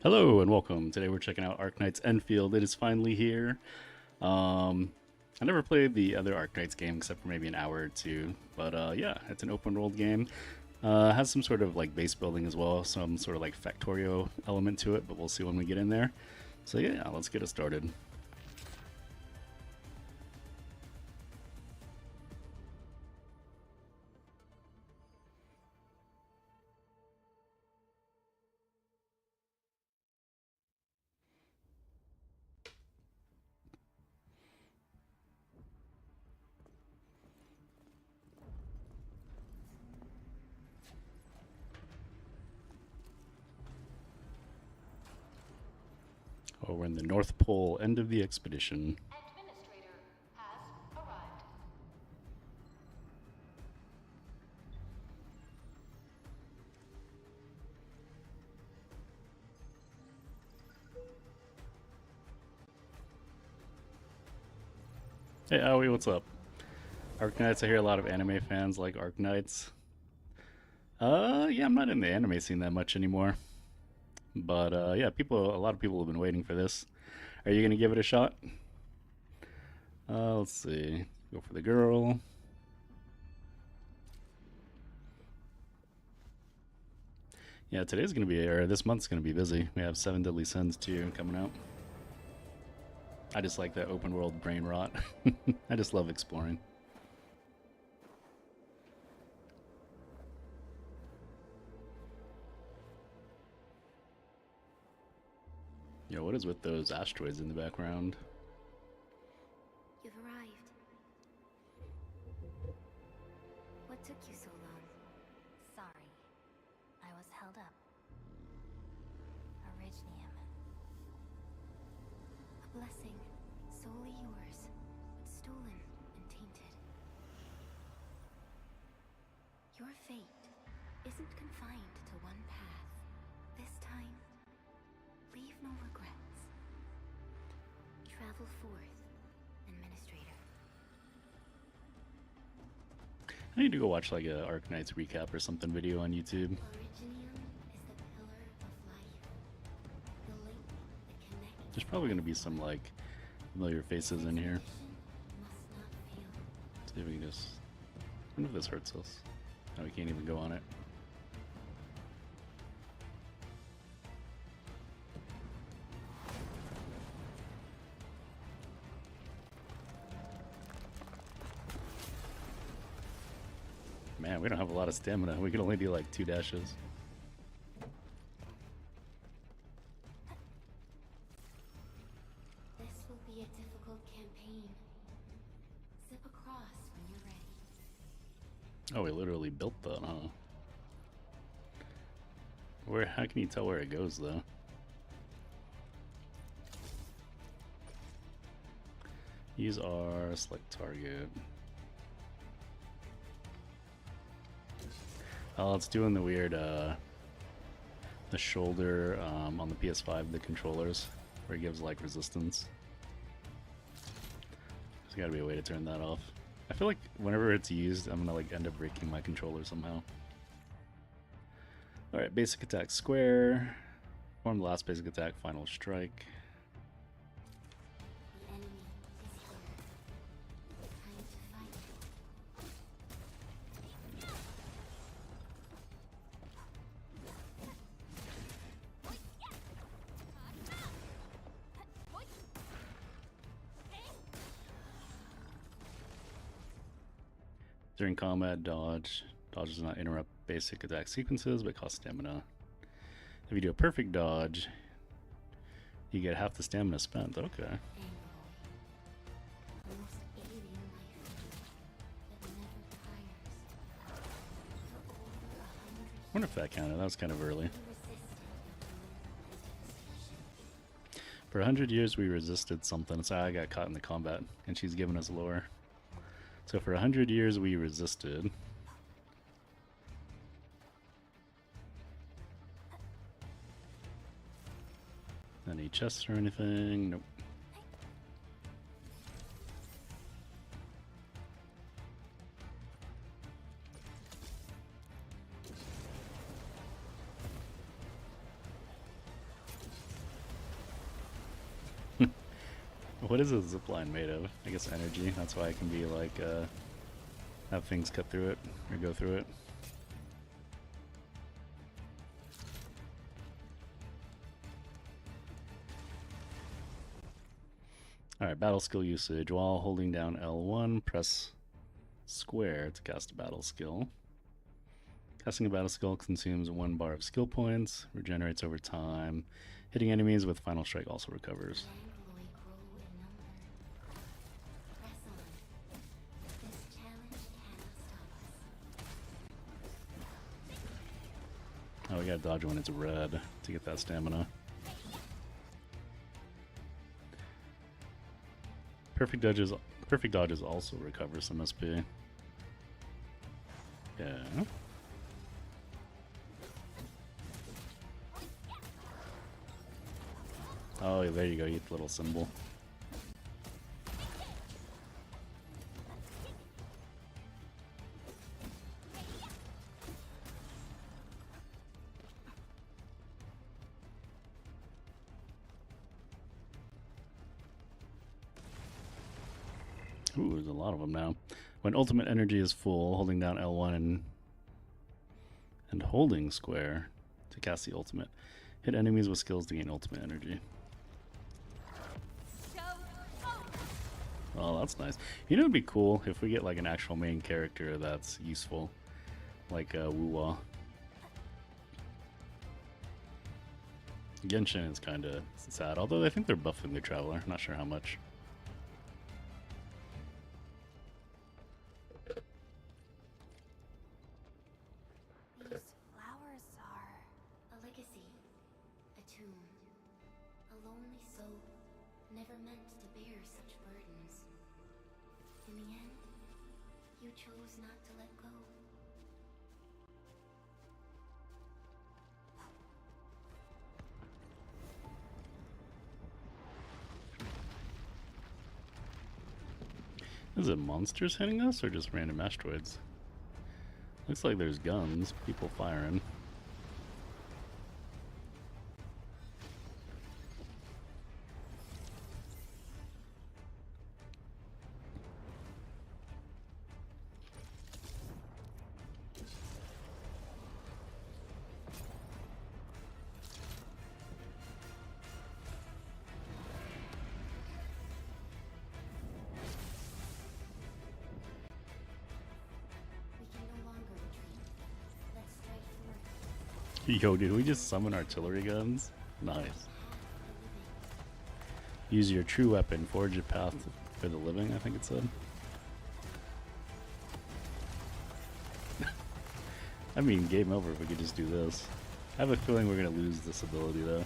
Hello and welcome. Today we're checking out Arknights Endfield. It is finally here. I never played the other Arknights game except for maybe an hour or two, but yeah, it's an open world game. Has some sort of like base building as well, some sort of like Factorio element to it, but we'll see when we get in there. So yeah, let's get it started. Oh, we're in the North Pole, end of the expedition. Administrator has arrived. Hey Aoi, what's up? Arknights, I hear a lot of anime fans like Arknights. Yeah, I'm not in the anime scene that much anymore. But yeah, a lot of people have been waiting for this. Are you gonna give it a shot? Let's see. Go for the girl. Yeah, today's gonna be, or this month's gonna be busy. We have Seven Deadly Sins 2 coming out. I just like that open world brain rot. I just love exploring. Yo, what is with those asteroids in the background? You've arrived. What took you so long? Sorry. I was held up. Originium. A blessing. Solely yours. But stolen and tainted. Your fate isn't confined to one path. This time, leave no regrets. Travel forth, Administrator. I need to go watch like a Arknights recap or something video on YouTube. Originium is the pillar of life. The link that connects. There's probably gonna be some like familiar faces in here. Must not fail. See if we can just. I wonder if this hurts us. No, we can't even go on it. Man, we don't have a lot of stamina. We can only do like 2 dashes. This will be a difficult campaign. Zip across when you're ready. Oh, we literally built that, huh? Where? How can you tell where it goes, though? Use R, select target. Oh, it's doing the weird, the shoulder on the PS5, the controllers, where it gives like resistance. There's gotta be a way to turn that off. I feel like whenever it's used, I'm gonna like end up breaking my controller somehow. Alright, basic attack square. Form the last basic attack, final strike. The enemy is here. Time to fight. During combat, dodge. Dodge does not interrupt basic attack sequences, but costs stamina. If you do a perfect dodge, you get half the stamina spent. Okay. Angle. Almost alien life that never tires. For over 100 I wonder if that counted. That was kind of early. For 100 years, we resisted something. So I got caught in the combat, and she's giving us lore. So for 100 years, we resisted. Any chests or anything? Nope. What is a zipline made of? I guess energy. That's why it can be like, have things cut through it or go through it. Alright, battle skill usage. While holding down L1, press square to cast a battle skill. Casting a battle skill consumes 1 bar of skill points, regenerates over time. Hitting enemies with Final Strike also recovers. Oh, we gotta dodge when it's red to get that stamina. Perfect dodges also recover some SP. Yeah. Oh, there you go, you get the little symbol. Ooh, there's a lot of them now. When ultimate energy is full, holding down L1 and holding square to cast the ultimate. Hit enemies with skills to gain ultimate energy. Oh, that's nice. You know, it'd be cool if we get like an actual main character that's useful, like Wuwa. Genshin is kind of sad, although I think they're buffing the Traveler. Not sure how much. These flowers are a legacy, a tomb, a lonely soul, never meant to bear such burdens. In the end, you chose not to let go. Is it monsters hitting us or just random asteroids? Looks like there's guns, people firing. Yo, did we just summon artillery guns? Nice. Use your true weapon, forge a path for the living, I think it said. I mean, game over if we could just do this. I have a feeling we're gonna lose this ability though.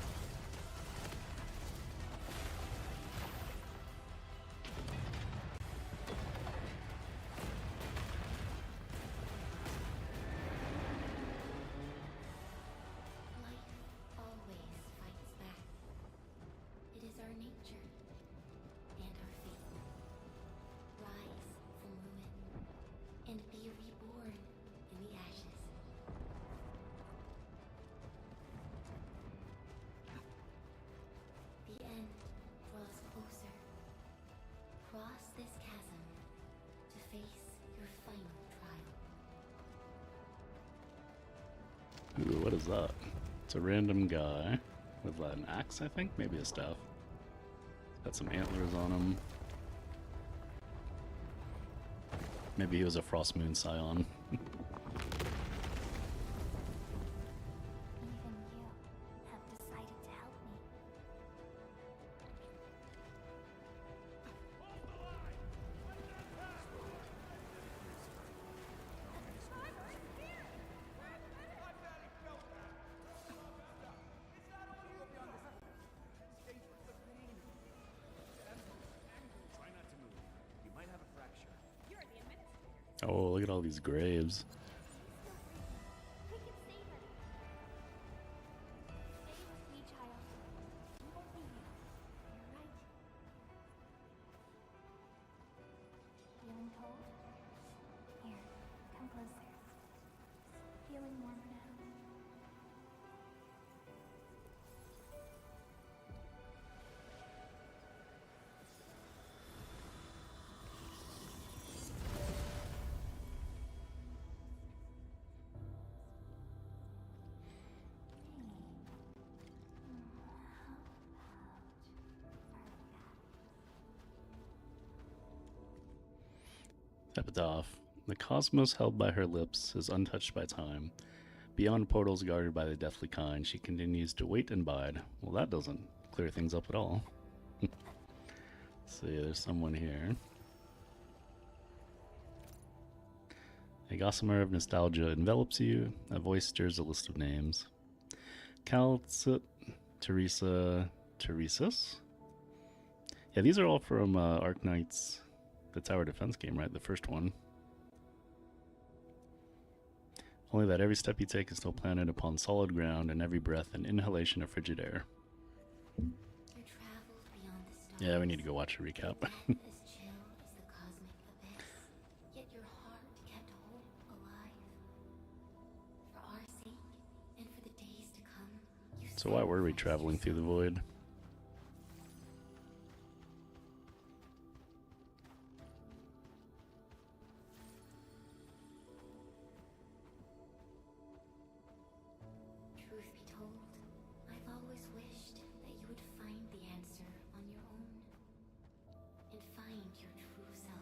Ooh, what is that? It's a random guy with an axe, I think? Maybe a staff. Got some antlers on him. Maybe he was a Frost Moon Scion. Oh, look at all these graves. Feeling cold? Here, come closer. Feeling warmer now. Epitaph. The cosmos held by her lips is untouched by time. Beyond portals guarded by the deathly kind, she continues to wait and bide. Well, that doesn't clear things up at all. See, there's someone here. A gossamer of nostalgia envelops you. A voice stirs a list of names. Calcit, Teresa, Teresis? Yeah, these are all from Arknights, the tower defense game, right? The first one. Only that every step you take is still planted upon solid ground, and every breath an inhalation of frigid air. Yeah, we need to go watch a recap. So why were we traveling through the void? Truth be told, I've always wished that you would find the answer on your own and find your true self.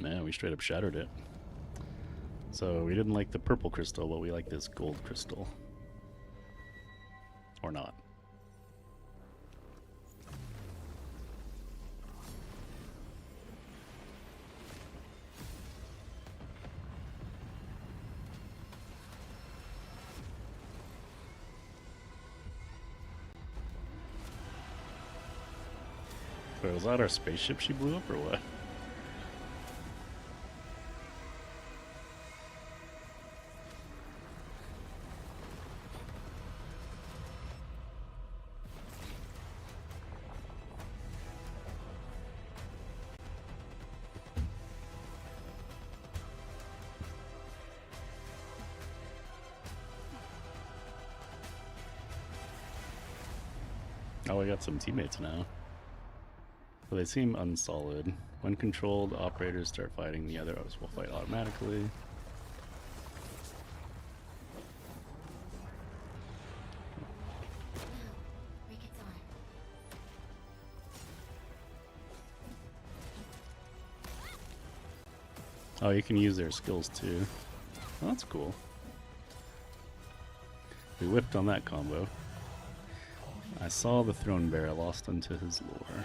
Man, we straight up shattered it. So we didn't like the purple crystal, but we like this gold crystal. Or not. Wait, was that our spaceship she blew up or what? Oh, I got some teammates now. Well, they seem unsolid. When controlled, operators start fighting, the others will fight automatically. Oh, you can use their skills too. Oh, that's cool. We whipped on that combo. I saw the throne bearer lost unto his lore.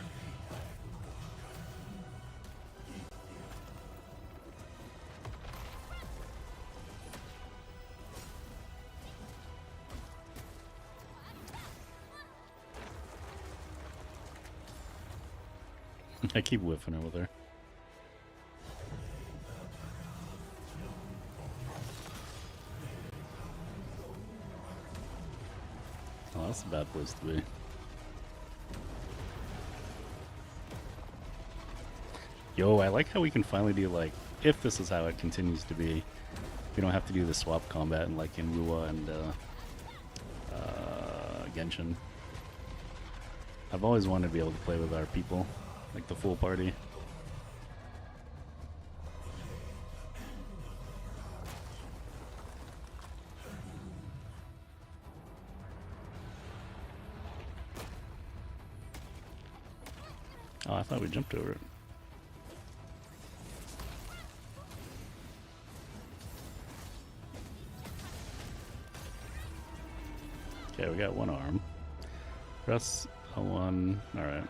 I keep whiffing her with her. Oh, that's a bad place to be. Yo, I like how we can finally do, like, if this is how it continues to be, we don't have to do the swap combat in, like, in Rua and Genshin. I've always wanted to be able to play with our people, like the full party. Oh, I thought we jumped over it. Okay, we got one arm. Press L1. Alright.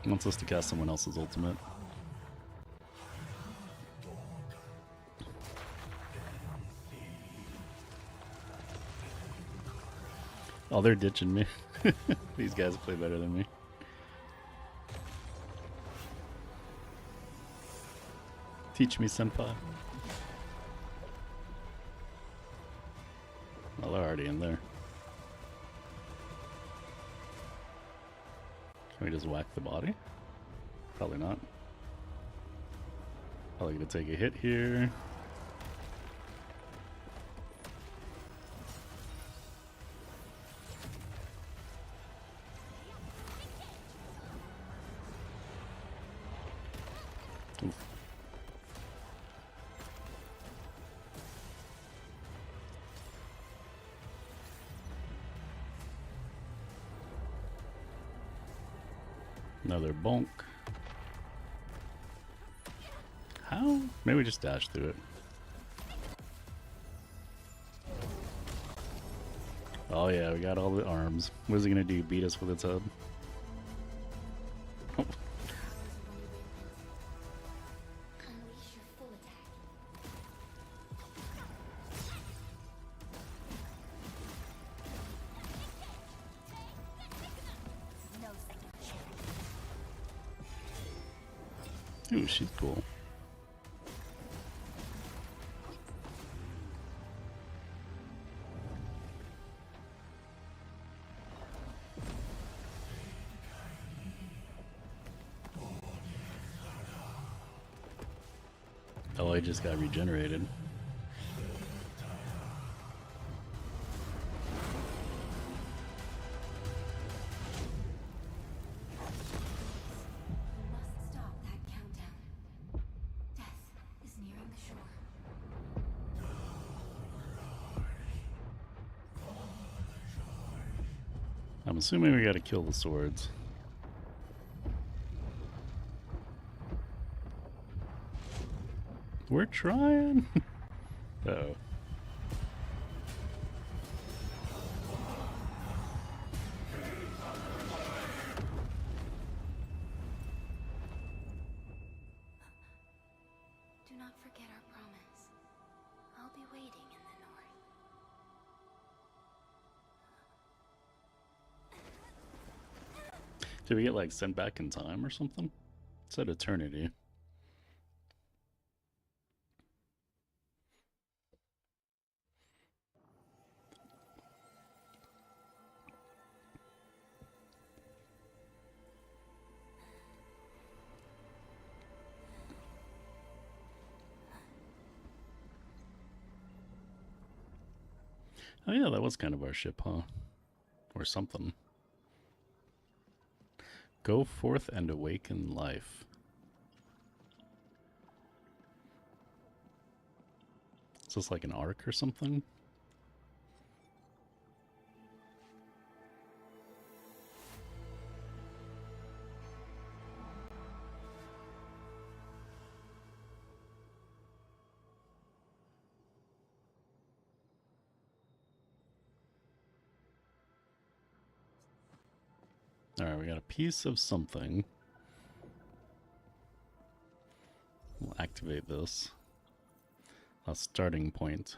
Wants us to cast someone else's ultimate. Oh, they're ditching me. These guys play better than me. Teach me, senpai. Well, they're already in there. Can we just whack the body? Probably not. Probably gonna take a hit here. Oof. Another bonk. How? Maybe we just dash through it. Oh yeah, we got all the arms. What is he gonna do? Beat us with its head? Oh. Unleash your full attack. No second chance. Ooh, she's cool. Oh, I just got regenerated. You must stop that countdown. Death is nearing the shore. I'm assuming we gotta kill the swords. We're trying. Uh-oh. Do not forget our promise. I'll be waiting in the north. Did we get like sent back in time or something? It said eternity. Oh yeah, that was kind of our ship, huh? Or something. Go forth and awaken life. Is this like an arc or something? Alright, we got a piece of something. We'll activate this. A starting point.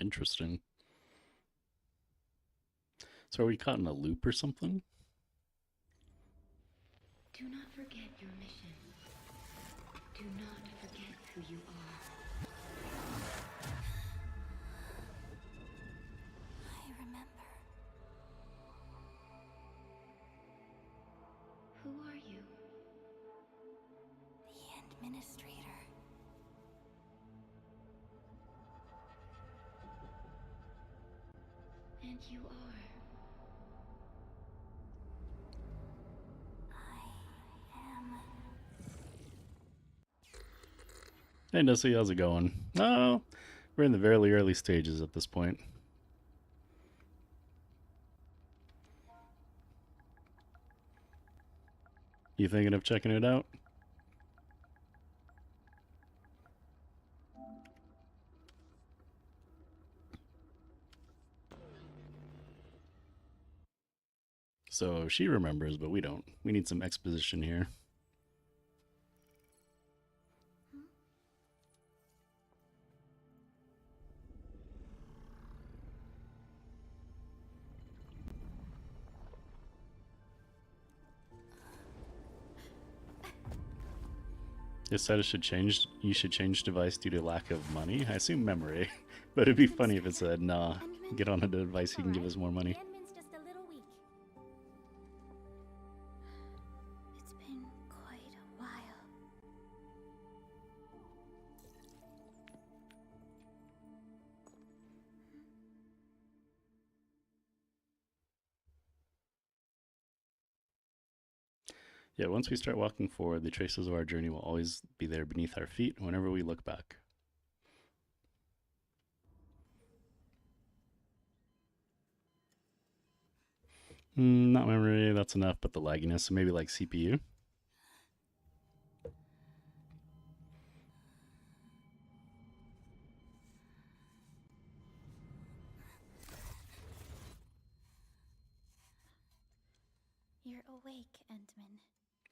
Interesting. So are we caught in a loop or something? Do not forget your mission. Do not forget who you are. I remember. Who are you? The Administrator. And you are. I am. Hey Nessie, how's it going? Oh, we're in the very early stages at this point. You thinking of checking it out? So she remembers, but we don't. We need some exposition here. It said it should change. You should change device due to lack of money. I assume memory, but it'd be funny if it said, "Nah, get on a device. He can give us more money." The admin's just a little weak. It's been quite a while. Yeah, once we start walking forward, the traces of our journey will always be there beneath our feet whenever we look back. Not memory, that's enough, but the lagginess, so maybe like CPU. You're awake, Endman.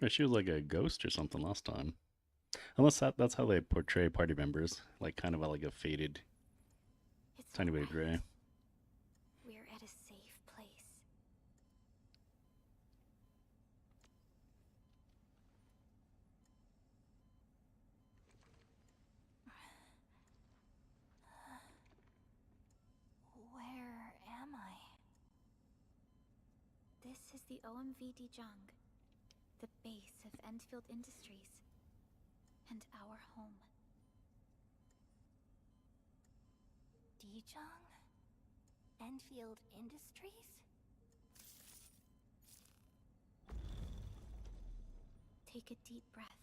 Right, she was like a ghost or something last time. Unless that's how they portray party members, like kind of like a faded, It's tiny bit alright. gray. We're at a safe place. Where am I? This is the OMV Dijong, the base of Endfield Industries, and our home. Dijong? Endfield Industries? Take a deep breath.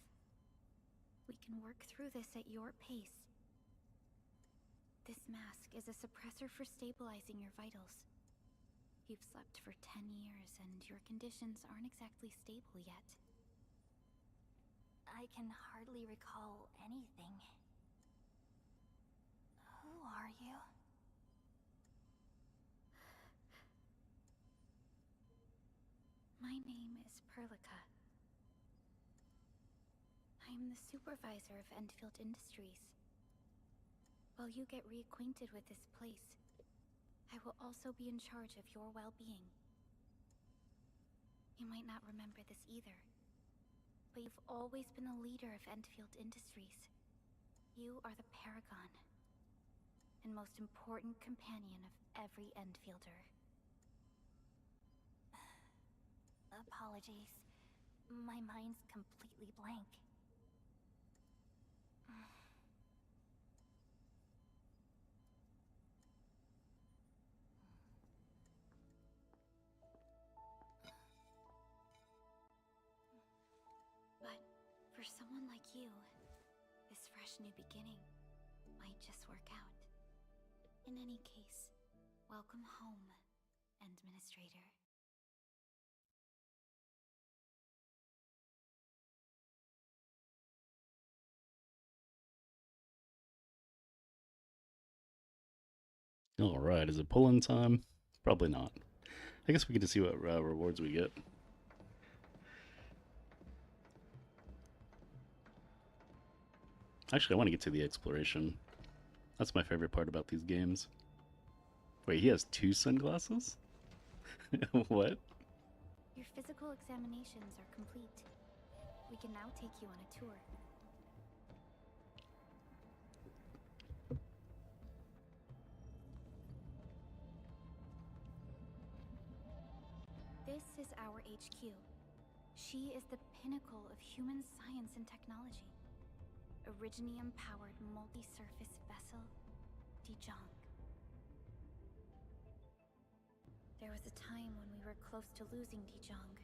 We can work through this at your pace. This mask is a suppressor for stabilizing your vitals. You've slept for 10 years and your conditions aren't exactly stable yet. I can hardly recall anything. Who are you? My name is Perlica. I'm the supervisor of Endfield Industries. While you get reacquainted with this place, I will also be in charge of your well-being. You might not remember this either, but you've always been a leader of Endfield Industries. You are the paragon and most important companion of every Endfielder. Apologies. My mind's completely blank. But for someone like you, this fresh new beginning might just work out. In any case, welcome home, Administrator. All right, is it pull-in time? Probably not. I guess we get to see what rewards we get. Actually, I want to get to the exploration. That's my favorite part about these games. Wait, he has 2 sunglasses? What? Your physical examinations are complete. We can now take you on a tour. This is our HQ. She is the pinnacle of human science and technology. Originium-powered multi-surface vessel, Dijong. There was a time when we were close to losing Dijong,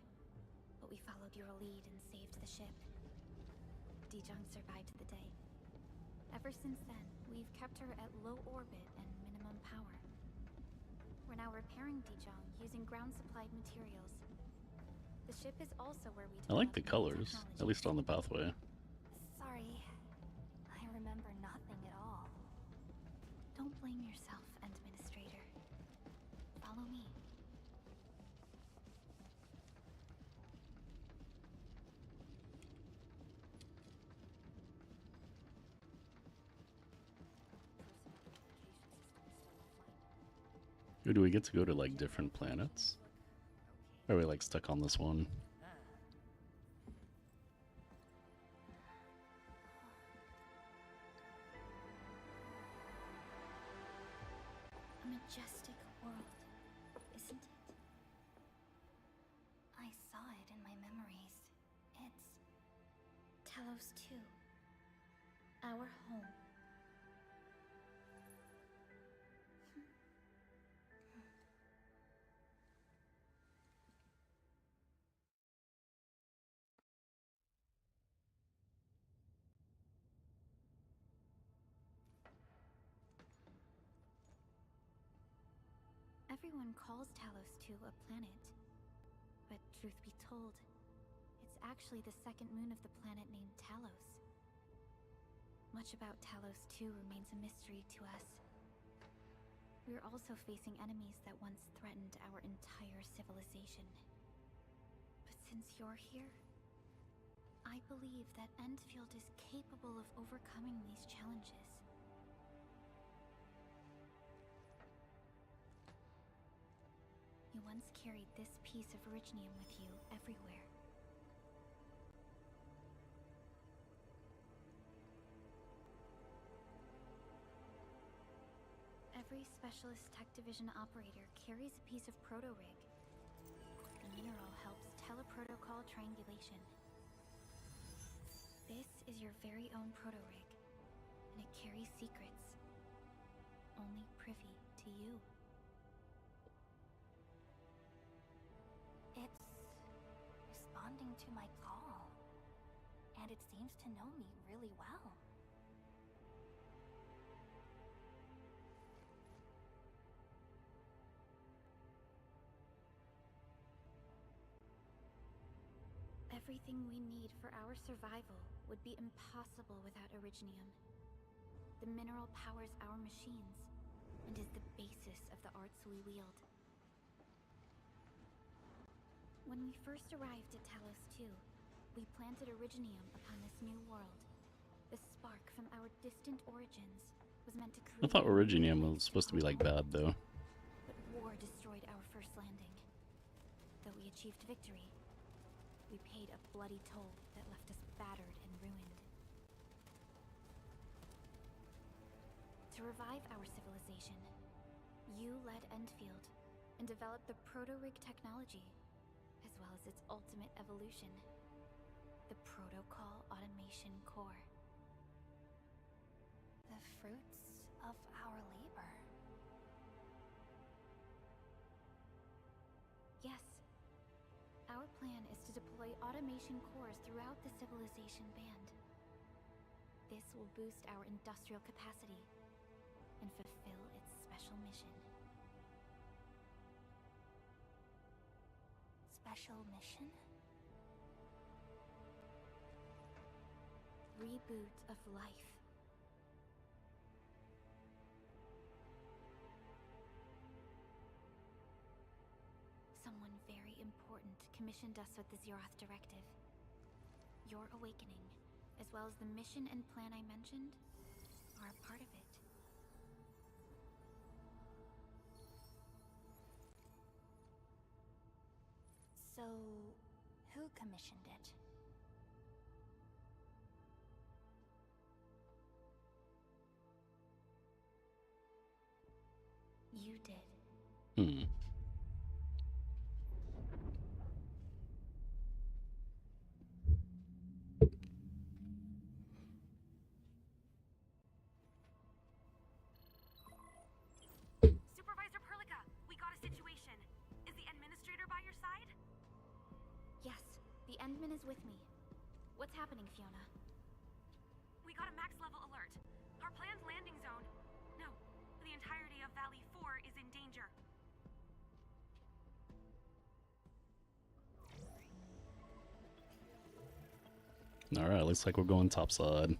but we followed your lead and saved the ship. Dijong survived the day. Ever since then, we've kept her at low orbit and minimum power. We're now repairing Dijong using ground-supplied materials. The ship is also where we I like the develop new colors, at technologies. least on the pathway. Sorry, I remember nothing at all. Don't blame yourself, Administrator. Follow me. Or do we get to go to like different planets? Or are we like stuck on this one? A majestic world, isn't it? I saw it in my memories. It's Talos 2. Our home. Everyone calls Talos 2 a planet. But truth be told, it's actually the second moon of the planet named Talos. Much about Talos 2 remains a mystery to us. We're also facing enemies that once threatened our entire civilization. But since you're here, I believe that Endfield is capable of overcoming these challenges. You once carried this piece of Originium with you everywhere. Every Specialist Tech Division operator carries a piece of proto-rig. The mineral helps teleprotocol triangulation. This is your very own proto-rig, and it carries secrets only privy to you. It's responding to my call, and it seems to know me really well. Everything we need for our survival would be impossible without Originium. The mineral powers our machines, and is the basis of the arts we wield. When we first arrived at Talos 2, we planted Originium upon this new world. The spark from our distant origins was meant to create... I thought Originium was supposed to be like bad though. But war destroyed our first landing. Though we achieved victory, we paid a bloody toll that left us battered and ruined. To revive our civilization, you led Endfield and developed the proto-rig technology, as well as its ultimate evolution, the Protocol Automation Core. The fruits of our labor. Yes. Our plan is to deploy automation cores throughout the civilization band. This will boost our industrial capacity and fulfill its special mission. Special mission? Reboot of life. Someone very important commissioned us with the Zeroth Directive. Your awakening, as well as the mission and plan I mentioned, are a part of it. So, who commissioned it? You did. Supervisor Perlica, we got a situation. Is the administrator by your side? Yes, the Endman is with me. What's happening, Fiona? We got a max level alert. Our planned landing zone... No, the entirety of Valley 4 is in danger. Alright, looks like we're going topside.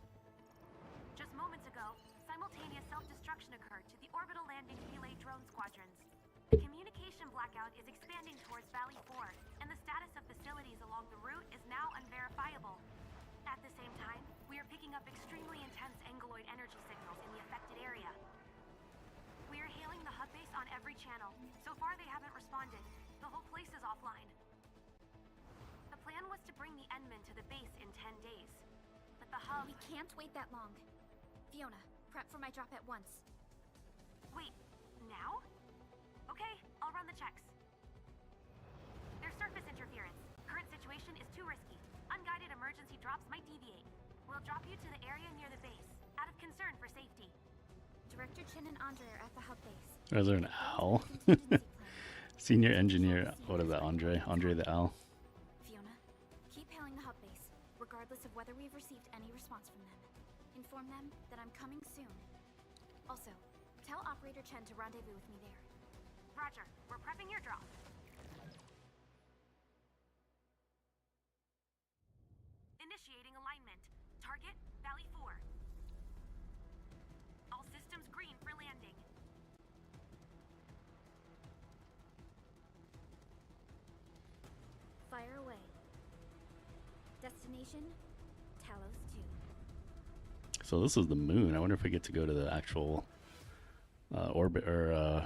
Just moments ago, simultaneous self-destruction occurred to the orbital landing relay drone squadrons. The communication blackout is expanding towards Valley 4, and the status of facilities along the route is now unverifiable. At the same time, we are picking up extremely intense angeloid energy signals in the affected area. We are hailing the hub base on every channel. responded. The whole place is offline. The plan was to bring the Endmen to the base in 10 days. But the hub... We can't wait that long. Fiona, prep for my drop at once. Wait, now? Okay, I'll run the checks. There's surface interference. Current situation is too risky. Unguided emergency drops might deviate. We'll drop you to the area near the base, out of concern for safety. Director Chin and Andre are at the hub base. Is there an owl? Senior engineer. What is that, Andre? Andre the owl. Fiona, keep hailing the hub base, regardless of whether we've received any response from them. Inform them that I'm coming soon. Also, tell Operator Chen to rendezvous with me there. Roger, we're prepping your drop. Initiating alignment. Target, Valley 4. All systems green for landing. Fire away. Destination, Talos 2. So this is the moon. I wonder if we get to go to the actual orbit or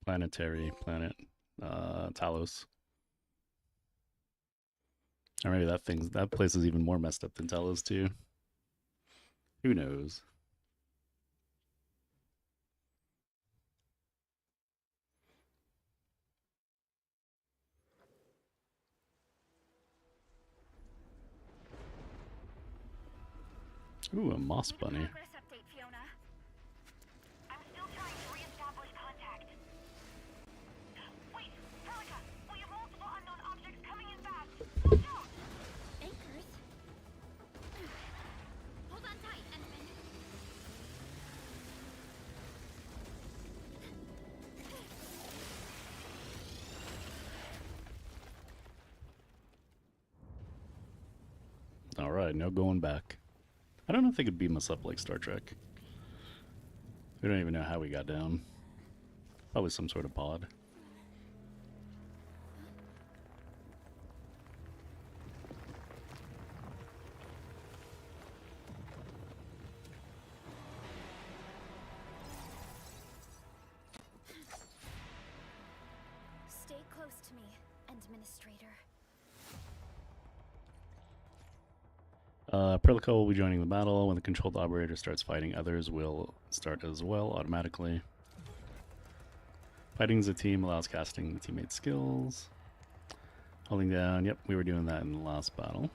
planetary planet, Talos. Or maybe that place is even more messed up than Talos too. Who knows? Ooh, a moss bunny. Progress update, Fiona. I'm still trying to re-establish contact. Wait, Felica, we have multiple unknown objects coming in fast. Watch out! Anchors? Hold on tight, Endman. All right, no going back. I don't know if they could beam us up like Star Trek. We don't even know how we got down. Probably some sort of pod. Stay close to me, Administrator. Perlico will be joining the battle. When the controlled operator starts fighting, others will start as well automatically. Fighting as a team allows casting the teammate skills. Holding down, yep, we were doing that in the last battle.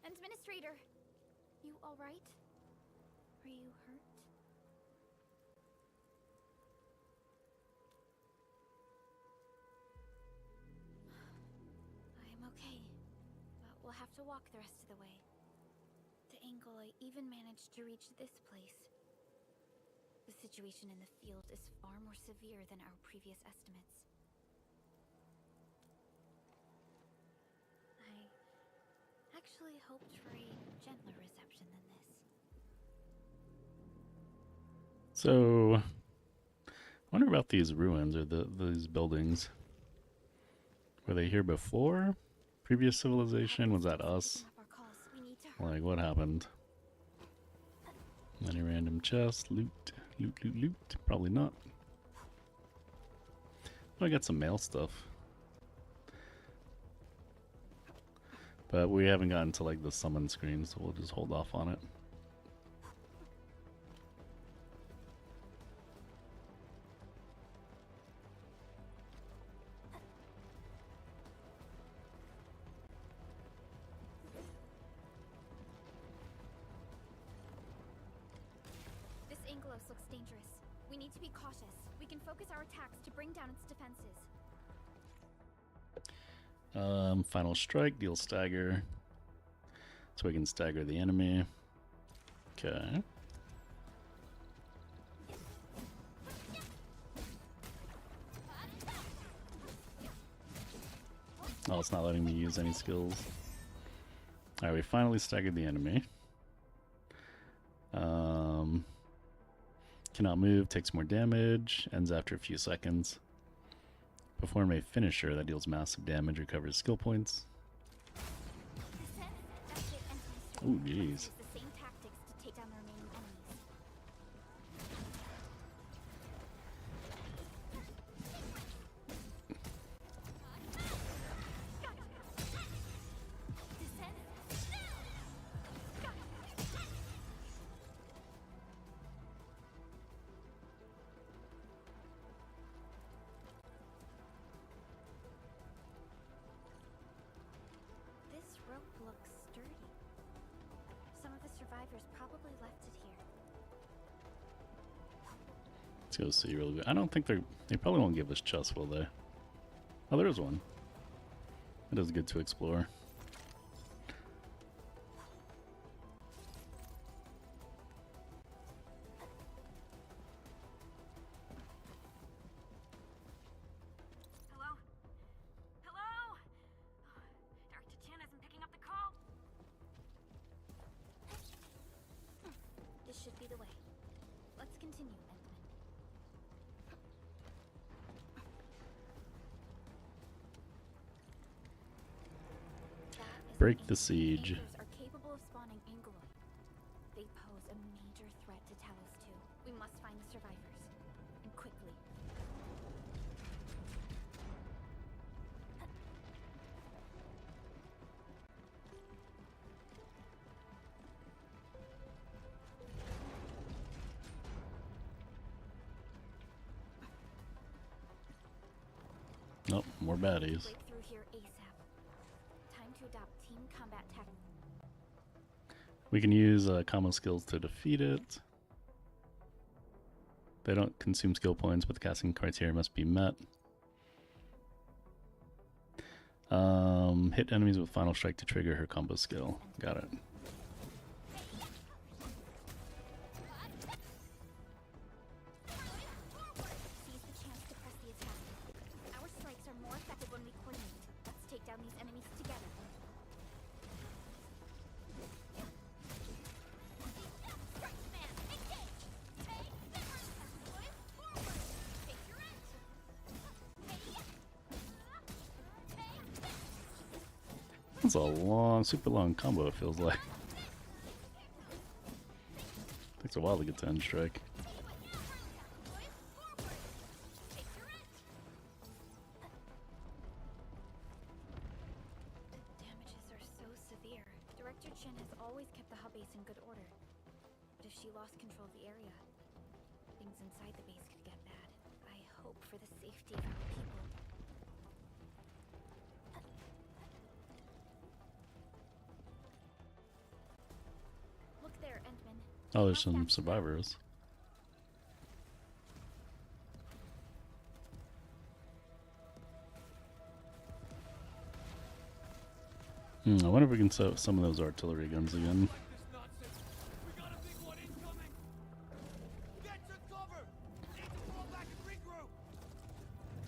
Administrator, you all right? Are you hurt? I'm okay, but we'll have to walk the rest of the way. The angle I even managed to reach this place. The situation in the field is far more severe than our previous estimates. I actually hoped for a gentler reception than this. So, I wonder about these ruins or these buildings. Were they here before? Previous civilization? Was that us? Up our calls. We need to hurry. Like, what happened? Any random chest? Loot? Loot, loot, loot? Probably not. Oh, I got some mail stuff. But we haven't gotten to like the summon screen, so we'll just hold off on it. This Angelos looks dangerous. We need to be cautious. We can focus our attacks to bring down its defenses. Final strike, deal stagger. So we can stagger the enemy. Okay. Oh, it's not letting me use any skills. Alright, we finally staggered the enemy. cannot move, takes more damage, ends after a few seconds. Perform a finisher that deals massive damage, recovers skill points. Oh, jeez. The same tactics to take down the remaining enemies. This rope looks sturdy. Some of the survivors probably left it here. Let's go see real good. I don't think they probably won't give us chests, will they? Oh, there's one. It is good to explore. Hello? Hello? Dr. Chin isn't picking up the call. This should be the way. Let's continue, Endman. Break the siege. Anchors are capable of spawning Angoloi. They pose a major threat to Talos too. We must find the survivors. And quickly. Nope, more baddies. Break through here ASAP. Time to adopt team combat tactics. We can use combo skills to defeat it. They don't consume skill points, but the casting criteria must be met. Hit enemies with final strike to trigger her combo skill. Got it. Seize the chance to press the attack. Our strikes are more effective when we coordinate. Let's take down these enemies together. That's a long, super long combo, it feels like. Takes a while to get to end strike. The damages are so severe. Director Chen has always kept the hub base in good order. But if she lost control of the area, things inside the base could get bad. I hope for the safety of our people. Look there, Endman. Oh, there's some survivors. I wonder if we can set some of those artillery guns again.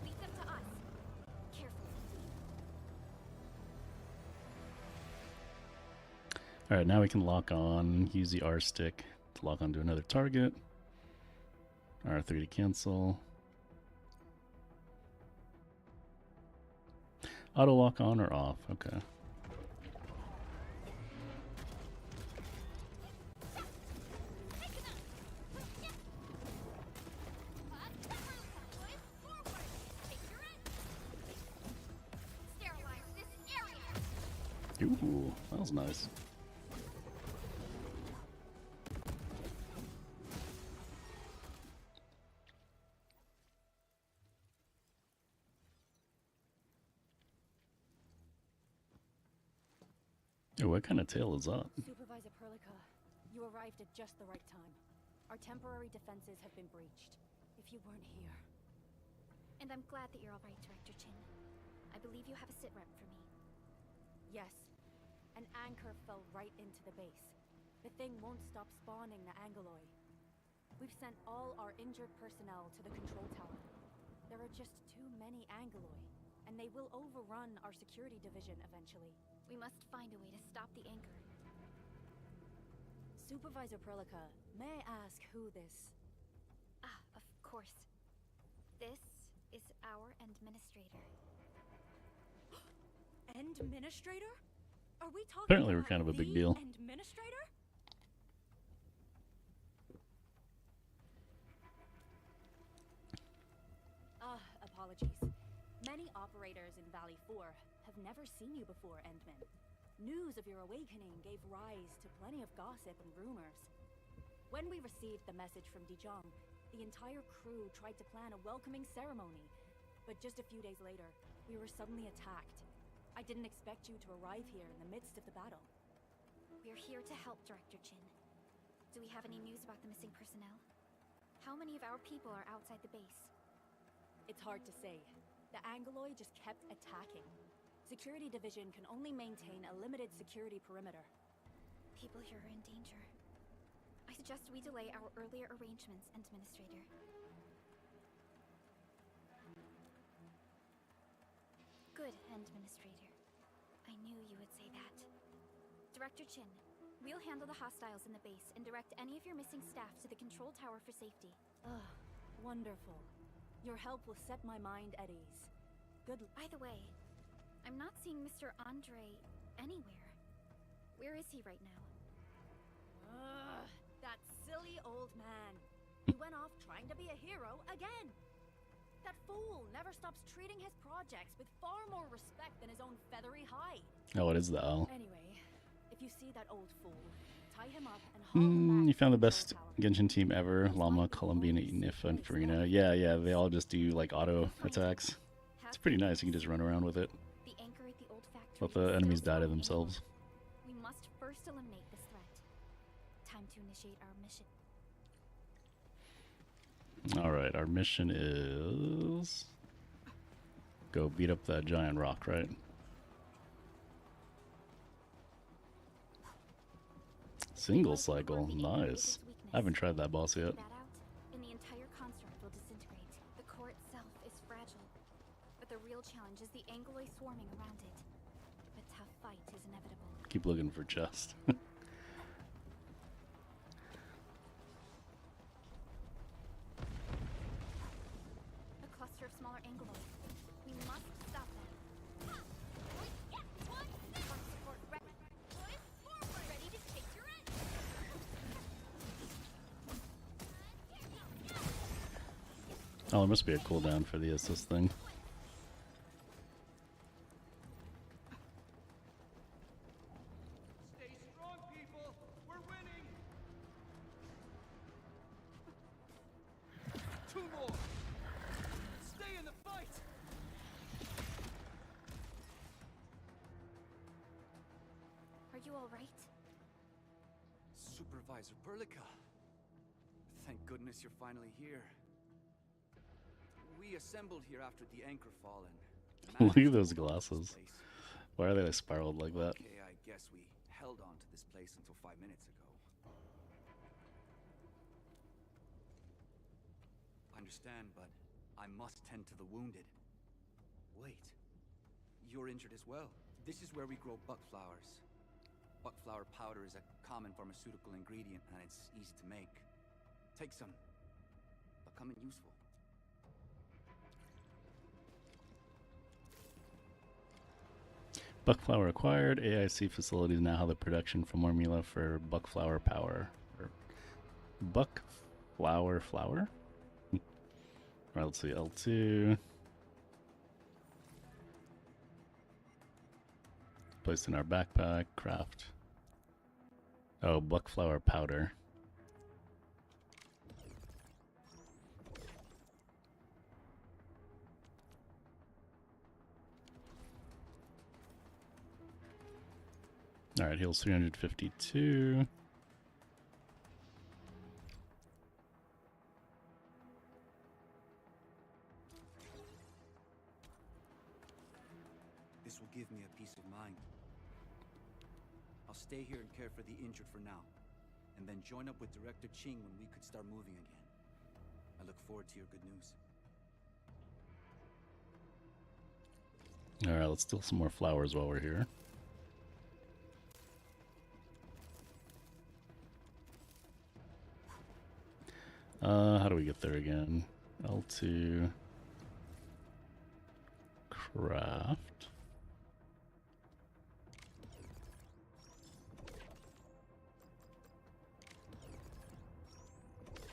Lead them to us. Carefully. Alright, now we can lock on, use the R stick to lock onto another target. R3 to cancel. Auto lock on or off? Okay. Sterilize this area. Ooh, that was nice. Ooh, what kind of tail is that? Supervisor Perlica, you arrived at just the right time. Our temporary defenses have been breached. If you weren't here... And I'm glad that you're all right, Director Chin. I believe you have a sit rep for me. Yes. An anchor fell right into the base. The thing won't stop spawning the Angoloi. We've sent all our injured personnel to the control tower. There are just too many Angoloi, and they will overrun our security division eventually. We must find a way to stop the anchor. Supervisor Perlica, may I ask who this... course. This is our administrator. Administrator? Are we talking Apparently we're about kind of a big the deal. Administrator? Apologies. Many operators in Valley 4 have never seen you before, Endman. News of your awakening gave rise to plenty of gossip and rumors. When we received the message from Dijon, the entire crew tried to plan a welcoming ceremony. But just a few days later, we were suddenly attacked. I didn't expect you to arrive here in the midst of the battle. We're here to help, Director Chin. Do we have any news about the missing personnel? How many of our people are outside the base? It's hard to say. The Angoloi just kept attacking. Security Division can only maintain a limited security perimeter. People here are in danger. I suggest we delay our earlier arrangements, Administrator. Good, Administrator. I knew you would say that. Director Chin, we'll handle the hostiles in the base and direct any of your missing staff to the control tower for safety. Ugh, wonderful. Your help will set my mind at ease. Good. By the way, I'm not seeing Mr. Andre anywhere. Where is he right now? Ugh, that silly old man. He went off trying to be a hero again. That fool never stops treating his projects with far more respect than his own feathery hide. Oh, it is the owl. Anyway, if you see that old fool, tie him up and haul him back You to found the control best tower. Genshin team ever. Llama, Columbina, Nifa, and Farina. Yeah, they all just do like auto attacks. It's pretty nice. You can just run around with it. The anchor at the old factory Let is the still enemies die to spawning themselves. anchor. We must first eliminate this threat. Time to initiate our mission. Alright, our mission is... go beat up that giant rock, right? Single cycle, nice. I haven't tried that boss yet. That out, and the entire construct will disintegrate. The core itself is fragile, but the real challenge is the Angoloi swarming around it. A tough fight is inevitable. Keep looking for chest. A cluster of smaller Angoloi. We must stop them. Front support ready. Ready to take your end. Oh, there must be a cooldown for the assist thing. Stay strong, people! We're winning! Two more! Stay in the fight! Are you all right? Supervisor Perlica. Thank goodness you're finally here. We assembled here after the anchor fall and Look at managed to those hold on to this glasses. place. Why are they like spiraled like that? Okay, I guess we held on to this place until 5 minutes ago. I understand, but I must tend to the wounded. Wait, you're injured as well. This is where we grow buck flowers. Buck flower powder is a common pharmaceutical ingredient and it's easy to make. Take some. They'll come in useful. Buckflower acquired. AIC facilities now have the production formula for buckflower power. Or buckflower flower? Alright, let's see. L2. Placed in our backpack. Craft. Oh, buckflower powder. Alright, heals 352. This will give me a peace of mind. I'll stay here and care for the injured for now, and then join up with Director Ching when we could start moving again. I look forward to your good news. Alright, let's steal some more flowers while we're here. How do we get there again? L2 craft.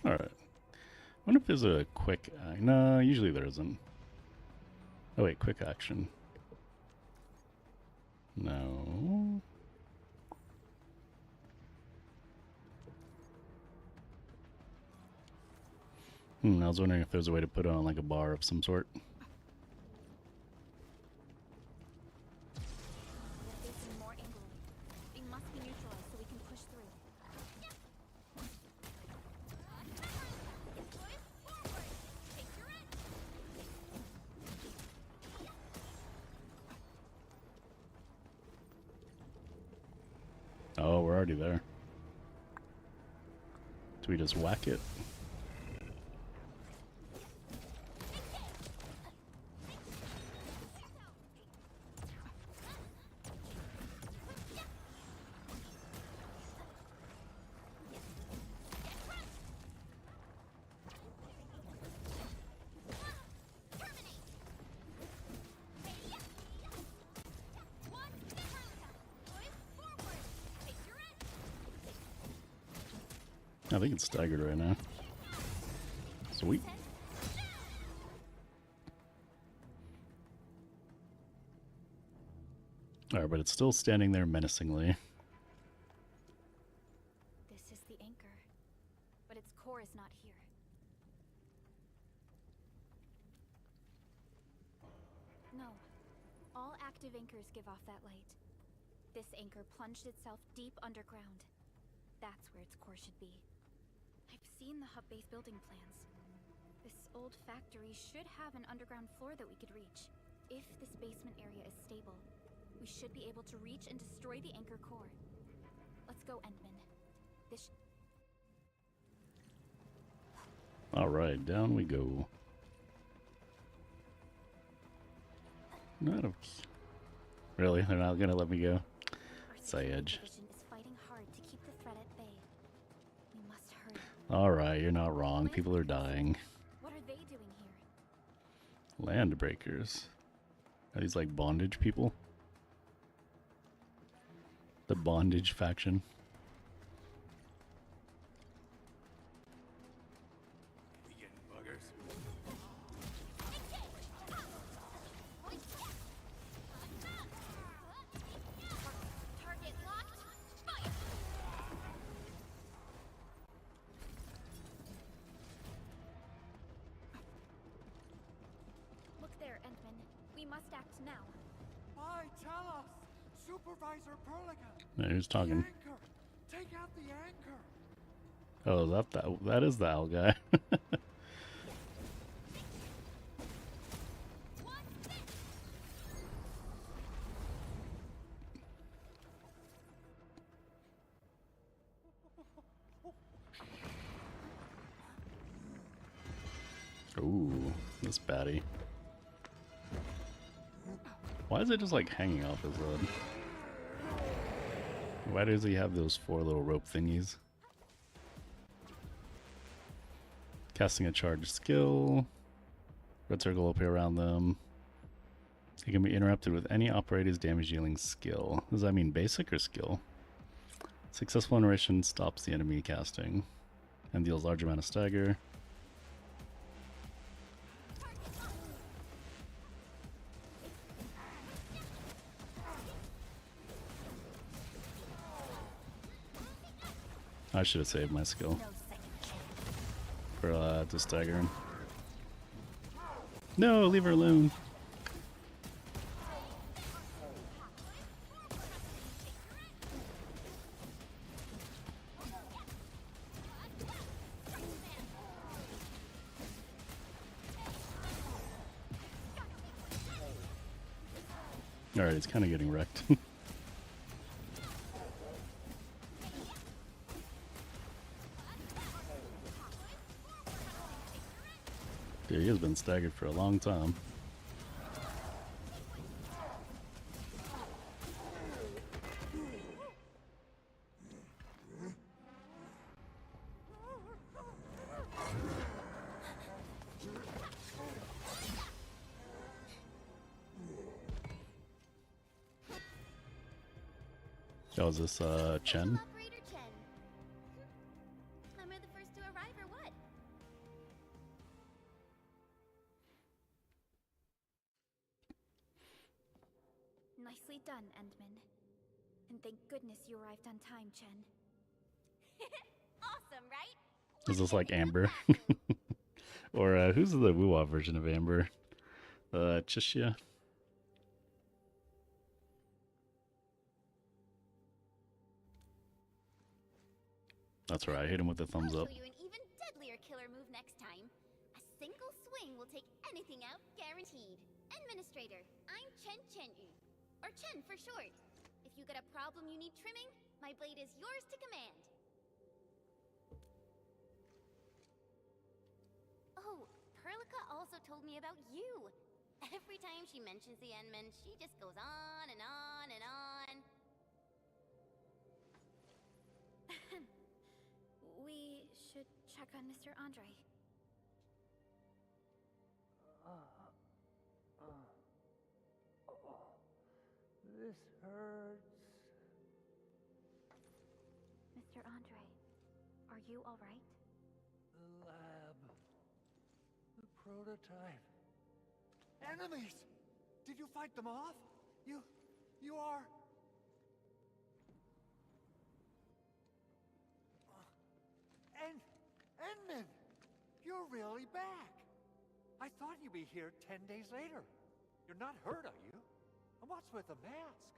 Alright. I wonder if there's a quick... no, usually there isn't. Oh wait, quick action. No. I was wondering if there's a way to put it on like a bar of some sort. They're facing more Angloid. They must be neutralized so we can push through. Oh, we're already there. Do we just whack it? I think it's staggered right now. Sweet. Alright, but it's still standing there menacingly. This is the anchor, but its core is not here. No. All active anchors give off that light. This anchor plunged itself deep underground. That's where its core should be. I've seen the hub base building plans. This old factory should have an underground floor that we could reach. If this basement area is stable, we should be able to reach and destroy the anchor core. Let's go, Endman. This Alright, down we go. Not a... Really? They're not gonna let me go? Sayed. division is fighting hard to keep the threat at bay. We must hurry. Alright, you're not wrong. People are dying. What are they doing here? Land breakers. Are these like bondage people? The bondage faction. Target locked. Fire! Look there, Endman. We must act now. Why, tell us! Supervisor Perlican! Yeah, who's talking? Anchor! Take out the anchor! Oh, that is the owl guy. Ooh, this baddie. Why is it just like hanging off his head? Why does he have those 4 little rope thingies? Casting a charged skill. Red circle will appear around them. It can be interrupted with any operator's damage dealing skill. Does that mean basic or skill? Successful interruption stops the enemy casting and deals large amount of stagger. I should have saved my skill for to staggering. No, leave her alone. Alright, it's kind of getting wrecked. Dude, he has been staggered for a long time. That was this Chen. Operator Chen. Am I the first to arrive or what? Nicely done, Endman. And thank goodness you arrived on time, Chen. Awesome, right? Is this like Amber? Or who's the Wuwa version of Amber? Chishia? That's right, hit him with the thumbs I'll up. show you an even deadlier killer move next time. A single swing will take anything out, guaranteed. Administrator, I'm Chen Chen-yu. Or Chen for short. If you got a problem you need trimming, my blade is yours to command. Oh, Perlica also told me about you. Every time she mentions the Endman, she just goes on and on and on. We should check on Mr. Andre. This hurts. Mr. Andre, are you all right? The lab. The prototype. Enemies! Did you fight them off? You are... Endman! You're really back! I thought you'd be here 10 days later. You're not hurt, are you? And what's with the mask?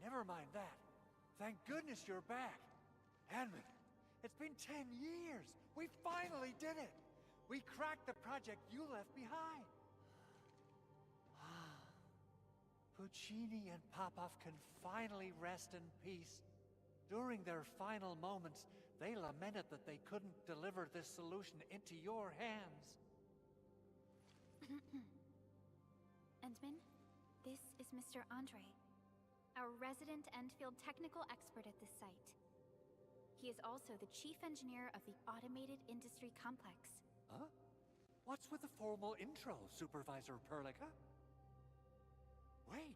Never mind that. Thank goodness you're back. Endman, it's been 10 years. We finally did it. We cracked the project you left behind. Puccini and Popov can finally rest in peace. During their final moments, they lamented that they couldn't deliver this solution into your hands. Endman, this is Mr. Andre, our resident Endfield technical expert at this site. He is also the chief engineer of the Automated Industry Complex. Huh? What's with the formal intro, Supervisor Perlica? Wait,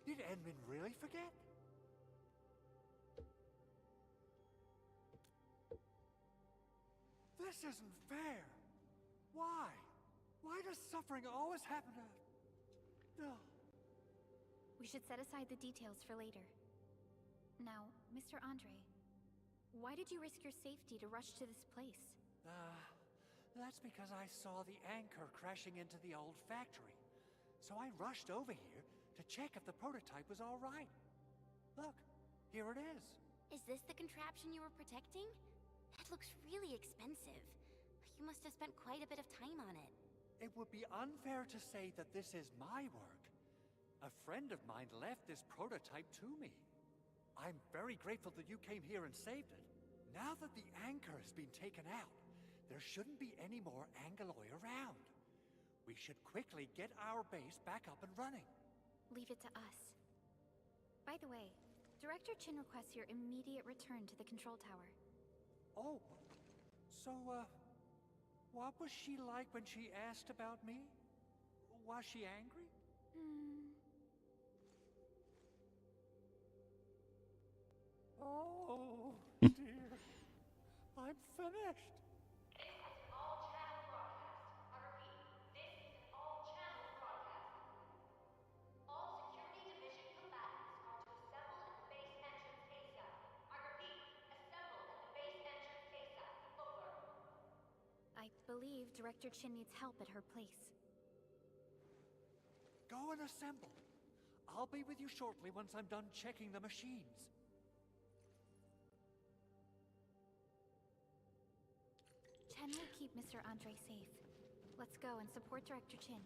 did Endman really forget? This isn't fair. Why? Why does suffering always happen to... No. We should set aside the details for later. Now, Mr. Andre, why did you risk your safety to rush to this place? That's because I saw the anchor crashing into the old factory. So I rushed over here to check if the prototype was all right. Look, here it is. Is this the contraption you were protecting? That looks really expensive. You must have spent quite a bit of time on it. It would be unfair to say that this is my work. A friend of mine left this prototype to me. I'm very grateful that you came here and saved it. Now that the anchor has been taken out, there shouldn't be any more Angoloi around. We should quickly get our base back up and running. Leave it to us. By the way, Director Chin requests your immediate return to the control tower. Oh, so, what was she like when she asked about me? Was she angry? Oh, dear. I'm finished. I believe Director Chin needs help at her place. Go and assemble. I'll be with you shortly once I'm done checking the machines. Chen will keep Mr. Andre safe. Let's go and support Director Chin.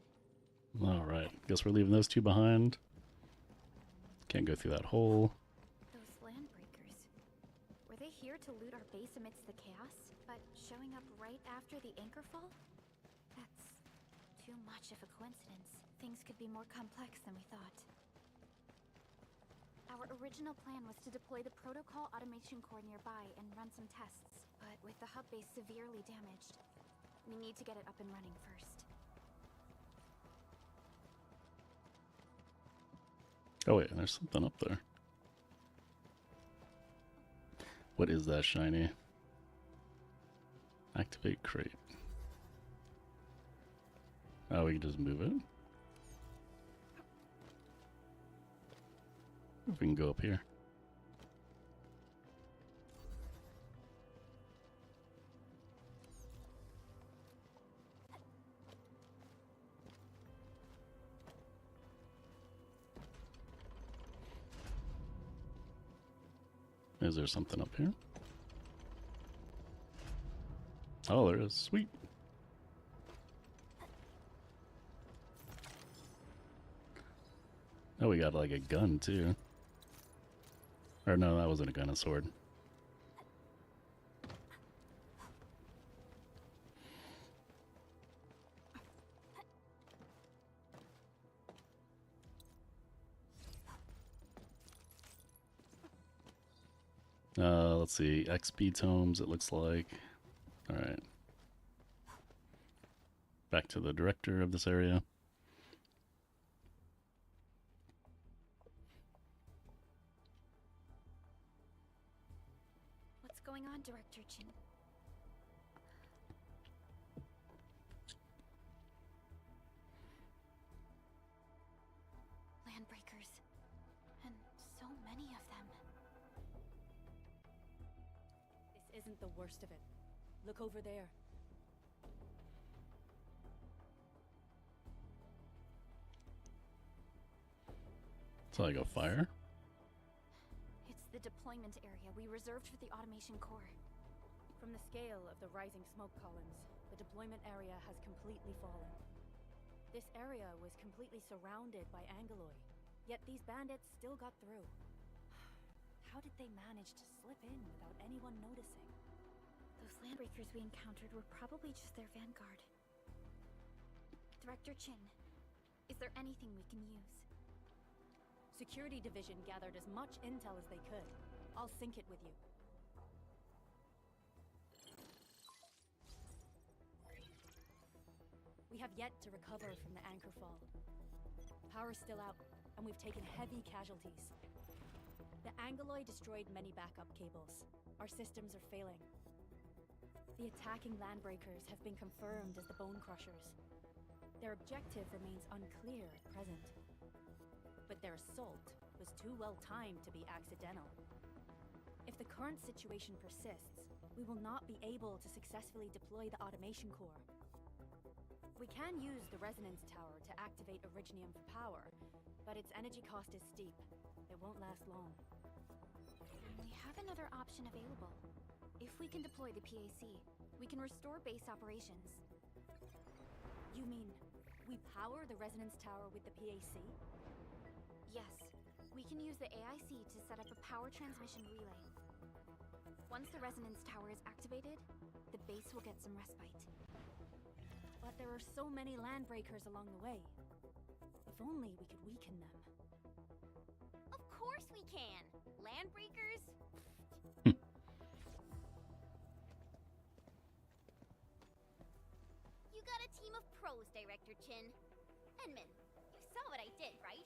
Alright, guess we're leaving those two behind. Can't go through that hole. Those landbreakers. Were they here to loot our base amidst the chaos, but showing up right after the anchor fall? That's too much of a coincidence. Things could be more complex than we thought. Our original plan was to deploy the protocol automation core nearby and run some tests, but with the hub base severely damaged, we need to get it up and running first. Oh wait, there's something up there. What is that shiny? Activate crate. Oh, we can just move it? If we can go up here. Is there something up here? Oh, there is. Sweet. Oh, we got like a gun too. Or no, that wasn't a gun, a sword. Let's see. XP tomes, it looks like. Alright. Back to the director of this area. What's going on, Director Chin? Landbreakers. And so many of them. This isn't the worst of it. Look over there. It's like a fire. It's the deployment area we reserved for the automation core. From the scale of the rising smoke columns, the deployment area has completely fallen. This area was completely surrounded by Angoloi, yet these bandits still got through. How did they manage to slip in without anyone noticing? Those landbreakers we encountered were probably just their vanguard. Director Chin, is there anything we can use? Security Division gathered as much intel as they could. I'll sync it with you. We have yet to recover from the anchor fall. Power's still out, and we've taken heavy casualties. The Angoloi destroyed many backup cables. Our systems are failing. The attacking landbreakers have been confirmed as the Bone Crushers. Their objective remains unclear at present. But their assault was too well timed to be accidental. If the current situation persists, we will not be able to successfully deploy the automation core. We can use the resonance tower to activate Originium for power, but its energy cost is steep. It won't last long. We have another option available. If we can deploy the PAC, we can restore base operations. You mean, we power the resonance tower with the PAC? Yes, we can use the AIC to set up a power transmission relay. Once the resonance tower is activated, the base will get some respite. But there are so many landbreakers along the way. If only we could weaken them. Of course we can! Landbreakers? You got a team of pros, Director Chin. Edmund, you saw what I did, right?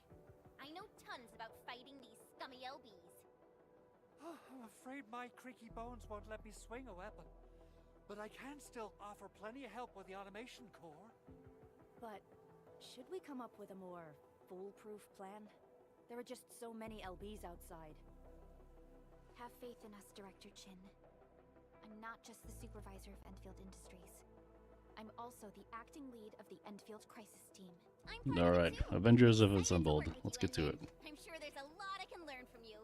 I know tons about fighting these scummy LBs. I'm afraid my creaky bones won't let me swing a weapon. But I can still offer plenty of help with the automation core. But should we come up with a more foolproof plan? There are just so many LBs outside. Have faith in us, Director Chin. I'm not just the supervisor of Endfield Industries. I'm also the acting lead of the Endfield Crisis Team. I'm part of it Alright, too. Avengers have Excited to assembled. work with Let's you, get to it. Edmund. I'm sure there's a lot I can learn from you.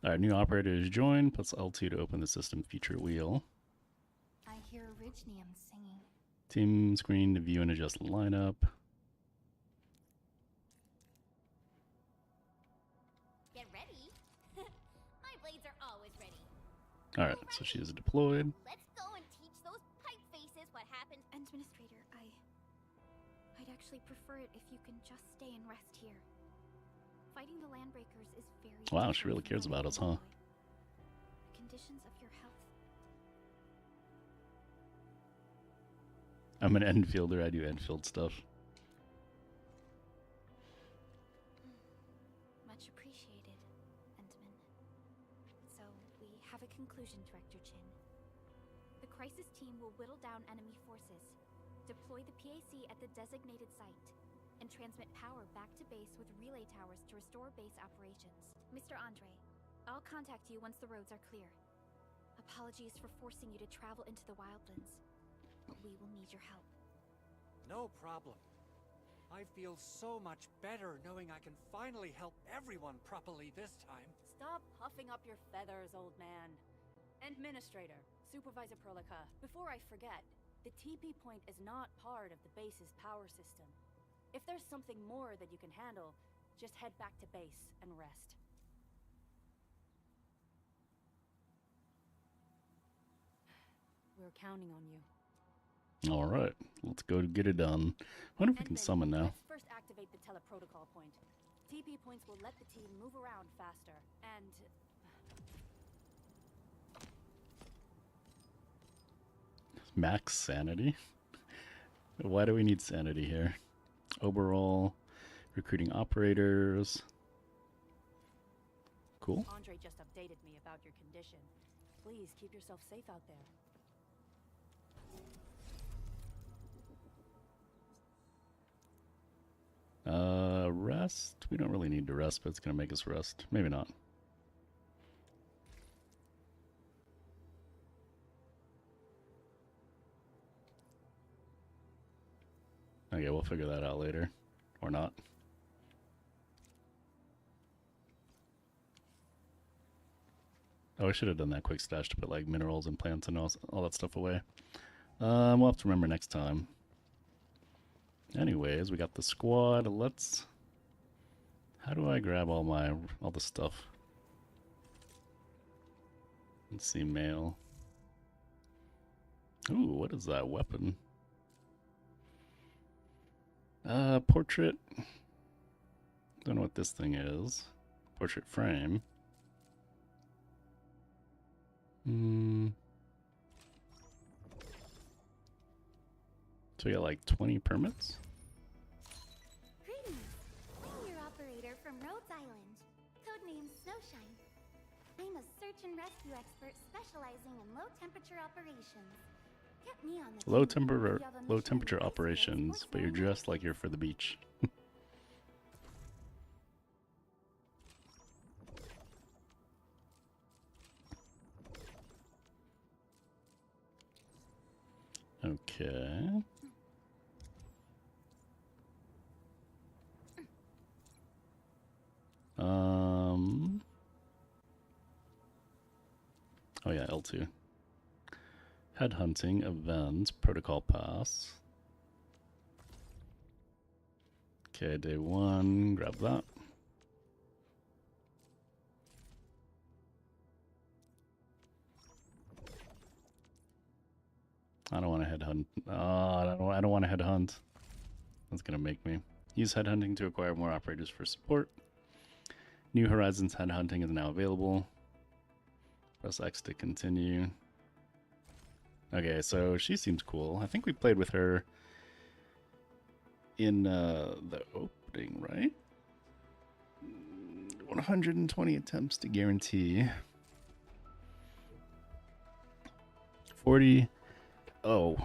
Alright, new operators join. Plus L2 to open the system feature wheel. I hear Originium singing. Team screen to view and adjust lineup. Get ready. My blades are always ready. Alright, so she is deployed. Let's go and teach those pipe faces what happened. Administrator, I'd actually prefer it if you can just stay and rest here. Fighting the Landbreakers is very Wow, she really different cares from about us, fighting huh? Angoloi. The conditions of your health. I'm an Enfielder, I do Enfield stuff. have a conclusion, Director Chin. The crisis team will whittle down enemy forces, deploy the PAC at the designated site, and transmit power back to base with relay towers to restore base operations. Mr. Andre, I'll contact you once the roads are clear. Apologies for forcing you to travel into the wildlands, but we will need your help. No problem. I feel so much better knowing I can finally help everyone properly this time. Stop puffing up your feathers, old man. Administrator, Supervisor Perlica, before I forget, the TP point is not part of the base's power system. If there's something more that you can handle, just head back to base and rest. We're counting on you. Alright, let's go get it done. I wonder if we can Endfield, summon now. Let's first activate the teleprotocol point. TP points will let the team move around faster, and... Max sanity? Why do we need sanity here? Overall, recruiting operators. Cool. Andre just updated me about your condition. Please keep yourself safe out there. Rest? We don't really need to rest, but it's gonna make us rest. Maybe not. Okay, we'll figure that out later. Or not. Oh, I should have done that quick stash to put like minerals and plants and all that stuff away. We'll have to remember next time. Anyways, we got the squad. Let's... How do I grab all the stuff? Let's see, mail. Ooh, what is that weapon? Portrait. Don't know what this thing is. Portrait frame. So we got like 20 permits? Greetings. I'm your operator from Rhodes Island, codenamed Snowshine. I'm a search and rescue expert specializing in low-temperature operations. Get me on the Low team if you have a mission temperature in the operations, ice but you're fields or dressed like you're for the beach. Okay. Oh yeah, L2. Headhunting, events, protocol pass. Okay, day 1, grab that. I don't want to headhunt. I don't want to headhunt. That's gonna make me. Use headhunting to acquire more operators for support. New Horizons headhunting is now available. Press X to continue. Okay, so she seems cool. I think we played with her in the opening, right? 120 attempts to guarantee. 40. Oh,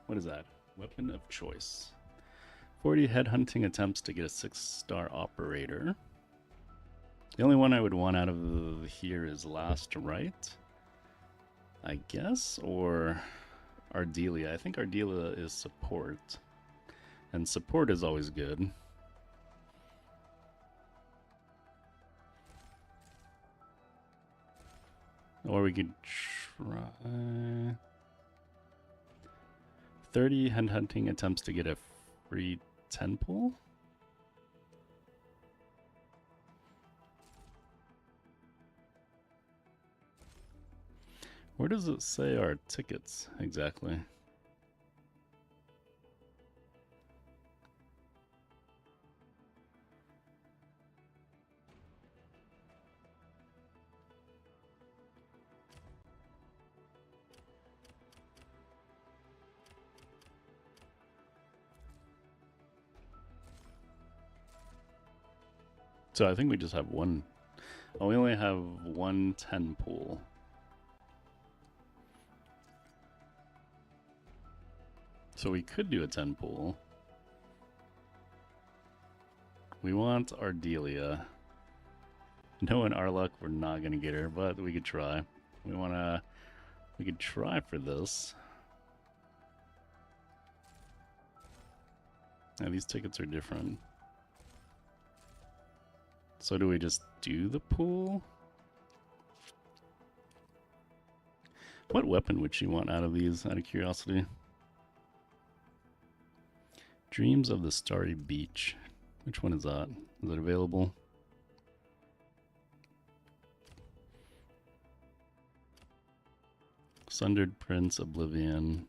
what is that? Weapon of choice. 40 headhunting attempts to get a 6-star operator. The only one I would want out of here is Last Right, I guess, or Ardelia. I think Ardelia is support, and support is always good. Or we could try 30 headhunting attempts to get a free 10 pull. Where does it say our tickets exactly? So I think we just have one. Oh, we only have one 10 pool. So we could do a 10 pool. We want Ardelia. Knowing our luck, we're not gonna get her, but we could try. We could try for this. Now these tickets are different. So do we just do the pool? What weapon would she want out of these, out of curiosity? Dreams of the Starry Beach. Which one is that? Is it available? Sundered Prince, Oblivion.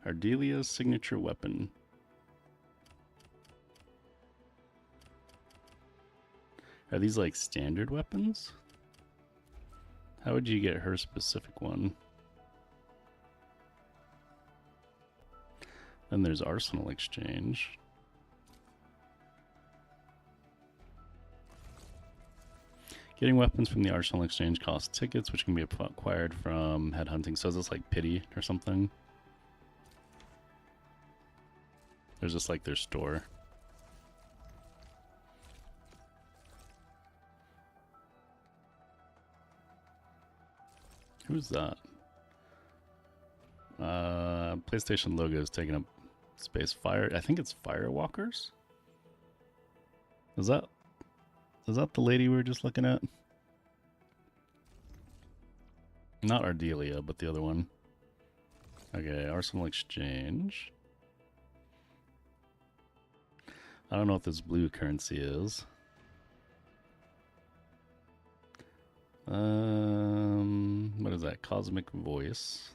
Ardelia's signature weapon. Are these like standard weapons? How would you get her specific one? Then there's Arsenal Exchange. Getting weapons from the Arsenal Exchange costs tickets, which can be acquired from headhunting. So is this like pity or something? There's just like their store. Who's that? PlayStation logo is taking up space. Fire. I think it's Firewalkers. Is that the lady we were just looking at? Not Ardelia, but the other one. Okay, Arsenal Exchange. I don't know what this blue currency is. What is that? Cosmic Voice.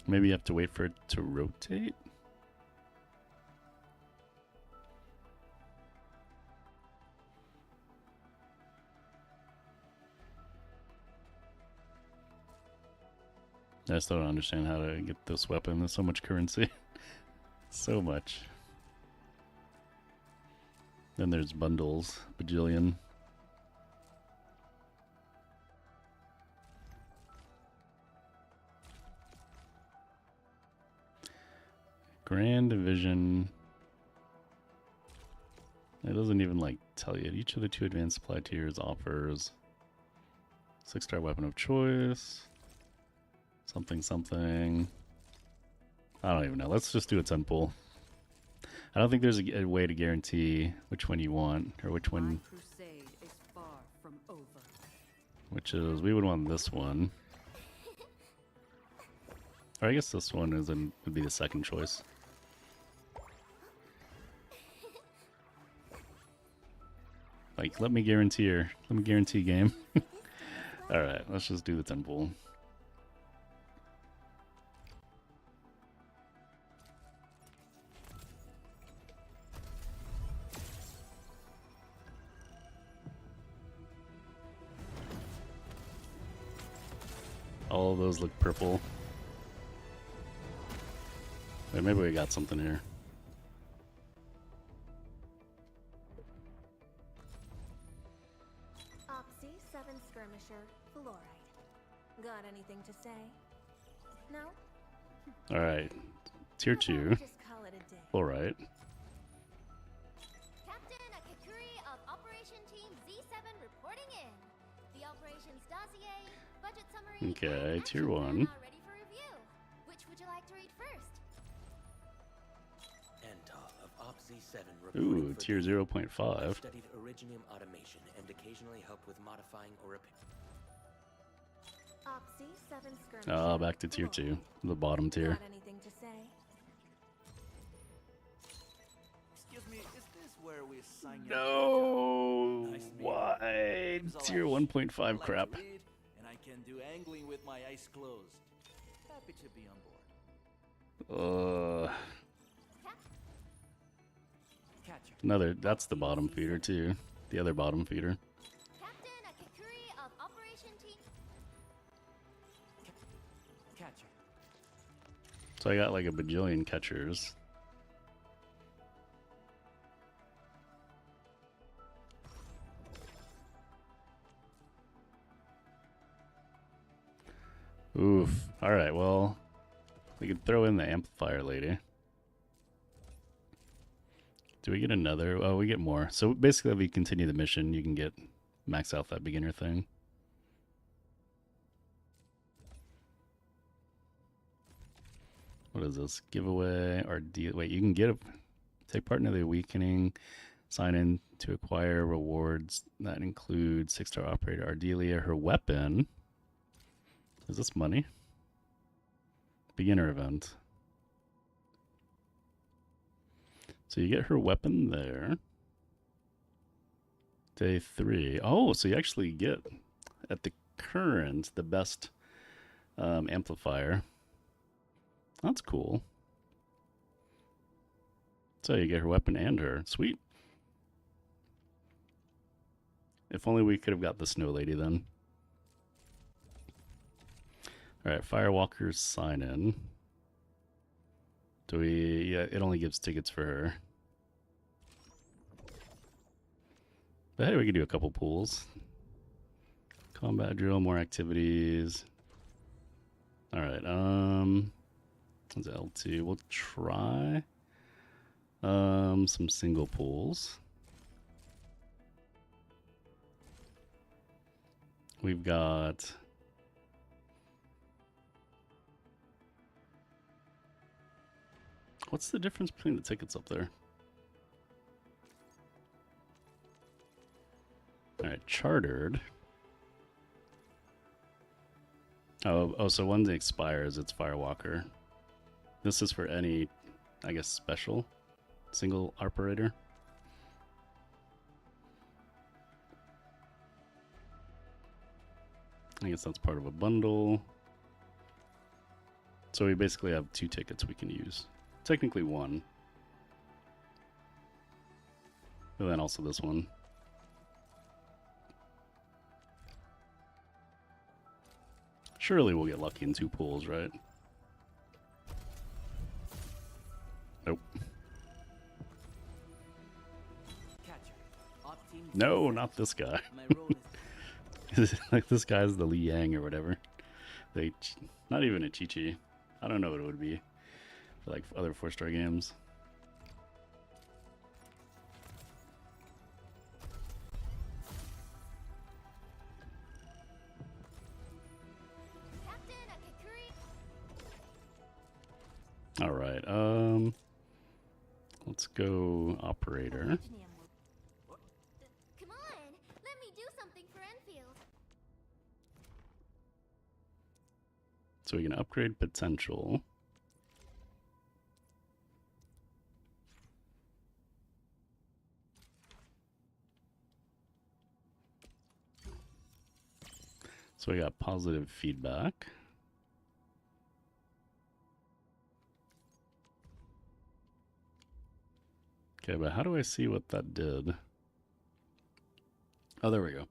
Maybe you have to wait for it to rotate? I still don't understand how to get this weapon. There's so much currency. So much. Then there's bundles. Bajillion. Grand Division. It doesn't even like tell you. Each of the 2 advanced supply tiers offers 6-star weapon of choice. Something, something. I don't even know. Let's just do a 10 pull. I don't think there's a way to guarantee which one you want, or which one. Crusade is far from over. Which is, we would want this one. Or I guess this one would be the second choice. Like, let me guarantee game. Alright, let's just do the 10 pull. All of those look purple. Wait, maybe we got something here. Opsy 7 Skirmisher, Fluorite. Got anything to say? No? Alright. Tier 2. Just call it a day. Alright. Captain Akakuri of Operation Team Z7 reporting in. The operations dossier, budget summary, Okay, and tier action 1. plan are ready for review. Which would you like to read first? Ental of OPZ7 Ooh, reporting for tier duty. 0.5. I've studied originium automation and occasionally help with modifying or repair. Opsy 7 Skirmisher. Ah, back to tier 2. The bottom tier. Got anything to say? Excuse me, is this where we sign your No! Nice to meet you. Why? Name's Tier Alash. 1.5 I like crap. to read, and I can do angling with my eyes closed. Happy to be on board. Catcher. That's the bottom feeder too. The other bottom feeder. Captain Akakuri of Operation Team. Catcher. So I got like a bajillion catchers. Oof. Alright, well, we could throw in the amplifier lady. Do we get another? Oh, we get more. So basically, if we continue the mission, you can get max out that beginner thing. What is this? Giveaway or deal? Wait, you can take part in the awakening. Sign in to acquire rewards that include 6-star operator Ardelia. Her weapon. Is this money? Beginner event. So you get her weapon there. Day 3. Oh, so you actually get, at the current, the best amplifier. That's cool. So you get her weapon and her. Sweet. If only we could have got the Snow Lady then. Alright, Firewalker's sign in. Do we... Yeah, it only gives tickets for her. But hey, we could do a couple pools. Combat drill, more activities. Alright, what's L2? We'll try some single pools. We've got... What's the difference between the tickets up there? Alright, chartered. Oh, so when it expires, it's Firewalker. This is for any, I guess, special single operator. I guess that's part of a bundle. So we basically have 2 tickets we can use. Technically 1. But then also this one. Surely we'll get lucky in 2 pools, right? Nope. No, not this guy. Like this guy's the Li Yang or whatever. Not even a Chi-Chi. I don't know what it would be for like other 4-star games. All right. Let's go operator. Come on, let me do something for Enfield. So we can upgrade potential. So we got positive feedback. Okay, but how do I see what that did? Oh, there we go.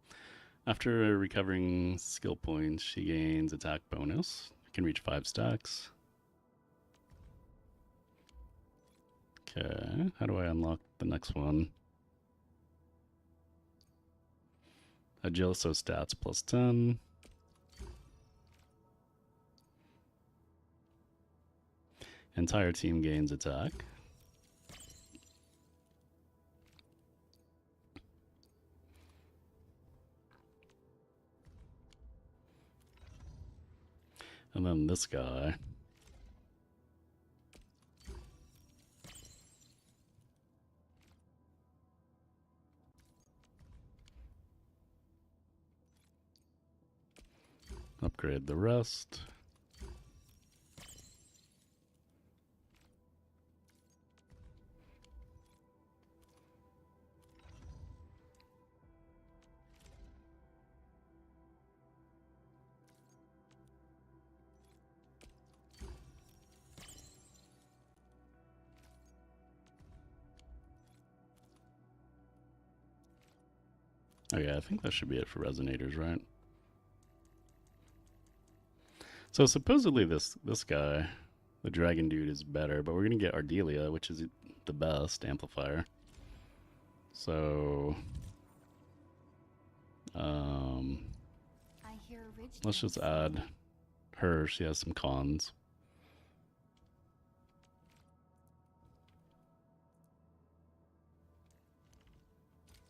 After recovering skill points, she gains attack bonus. Can reach 5 stacks. Okay, how do I unlock the next one? Agiliso stats plus 10. Entire team gains attack. And then this guy. Upgrade the rest. Oh yeah, I think that should be it for resonators, right? So supposedly this guy, the dragon dude, is better, but we're gonna get Ardelia, which is the best amplifier. So let's just add her, she has some cons.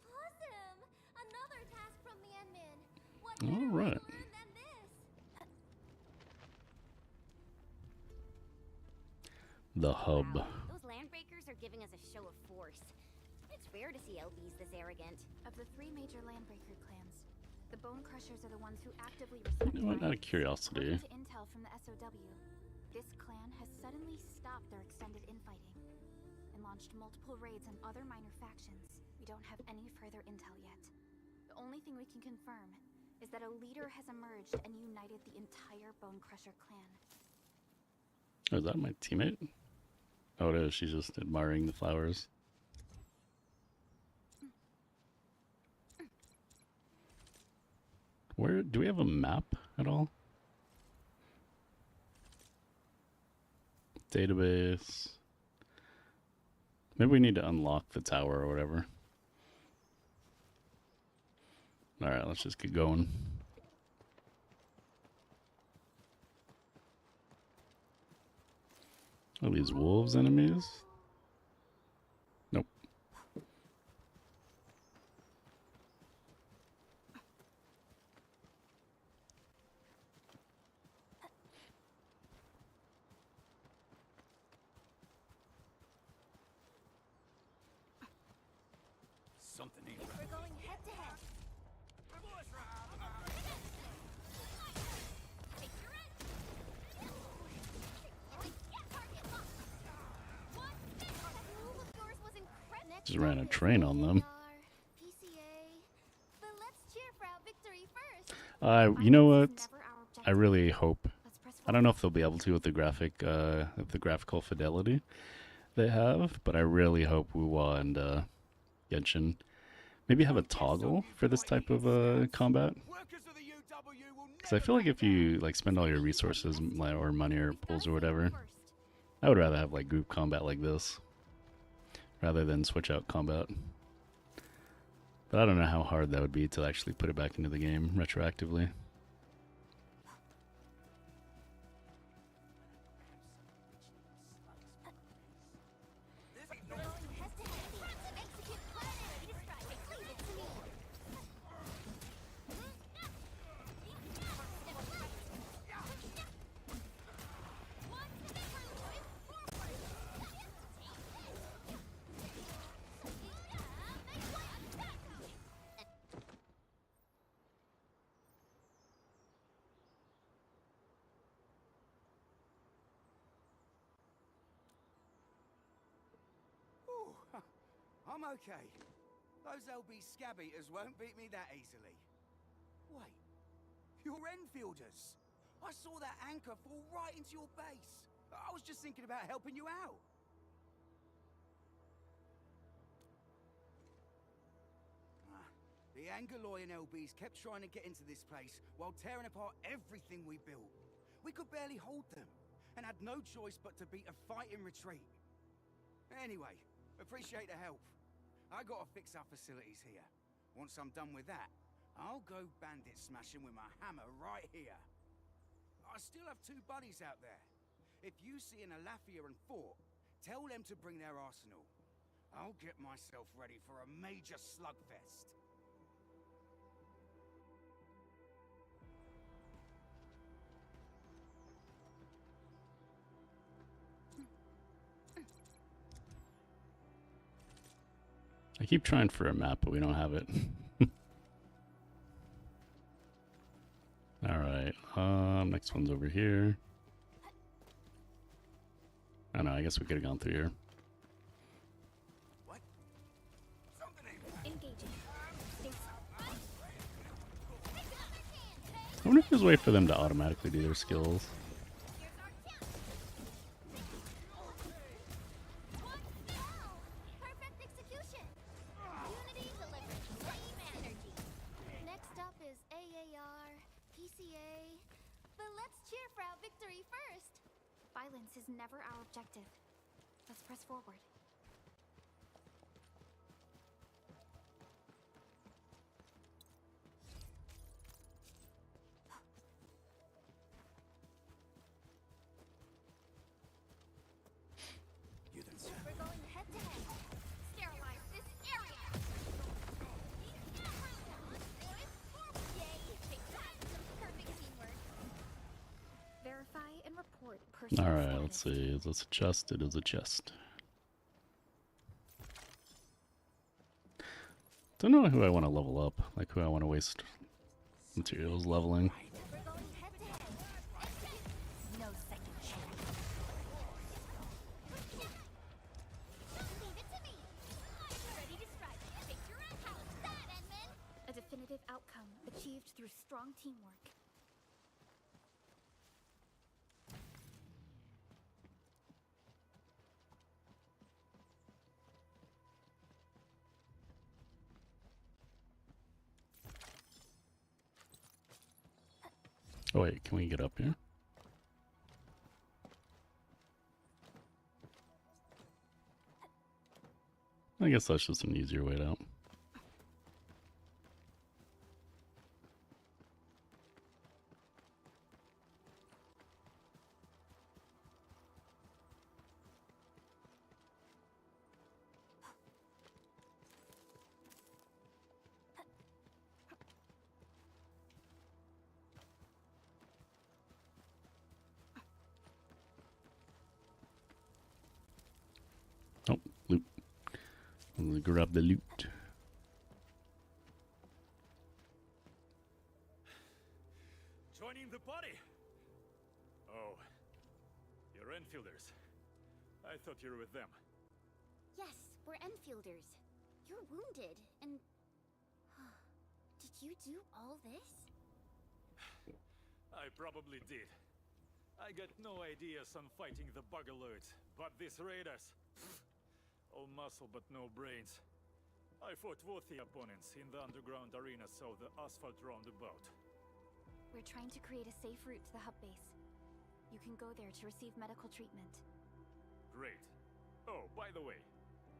Awesome! Another task from the admin. What All better way right. to learn than this? The hub. Wow, those landbreakers are giving us a show of force. It's rare to see LBs this arrogant. Of the three major landbreaker clans, the Bone Crushers are the ones who actively respect You know what, out of violence. curiosity. According to intel from the SOW, this clan has suddenly stopped their extended infighting and launched multiple raids on other minor factions. We don't have any further intel yet. The only thing we can confirm is that a leader has emerged and united the entire Bone Crusher clan. Oh, is that my teammate? Oh, it is. She's just admiring the flowers. Where do we have a map at all? Database. Maybe we need to unlock the tower or whatever. Alright, let's just get going. Are these wolves enemies? Nope. Something ain't right. We're going head to head. Take your end. Target locked. One hit. That move of yours was incredible. Just ran a train on them. PCA. But let's cheer for our victory first. You know Violence what? is never our I objective. really hope. Let's press I don't know if they'll be able to with the graphical fidelity they have, but I really hope Wuwa and Genshin maybe have a toggle for this type of combat. Because I feel like if you like spend all your resources or money or pulls or whatever, I would rather have like group combat like this rather than switch out combat. But I don't know how hard that would be to actually put it back into the game retroactively. We're going head to head. Execute plan A. Leave it to me. Ooh, I'm okay. Those LB scab eaters won't beat me that easily. Wait, you're Enfielders. I saw that anchor fall right into your base. I was just thinking about helping you out. The Angaloy and LBs kept trying to get into this place while tearing apart everything we built. We could barely hold them, and had no choice but to beat a fight in retreat. Anyway, appreciate the help. I gotta fix our facilities here. Once I'm done with that, I'll go bandit smashing with my hammer right here. I still have two buddies out there. If you see an Alafia and Fort, tell them to bring their arsenal. I'll get myself ready for a major slugfest. I keep trying for a map, but we don't have it. Alright, next one's over here. I know, I guess we could have gone through here. What? Something ain't right. Engaging. Stay I wonder if there's a way for them to automatically do their skills. Here's our chance. One down. Perfect execution. Unity delivers flame energy. Next up is AAR, PCA. But let's cheer for our victory first. Violence is never our objective. Let's press forward. Alright, let's see. Is this a chest? It is a chest. Don't know who I want to level up. Like who I want to waste materials leveling. A definitive outcome achieved through strong teamwork. Oh wait, can we get up here? I guess that's just an easier way out. Oh, loot. Let's grab the loot. Joining the party? Oh, you're Enfielders. I thought you were with them. Yes, we're Enfielders. You're wounded, and... Did you do all this? I probably did. I got no ideas on fighting the Bugaloids, but these raiders... all muscle but no brains. I fought worthy opponents in the underground arena, so the asphalt roundabout. We're trying to create a safe route to the hub base. You can go there to receive medical treatment. Great. Oh, by the way,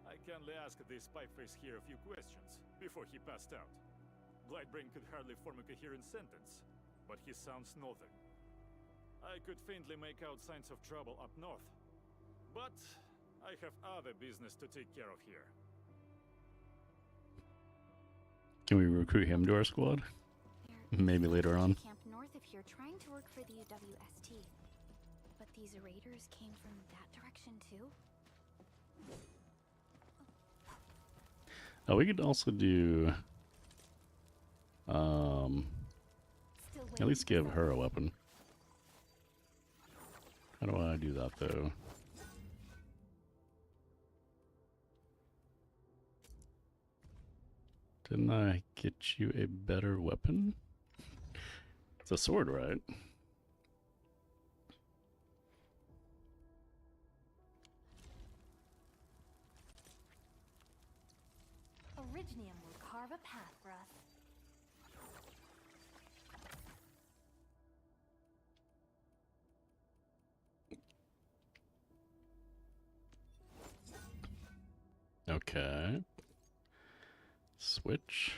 I kindly asked this pipe-face here a few questions before he passed out. Blightbrain could hardly form a coherent sentence, but he sounds northern. I could faintly make out signs of trouble up north, but I have other business to take care of here. Can we recruit him to our squad? Maybe later on. Camp north of here trying to work for the UWST. But these raiders came from that direction too? Oh, we could also do... at least give her a weapon. How do I do that, though? Didn't I get you a better weapon? It's a sword, right? Originium will carve a path for us. Okay. Switch.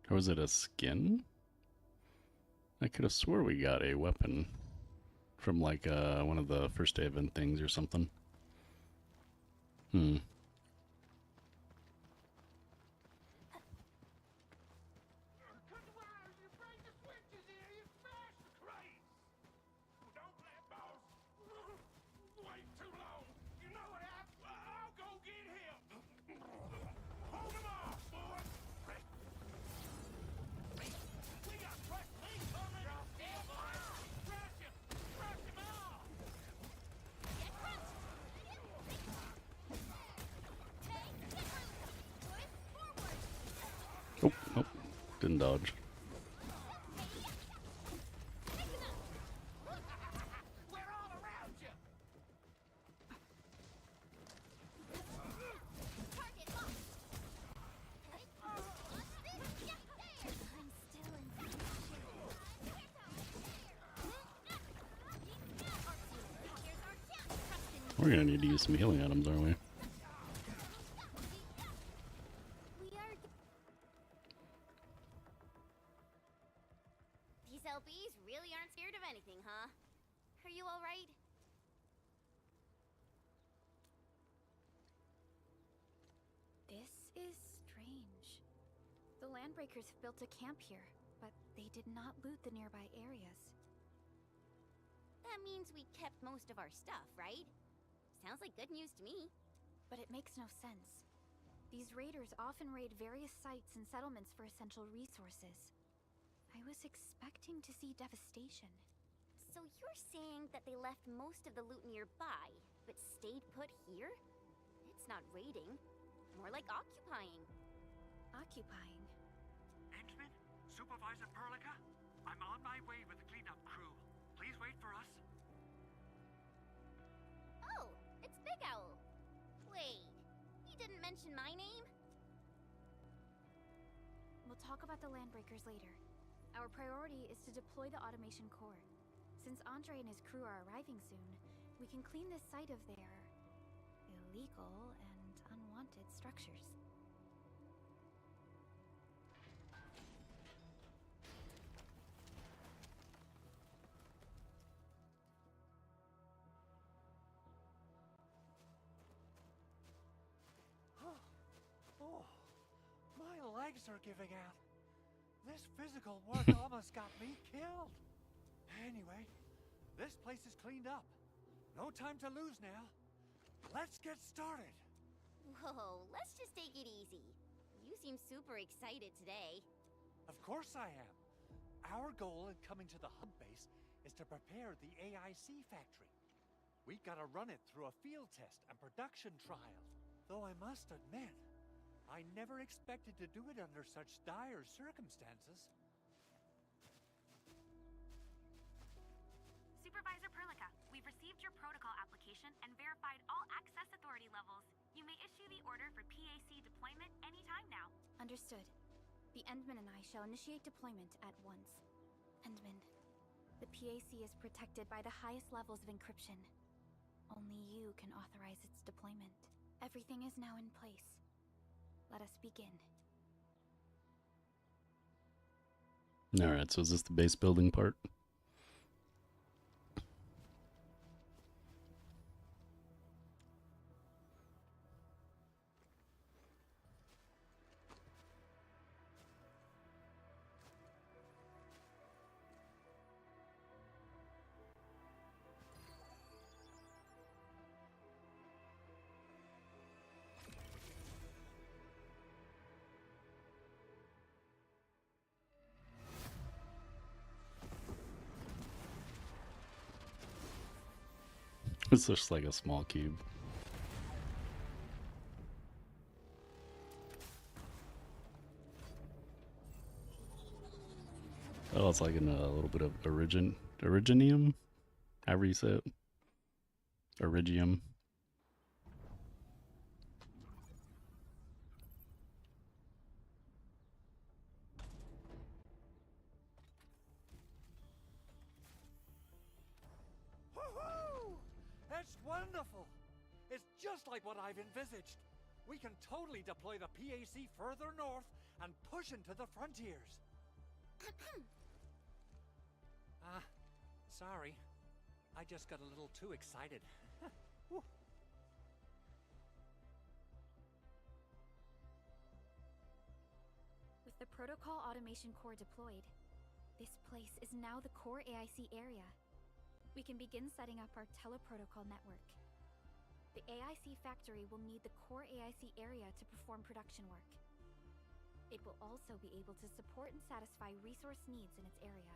Or was it a skin? I could have swore we got a weapon from like one of the first day event things or something. Hmm. Oh, nope. Didn't dodge. We're gonna need to use some healing items, aren't we? These LBs really aren't scared of anything, huh? Are you alright? This is strange. The Landbreakers built a camp here, but they did not loot the nearby areas. That means we kept most of our stuff, right? Sounds like good news to me. But it makes no sense. These raiders often raid various sites and settlements for essential resources. I was expecting to see devastation. So you're saying that they left most of the loot nearby, but stayed put here? It's not raiding. More like occupying. Occupying? Endman? Supervisor Perlica? I'm on my way with the cleanup crew. Please wait for us. Oh, it's Big Owl. Wait, he didn't mention my name? We'll talk about the Landbreakers later. Our priority is to deploy the automation core. Since Andre and his crew are arriving soon, we can clean this site of their illegal and unwanted structures. Oh, my legs are giving out. This physical work almost got me killed. Anyway, this place is cleaned up. No time to lose now. Let's get started. Whoa, let's just take it easy. You seem super excited today. Of course I am. Our goal in coming to the hub base is to prepare the AIC factory. We gotta run it through a field test and production trial. Though I must admit, I never expected to do it under such dire circumstances. Supervisor Perlica, we've received your protocol application and verified all access authority levels. You may issue the order for PAC deployment anytime now. Understood. The Endman and I shall initiate deployment at once. Endman, the PAC is protected by the highest levels of encryption. Only you can authorize its deployment. Everything is now in place. Let us begin. Alright, so is this the base building part? It's just like a small cube. Oh, it's like in a little bit of originium? However you say it. Origium. Woohoo! That's wonderful! It's just like what I've envisaged. We can totally deploy the PAC further north and push into the frontiers. Sorry. I just got a little too excited. Whew. With the protocol automation core deployed, this place is now the core AIC area. We can begin setting up our teleprotocol network. The AIC factory will need the core AIC area to perform production work. It will also be able to support and satisfy resource needs in its area.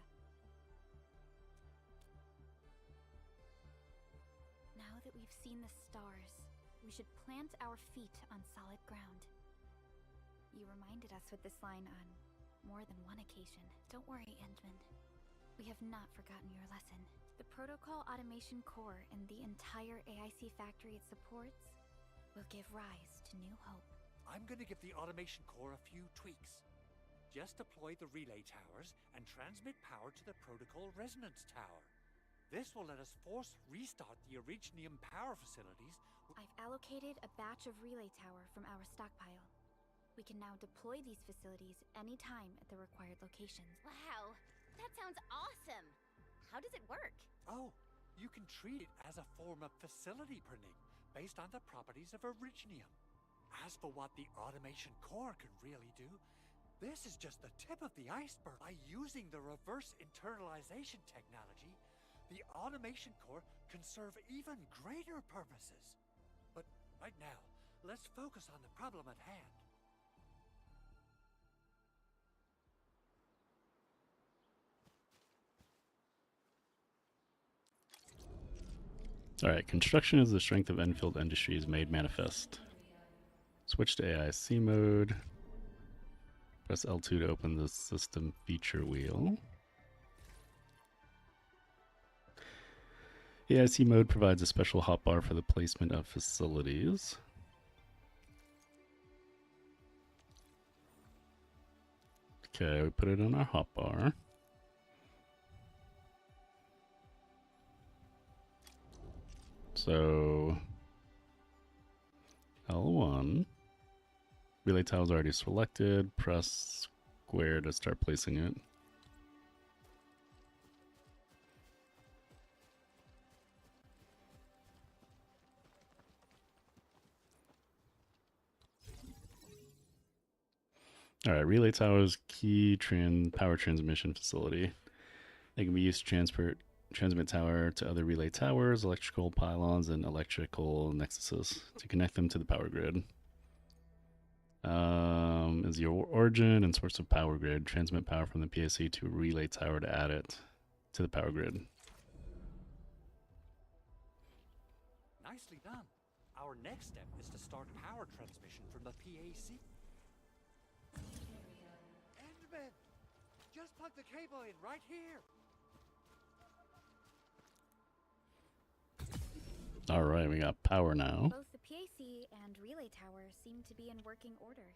Now that we've seen the stars, we should plant our feet on solid ground. You reminded us with this line on more than one occasion. Don't worry, Endman. We have not forgotten your lesson. The protocol automation core and the entire AIC factory it supports will give rise to new hope. I'm gonna give the automation core a few tweaks. Just deploy the relay towers and transmit power to the protocol resonance tower. This will let us force restart the Originium power facilities. I've allocated a batch of relay tower from our stockpile. We can now deploy these facilities anytime at the required locations. Wow, that sounds awesome! How does it work? Oh, you can treat it as a form of facility printing based on the properties of Originium. As for what the automation core can really do, this is just the tip of the iceberg. By using the reverse internalization technology, the automation core can serve even greater purposes. But right now, let's focus on the problem at hand. Alright, construction is the strength of Enfield Industries made manifest. Switch to AIC mode. Press L2 to open the system feature wheel. AIC mode provides a special hotbar for the placement of facilities. Okay, we put it on our hotbar. So L1. Relay tile is already selected. Press square to start placing it. Alright, relay towers, key power transmission facility. They can be used to transmit tower to other relay towers, electrical pylons, and electrical nexuses to connect them to the power grid. Is your origin and source of power grid. Transmit power from the PSC to a relay tower to add it to the power grid. Nicely done. Our next step is to start power transmission from the PAC. Endman! Just plug the cable in right here! Alright, we got power now. Both the PAC and relay tower seem to be in working order.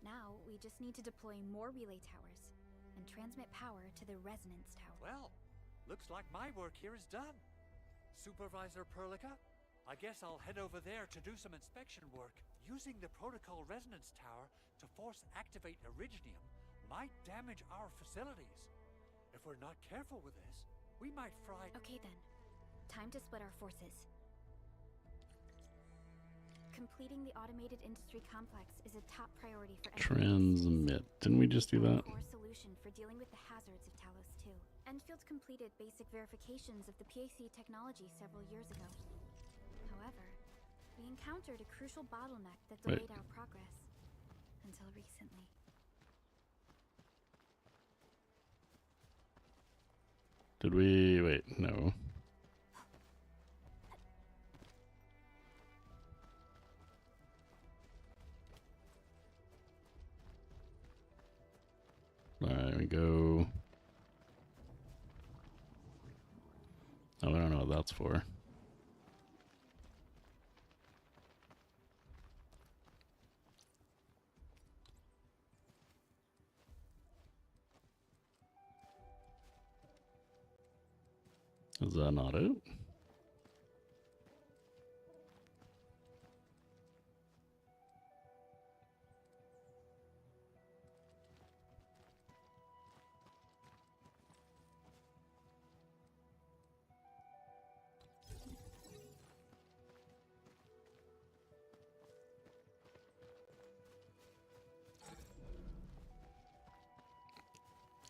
Now, we just need to deploy more relay towers and transmit power to the resonance tower. Well, looks like my work here is done. Supervisor Perlica, I guess I'll head over there to do some inspection work. Using the protocol resonance tower to force activate Originium might damage our facilities. If we're not careful with this, we might fry... Okay then. Time to split our forces. Completing the automated industry complex is a top priority for Transmit. Didn't we just do that? Core solution for dealing with the hazards of Talos 2. Enfield completed basic verifications of the PAC technology several years ago. However, we encountered a crucial bottleneck that delayed our progress until recently. Did we... wait, no. Alright, we go... oh, I don't know what that's for. Is that not it?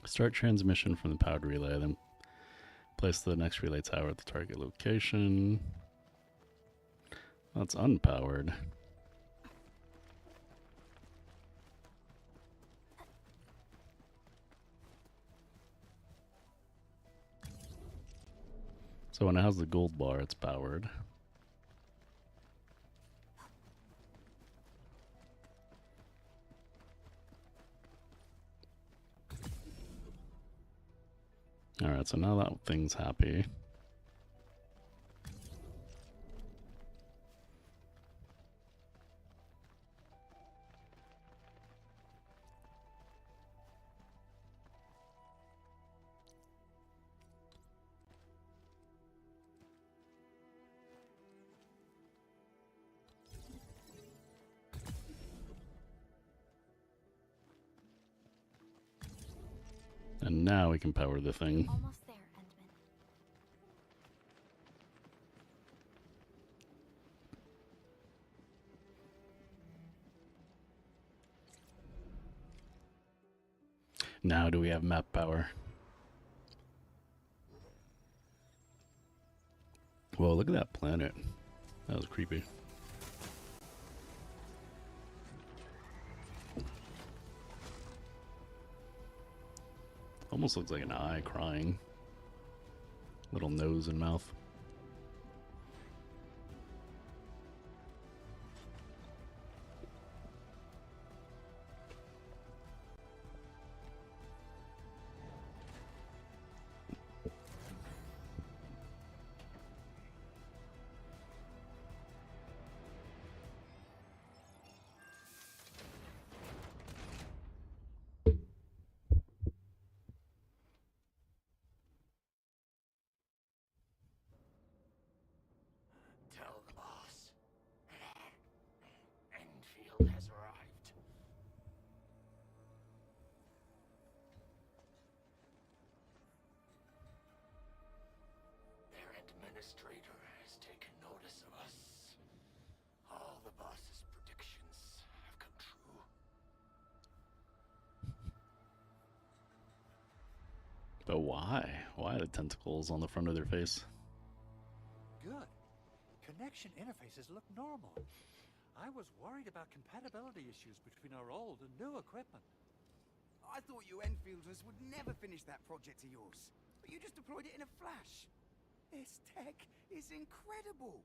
Start transmission from the powered relay, then place the next relay tower at the target location. That's unpowered. So when it has the gold bar, it's powered. Alright, so now that thing's happy. And now we can power the thing. Almost there, Endman. Now do we have map power? Whoa, look at that planet. That was creepy. Almost looks like an eye crying. Little nose and mouth. Tell the boss. Endfield has arrived. Their administrator has taken notice of us. All the boss's predictions have come true. But why? Why the tentacles on the front of their face? Good. Connection interfaces look normal. I was worried about compatibility issues between our old and new equipment. I thought you Enfielders would never finish that project of yours, but you just deployed it in a flash. This tech is incredible.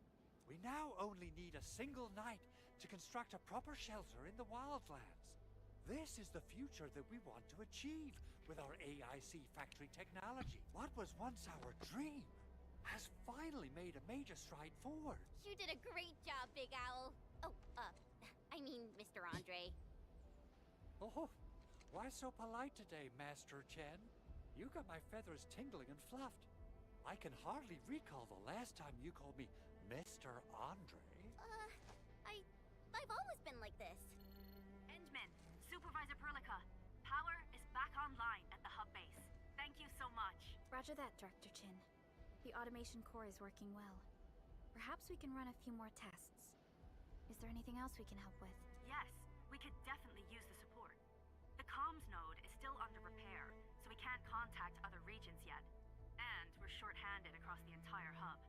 We now only need a single night to construct a proper shelter in the wildlands. This is the future that we want to achieve with our AIC factory technology. What was once our dream has finally made a major stride forward. You did a great job, Big Owl. Oh, I mean, Mr. Andre. Oh, why so polite today, Master Chen? You got my feathers tingling and fluffed. I can hardly recall the last time you called me Mr. Andre. I've always been like this. Endman, Supervisor Perlica, power is back online at the hub base. Thank you so much. Roger that, Director Chin. The automation core is working well. Perhaps we can run a few more tests. Is there anything else we can help with? Yes, we could definitely use the support. The comms node is still under repair, so we can't contact other regions yet. And we're short-handed across the entire hub.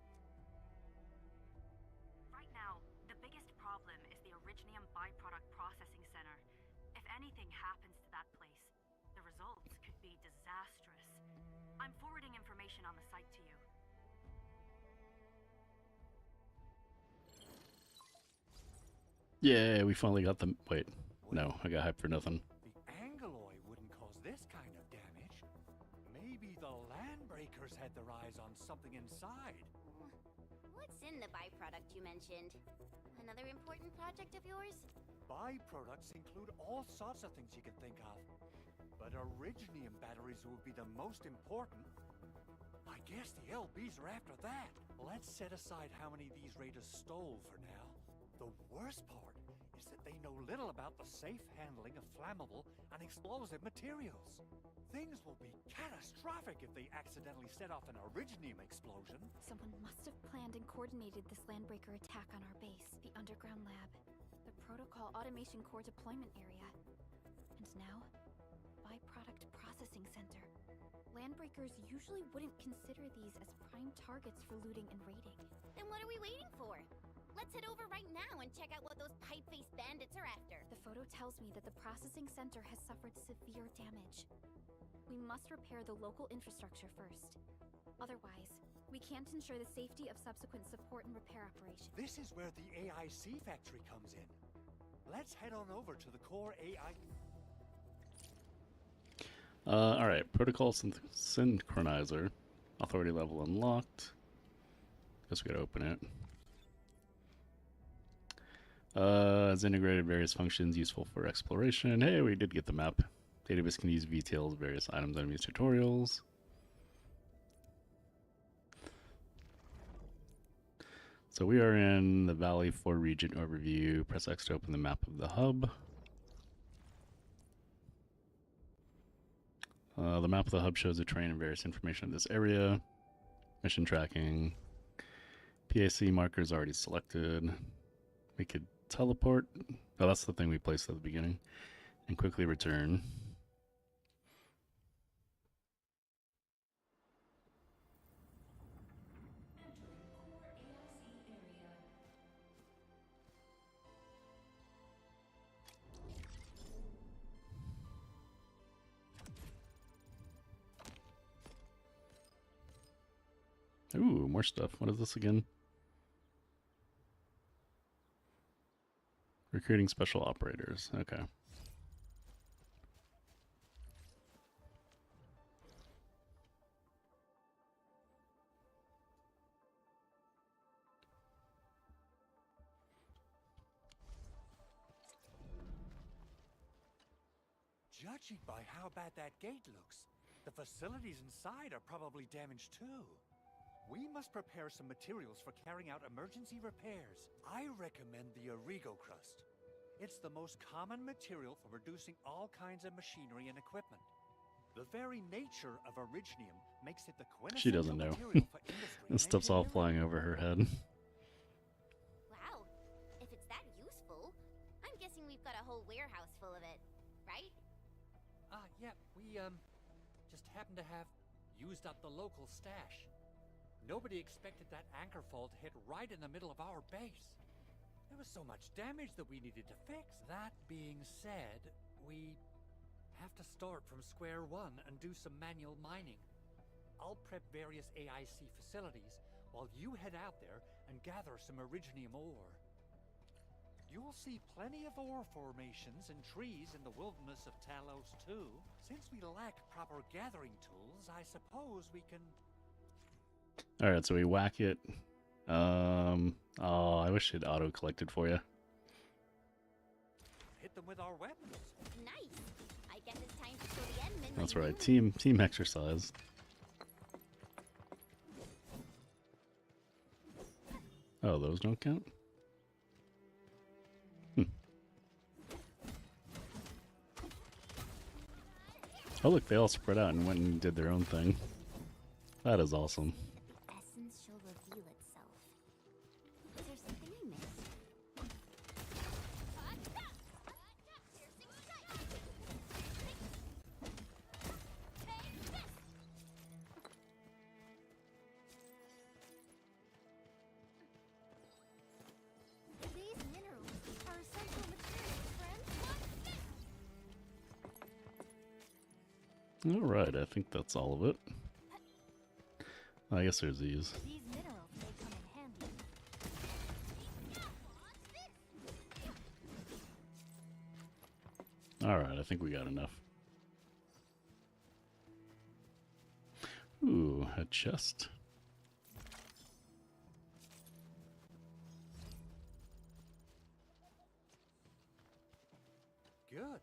Right now, the biggest problem is the Originium byproduct processing center. If anything happens to that place, the results could be disastrous. I'm forwarding information on the site to you. Yeah, we finally got them. Wait, no, I got hyped for nothing. The Angeloy wouldn't cause this kind of damage. Maybe the Landbreakers had their eyes on something inside. What's in the byproduct you mentioned? Another important project of yours? Byproducts include all sorts of things you can think of. But Originium batteries would be the most important. I guess the LBs are after that. Let's set aside how many these raiders stole for now. The worst part is that they know little about the safe handling of flammable and explosive materials. Things will be catastrophic if they accidentally set off an Originium explosion. Someone must have planned and coordinated this Landbreaker attack on our base, the underground lab, the Protocol Automation Core deployment area, and now, Byproduct Processing Center. Landbreakers usually wouldn't consider these as prime targets for looting and raiding. Then what are we waiting for? Let's head over right now and check out what those pipe-faced bandits are after. The photo tells me that the processing center has suffered severe damage. We must repair the local infrastructure first. Otherwise, we can't ensure the safety of subsequent support and repair operations. This is where the AIC factory comes in. Let's head on over to the core AI... Alright, protocol synchronizer. Authority level unlocked. Guess we gotta open it. It's integrated various functions useful for exploration. Hey, we did get the map. Database can use details, various items, enemies, tutorials. So we are in the Valley 4 region overview. Press X to open the map of the hub. The map of the hub shows the terrain and various information of this area. Mission tracking. PAC markers already selected. We could teleport. Oh, that's the thing we placed at the beginning. And quickly return. Ooh, more stuff. What is this again? Recruiting special operators. Okay. Judging by how bad that gate looks, the facilities inside are probably damaged too. We must prepare some materials for carrying out emergency repairs. I recommend the Origo crust. It's the most common material for producing all kinds of machinery and equipment. The very nature of originium makes it the She quintessential doesn't know. material for industry and This stuff's all engineering. flying over her head. Wow, if it's that useful, I'm guessing we've got a whole warehouse full of it, right? Yeah, we, just happen to have used up the local stash. Nobody expected that anchor fall to hit right in the middle of our base. There was so much damage that we needed to fix. That being said, we have to start from square one and do some manual mining. I'll prep various AIC facilities while you head out there and gather some originium ore. You'll see plenty of ore formations and trees in the wilderness of Talos too. Since we lack proper gathering tools, I suppose we can... Alright, so we whack it. Oh, I wish it auto-collected for you. hit them with our weapons. Nice. I guess it's time to show the Edmund. That's right, team exercise. Oh, those don't count? Oh look, they all spread out and went and did their own thing. That is awesome. The essence shall reveal itself. Is there something I missed? These minerals are essential materials, friends. Alright, I think that's all of it. I guess there's these. These minerals may come in handy. Alright, I think we got enough. Ooh, a chest. Good.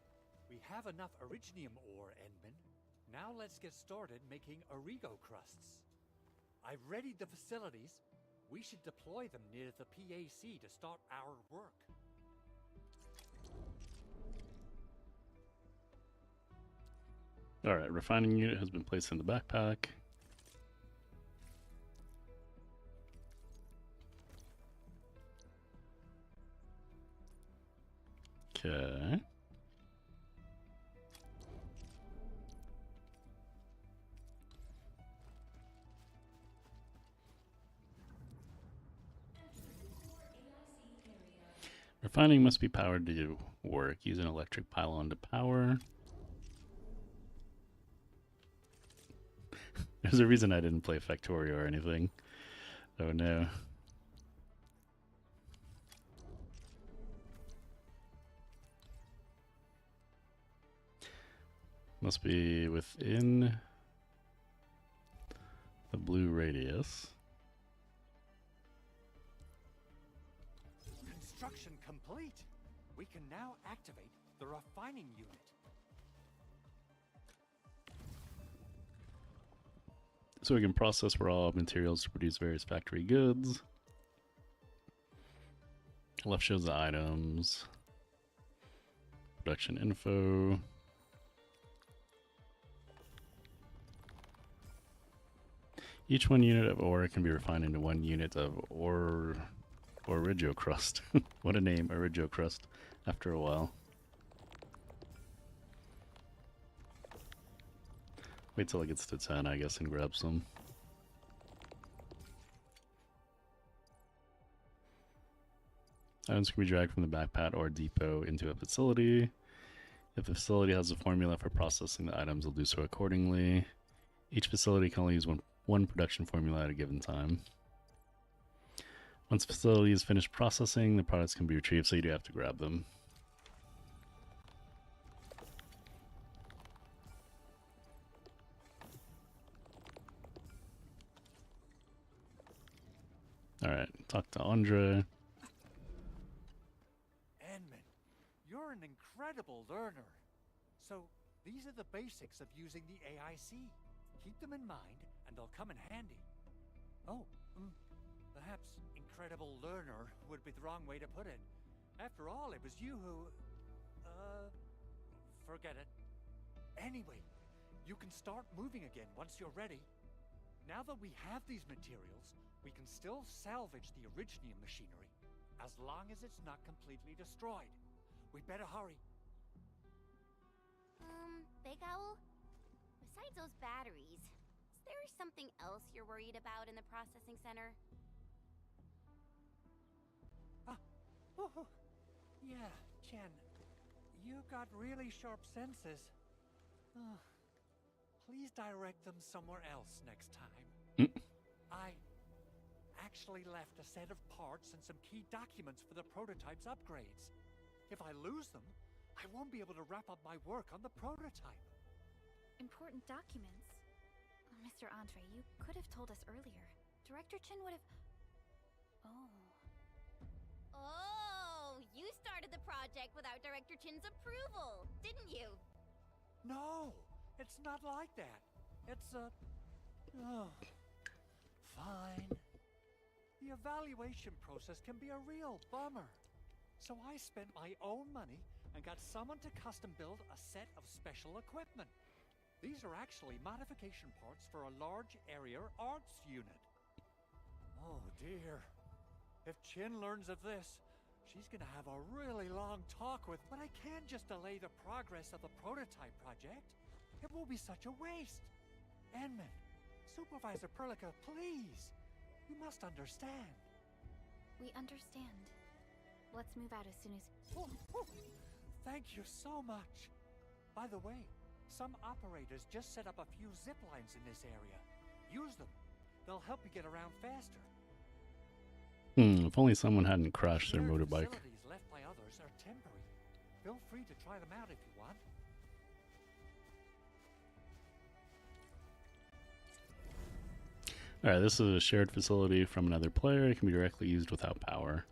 We have enough originium ore, Edmund. Now let's get started making Origo crusts. I've readied the facilities. We should deploy them near the PAC to start our work. Alright, refining unit has been placed in the backpack. Okay. Refining must be powered to work. Use an electric pylon to power. There's a reason I didn't play Factorio or anything. Oh no. Must be within the blue radius. Construction complete. We can now activate the refining unit. So we can process raw materials to produce various factory goods. Left shows the items. Production info. Each 1 unit of ore can be refined into 1 unit of Origo crust. What a name, Origo crust, after a while. Wait till it gets to 10, I guess, and grab some. Items can be dragged from the backpack or depot into a facility. If the facility has a formula for processing the items, they'll do so accordingly. Each facility can only use one one production formula at a given time. Once the facility is finished processing, the products can be retrieved, so you do have to grab them. Alright, talk to Andre. Enman, you're an incredible learner. So, these are the basics of using the AIC. Keep them in mind, and they'll come in handy. Oh, perhaps incredible learner would be the wrong way to put it. After all, it was you who... forget it. Anyway, you can start moving again once you're ready. Now that we have these materials, we can still salvage the Originium machinery, as long as it's not completely destroyed. We better hurry. Big Owl? Besides those batteries, is there something else you're worried about in the processing center? Yeah, Chen. You got really sharp senses. Please direct them somewhere else next time. I actually left a set of parts and some key documents for the prototype's upgrades. If I lose them, I won't be able to wrap up my work on the prototype. Important documents? Mr. Andre, you could have told us earlier. Director Chin would have... Oh, you started the project without Director Chin's approval, didn't you? No, it's not like that. It's fine. The evaluation process can be a real bummer. So I spent my own money and got someone to custom build a set of special equipment. These are actually modification parts for a large area arts unit. Oh dear. If Chin learns of this, she's gonna have a really long talk with... But I can't just delay the progress of the prototype project. It will be such a waste. Enman, Supervisor Perlica, please. You must understand. We understand. Let's move out as soon as... Thank you so much. By the way, some operators just set up a few zip lines in this area. Use them. They'll help you get around faster. If only someone hadn't crashed their motorbike. Facilities left by others are temporary. Feel free to try them out if you want. Alright, this is a shared facility from another player. It can be directly used without power.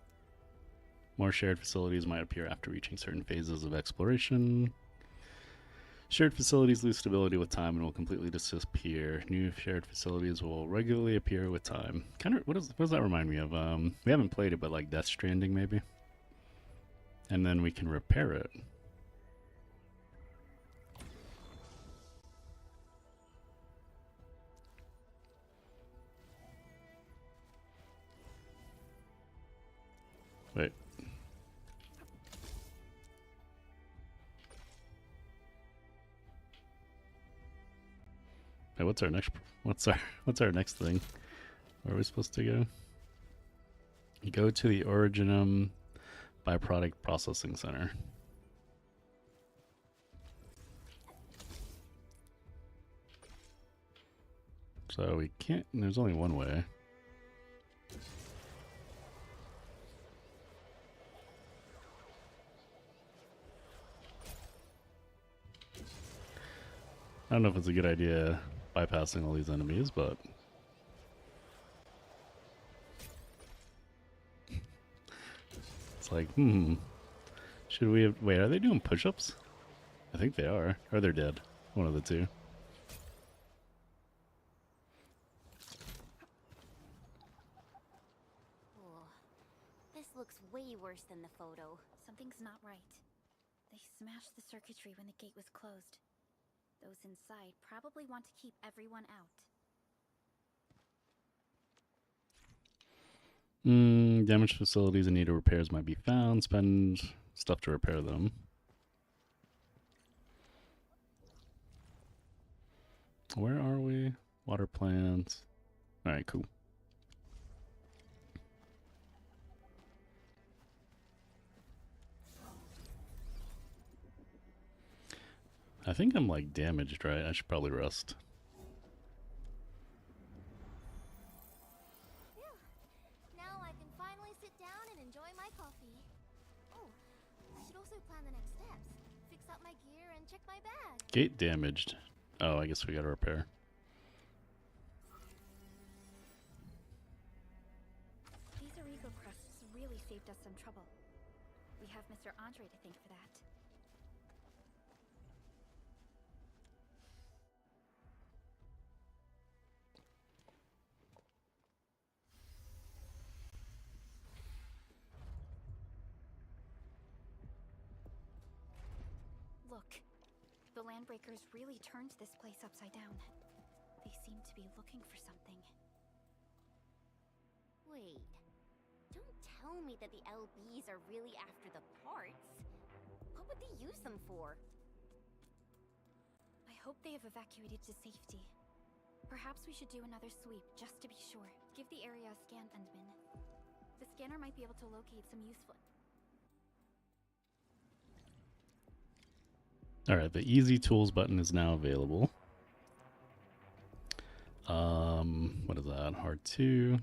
More shared facilities might appear after reaching certain phases of exploration. Shared facilities lose stability with time and will completely disappear. New shared facilities will regularly appear with time. Kind of, what does that remind me of? We haven't played it, but like Death Stranding maybe? And then we can repair it. Wait. Hey, what's our next thing? Where are we supposed to go? You go to the Originium Byproduct Processing Center. So we can't, there's only one way. I don't know if it's a good idea bypassing all these enemies, but it's like, should we have, wait, are they doing push-ups? I think they are, or they're dead. One of the two. This looks way worse than the photo. Something's not right. They smashed the circuitry when the gate was closed. Those inside probably want to keep everyone out. Damaged facilities in need of repairs might be found. Spend stuff to repair them. Where are we? Water plants. Alright, cool. I think I'm like damaged, right? I should probably rest. plan the next steps. Fix up my gear and check my bag. Gate damaged. Oh, I guess we gotta repair. These Origo crusts really saved us some trouble. We have Mr. Andre to thank for that. Look, the Landbreakers really turned this place upside down. They seem to be looking for something. Wait. Don't tell me that the LBs are really after the parts. What would they use them for? I hope they have evacuated to safety. Perhaps we should do another sweep, just to be sure. Give the area a scan, Endman. The scanner might be able to locate some useful... Alright, the Easy Tools button is now available. What is that? Hard 2.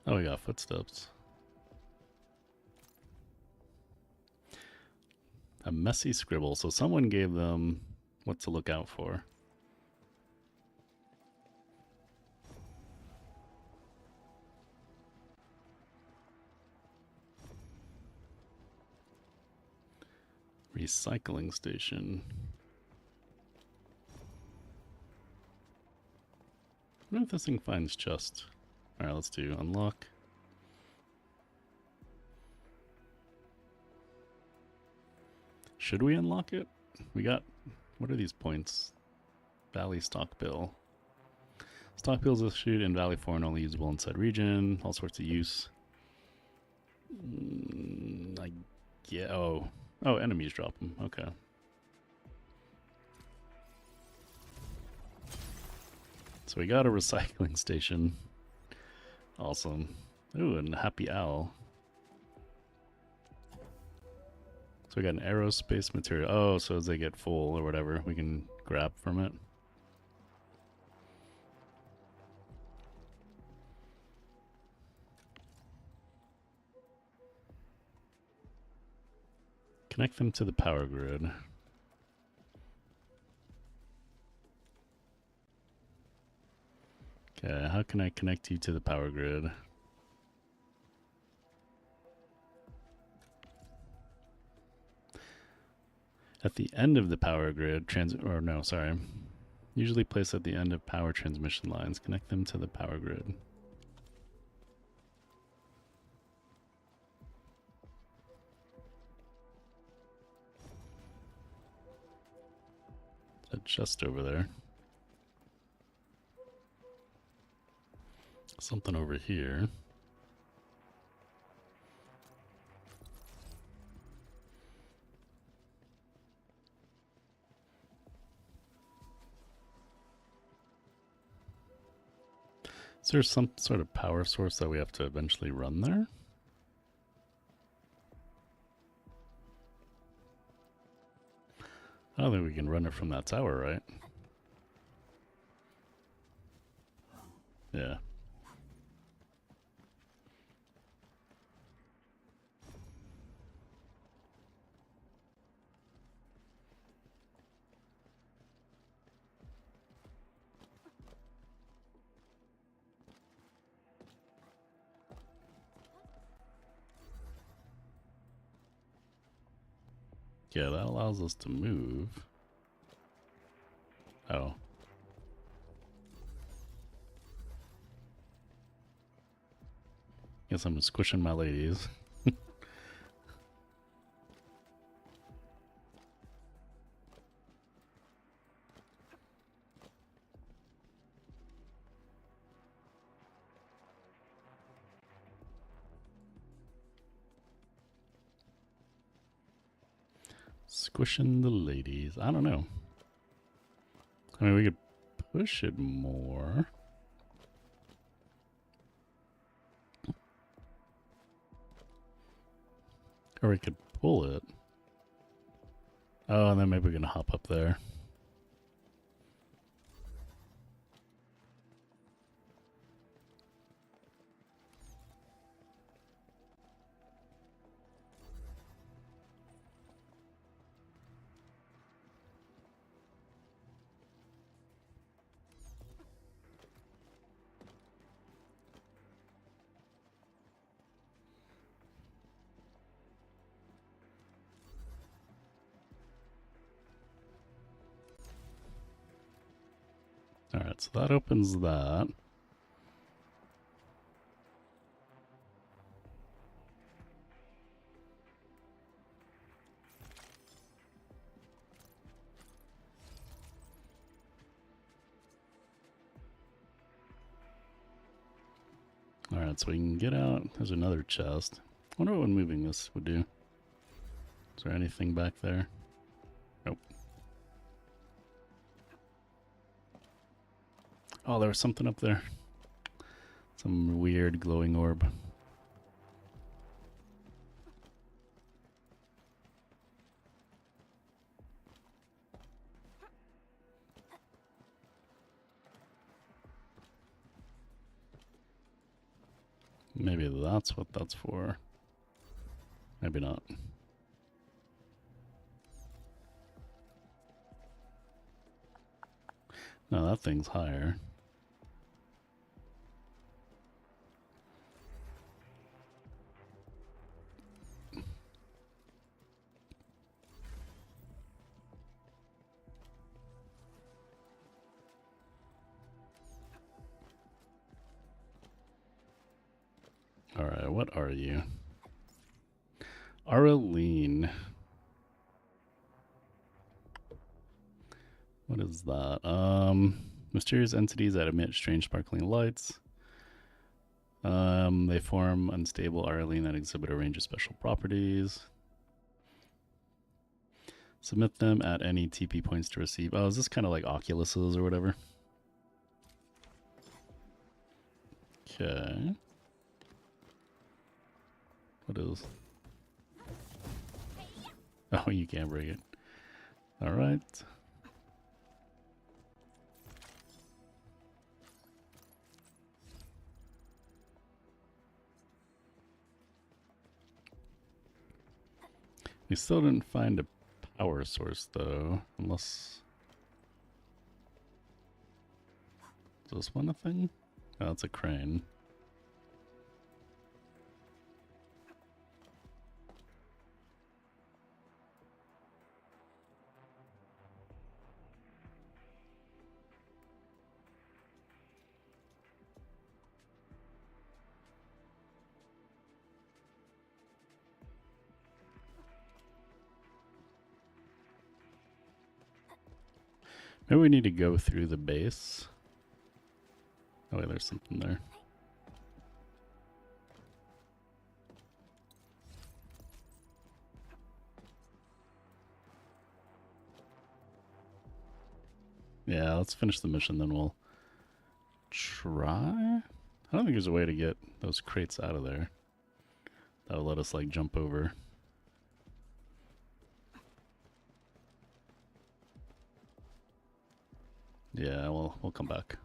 Oh, we got footsteps. A messy scribble. So someone gave them what to look out for. Recycling station. I wonder if this thing finds chest. Alright, let's do unlock. Should we unlock it? We got, what are these points? Valley Stock Bill. Stock bills issued in Valley 4 and only usable inside region. All sorts of use. Yeah, oh, enemies drop them. Okay. So we got a recycling station. Awesome. Ooh, and a happy owl. So we got an aerospace material. Oh, so as they get full or whatever, we can grab from it. Connect them to the power grid. Okay, how can I connect you to the power grid? At the end of the power grid, usually placed at the end of power transmission lines. Connect them to the power grid. Just over there. Something over here. Is there some sort of power source that we have to eventually run there? I don't think we can run it from that tower, right? Yeah. Yeah, that allows us to move. Oh. Guess I'm squishing my ladies. Squishing the ladies. I don't know. I mean, we could push it more. Or we could pull it. Oh, and then maybe we're gonna hop up there. Alright, so that opens that. Alright, so we can get out. There's another chest. I wonder what moving this would do. Is there anything back there? Nope. Oh, there was something up there. Some weird glowing orb. Maybe that's what that's for. Maybe not. No, that thing's higher. Alright, what are you? Araline. What is that? Mysterious entities that emit strange sparkling lights. They form unstable Araline that exhibit a range of special properties. Submit them at any TP points to receive. Oh, is this kind of like Oculus's or whatever? Okay. What is? Oh, you can't break it. Alright. We still didn't find a power source though, unless... Is this one a thing? Oh, it's a crane. Maybe we need to go through the base. Oh wait, there's something there. Yeah, let's finish the mission, then we'll try. I don't think there's a way to get those crates out of there. That'll let us like jump over. Yeah, we'll come back.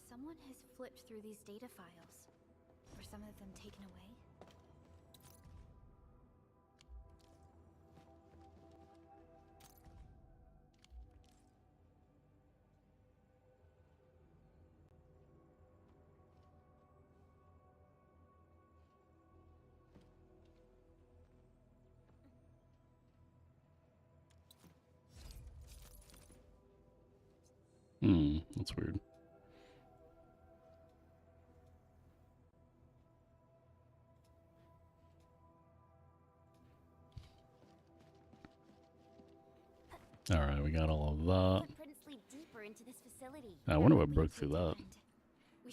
Someone has flipped through these data files. Were some of them taken away? That's weird. Alright, we got all of that. Footprints lead deeper into this facility. I wonder what broke through that.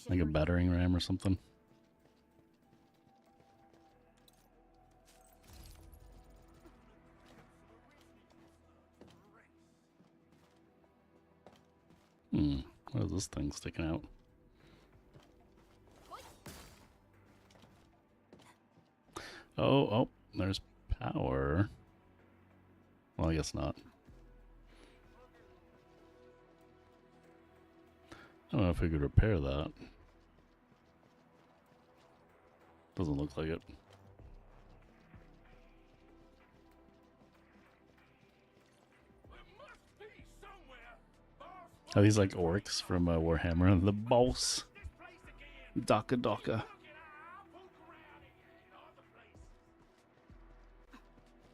Like a battering ram or something. What is this thing sticking out? Oh, there's power. Well, I guess not. I don't know if we could repair that. Doesn't look like it. Are these like orcs from Warhammer? The boss. Daka Daka.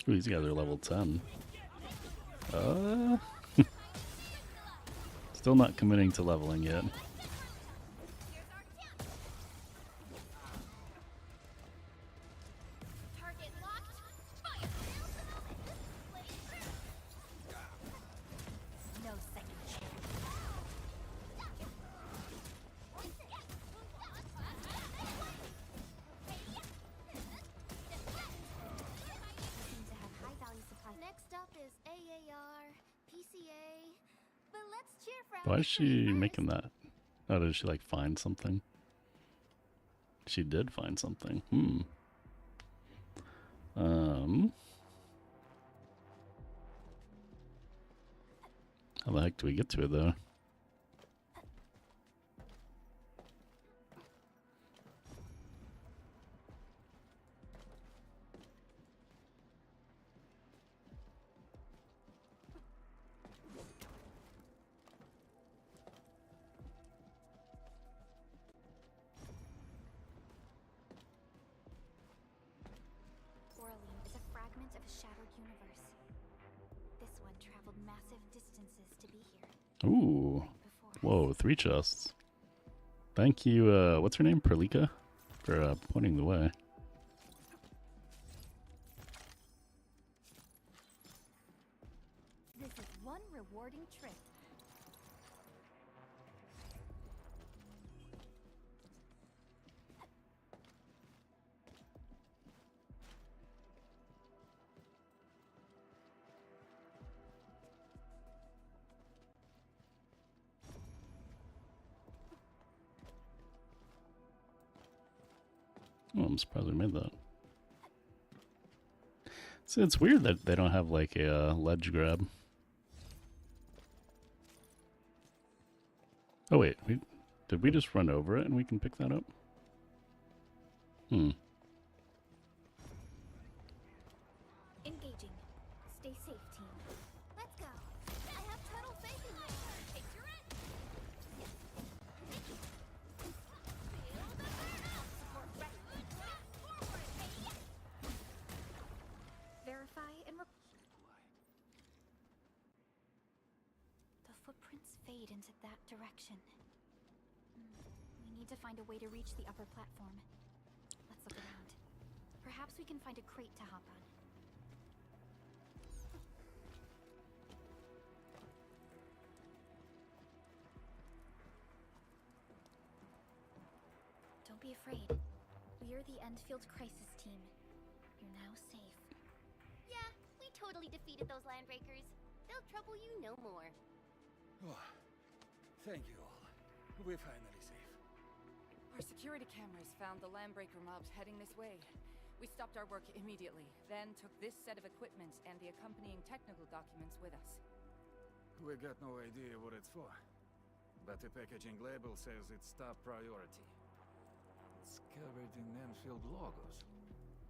Ooh, these guys are level 10. Still not committing to leveling yet. Why is she making that? Oh, did she like find something? She did find something. How the heck do we get to it though? Ooh. Whoa, 3 chests. Thank you, what's her name? Perlika? For pointing the way. This is one rewarding trip. Oh, I'm surprised we made that. So it's weird that they don't have like a ledge grab. Oh wait, did we just run over it and we can pick that up? Engaging. Stay safe, team. Let's go. I have total faith in you. Take your end. Verify and the footprints fade into that direction. We need to find a way to reach the upper platform. Let's look around. Perhaps we can find a crate to hop on. Don't be afraid. We're the Endfield crisis team. You're now safe. Yeah, we totally defeated those landbreakers. They'll trouble you no more. Oh, thank you all. We're finally safe. Our security cameras found the landbreaker mobs heading this way. We stopped our work immediately, then took this set of equipment and the accompanying technical documents with us. We got no idea what it's for, but the packaging label says it's top priority. It's covered in Endfield logos.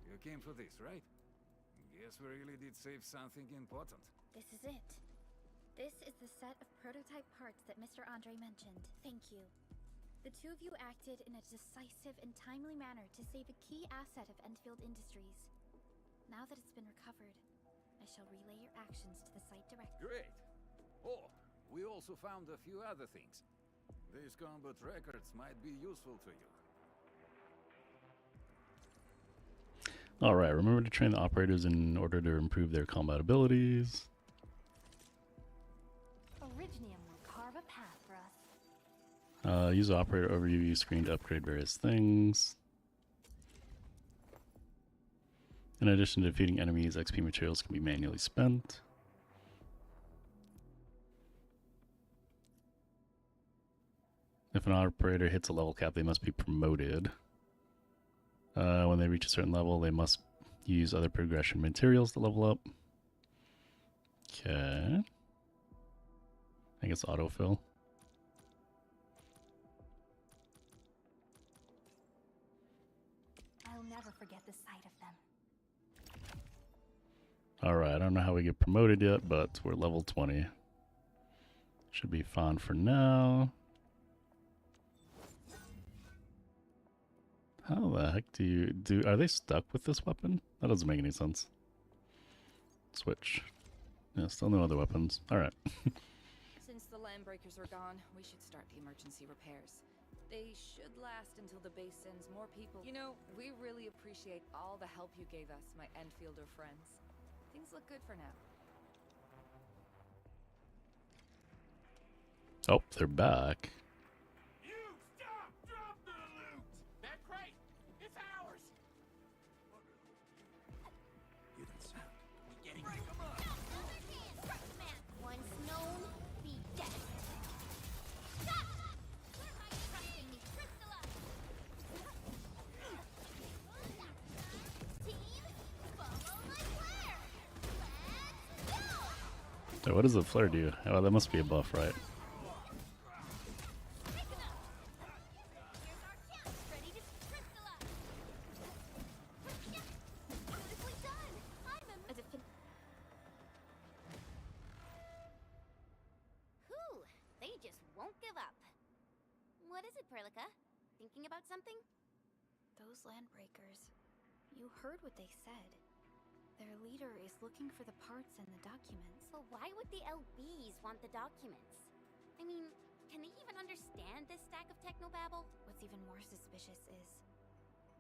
You came for this, right? Guess we really did save something important. This is it. This is the set of prototype parts that Mr. Andre mentioned. Thank you. The two of you acted in a decisive and timely manner to save a key asset of Endfield Industries. Now that it's been recovered, I shall relay your actions to the site director. Great! Oh, we also found a few other things. These combat records might be useful to you. Alright, remember to train the operators in order to improve their combat abilities. Originium will carve a path for us. Use the operator overview screen to upgrade various things. In addition to defeating enemies, XP materials can be manually spent. if an operator hits a level cap, they must be promoted. When they reach a certain level, they must use other progression materials to level up. Okay. I guess autofill. I'll never forget the sight of them. Alright, I don't know how we get promoted yet, but we're level 20. Should be fine for now. How the heck do you do? Are they stuck with this weapon? That doesn't make any sense. Switch. Yeah, still no other weapons. Alright. Since the landbreakers are gone, we should start the emergency repairs. They should last until the base sends more people. You know, we really appreciate all the help you gave us, my Endfielder friends. Things look good for now. Oh, they're back. You stop! Drop the loot! That crate! It's ours! Hear that sound? We getting Break 'em up! Once known, be dead. Stop! Where are you trusting me, Crystalla? Team, follow my flare. Let's go! So what does the flare do? Oh, that must be a buff, right? Thinking about something? Those landbreakers. You heard what they said. Their leader is looking for the parts and the documents. But why would the LBs want the documents? I mean, can they even understand this stack of technobabble? What's even more suspicious is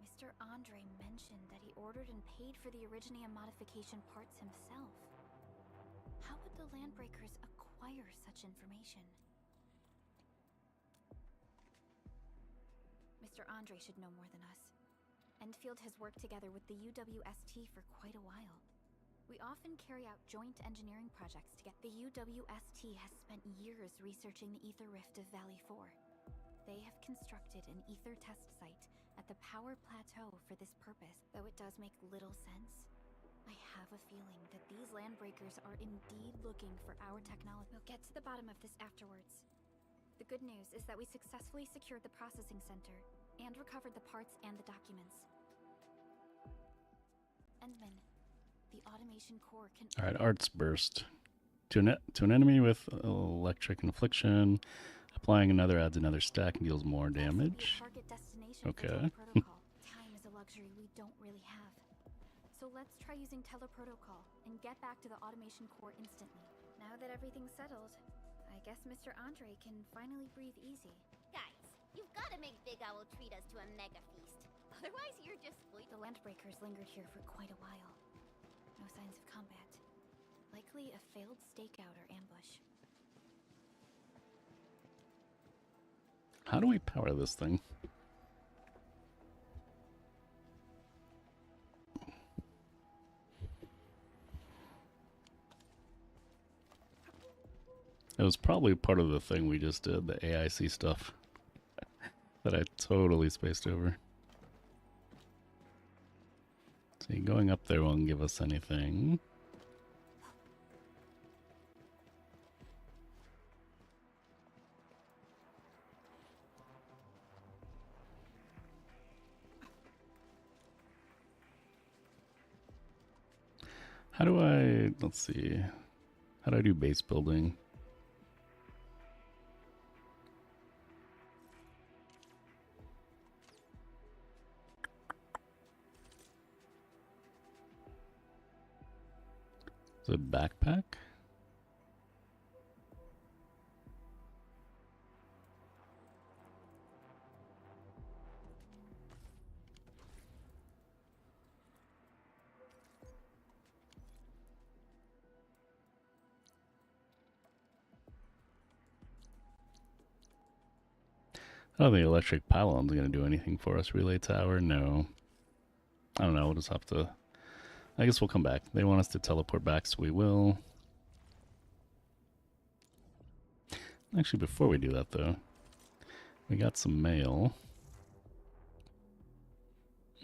Mr. Andre mentioned that he ordered and paid for the Originium modification parts himself. How would the landbreakers acquire such information? Mr. Andre should know more than us. Endfield has worked together with the UWST for quite a while. We often carry out joint engineering projects together. The UWST has spent years researching the ether rift of Valley 4. They have constructed an ether test site at the power plateau for this purpose, though it does make little sense. I have a feeling that these landbreakers are indeed looking for our technology. We'll get to the bottom of this afterwards. The good news is that we successfully secured the processing center and recovered the parts and the documents. Endman, the automation core can... Alright, Arts Burst. To an enemy with electric infliction, applying another adds another stack and deals more damage. Okay. Time is a luxury we don't really have. So let's try using teleprotocol and get back to the automation core instantly. Now that everything's settled, I guess Mr. Andre can finally breathe easy. Guys, you've got to make Big Owl treat us to a mega feast. Otherwise, you're just... The landbreakers lingered here for quite a while. No signs of combat. Likely a failed stakeout or ambush. How do we power this thing? It was probably part of the thing we just did, the AIC stuff that I totally spaced over. See, going up there won't give us anything. How do I, let's see, how do I do base building? Is it backpack? I don't think electric pylon's going to do anything for us. Relay tower, no. I don't know, we'll just have to... I guess we'll come back. They want us to teleport back, so we will. Actually, before we do that, though, We got some mail.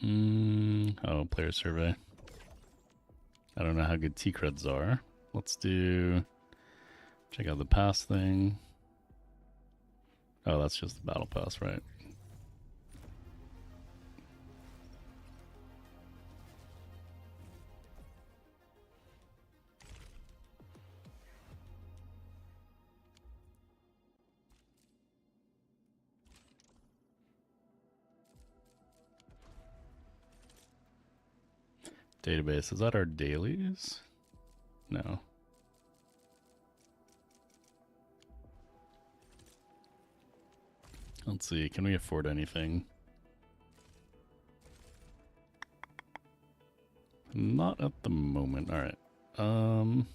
Oh, player survey. I don't know how good T-creds are. Let's do... check out the pass thing. Oh, that's just the battle pass, right? Database, is that our dailies? No. Let's see, can we afford anything? Not at the moment. Alright. How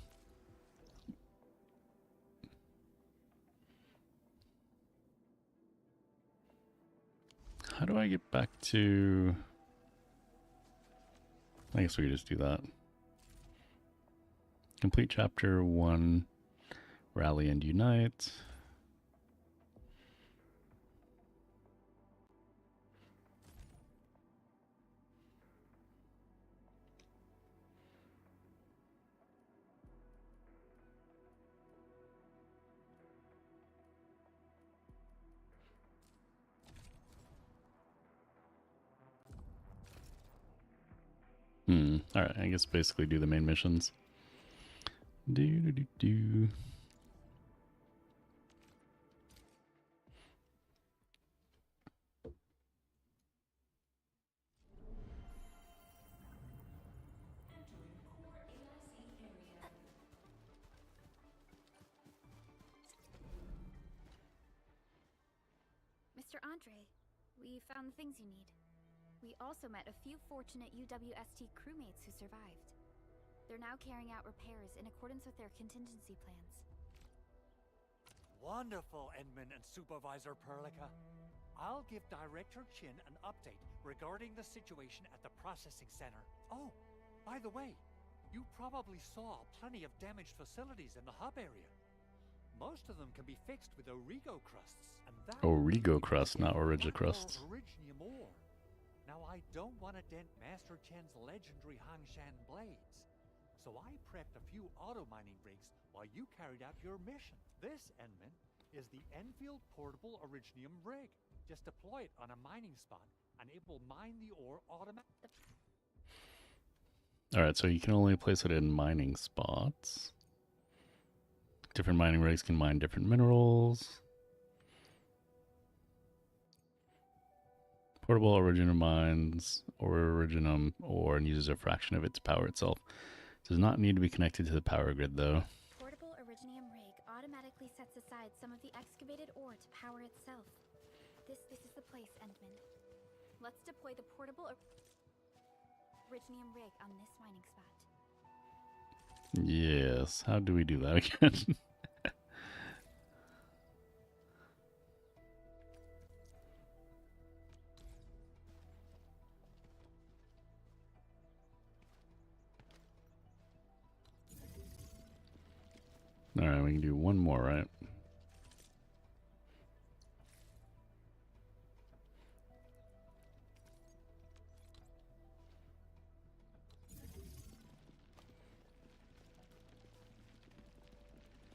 do I get back to... I guess we could just do that. Complete chapter 1, rally and unite. Alright, I guess basically do the main missions. Do. Mr. Andre, we found the things you need. We also met a few fortunate UWST crewmates who survived. They're now carrying out repairs in accordance with their contingency plans. Wonderful, Edmund and Supervisor Perlica. I'll give Director Chin an update regarding the situation at the processing center. Oh, by the way, you probably saw plenty of damaged facilities in the hub area. Most of them can be fixed with Origo crusts, and that Origo crust, not Origi crust. Originium ore. Now, I don't want to dent Master Chen's legendary Hangshan blades, so I prepped a few auto mining rigs while you carried out your mission. This, Enman, is the Endfield portable Originium rig. Just deploy it on a mining spot, and it will mine the ore automatically. Alright, so you can only place it in mining spots. Different mining rigs can mine different minerals. Portable Originium mines or Originium ore and uses a fraction of it to power itself. Does not need to be connected to the power grid though. Portable Originium rig automatically sets aside some of the excavated ore to power itself. This is the place, Endman. Let's deploy the portable Originium rig on this mining spot. Yes, how do we do that again? Alright, we can do one more, right?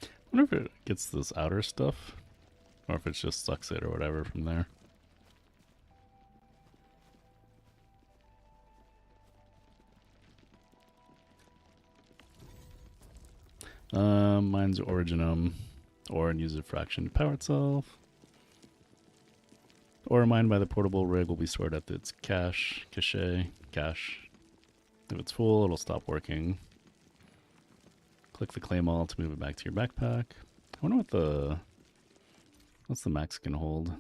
I wonder if it gets this outer stuff, or if it just sucks it or whatever from there. Mine's Originum, or and use a fraction to power itself. Ore mined by the portable rig will be stored at its cache. If it's full, it'll stop working. Click the claim all to move it back to your backpack. I wonder what's the max can hold.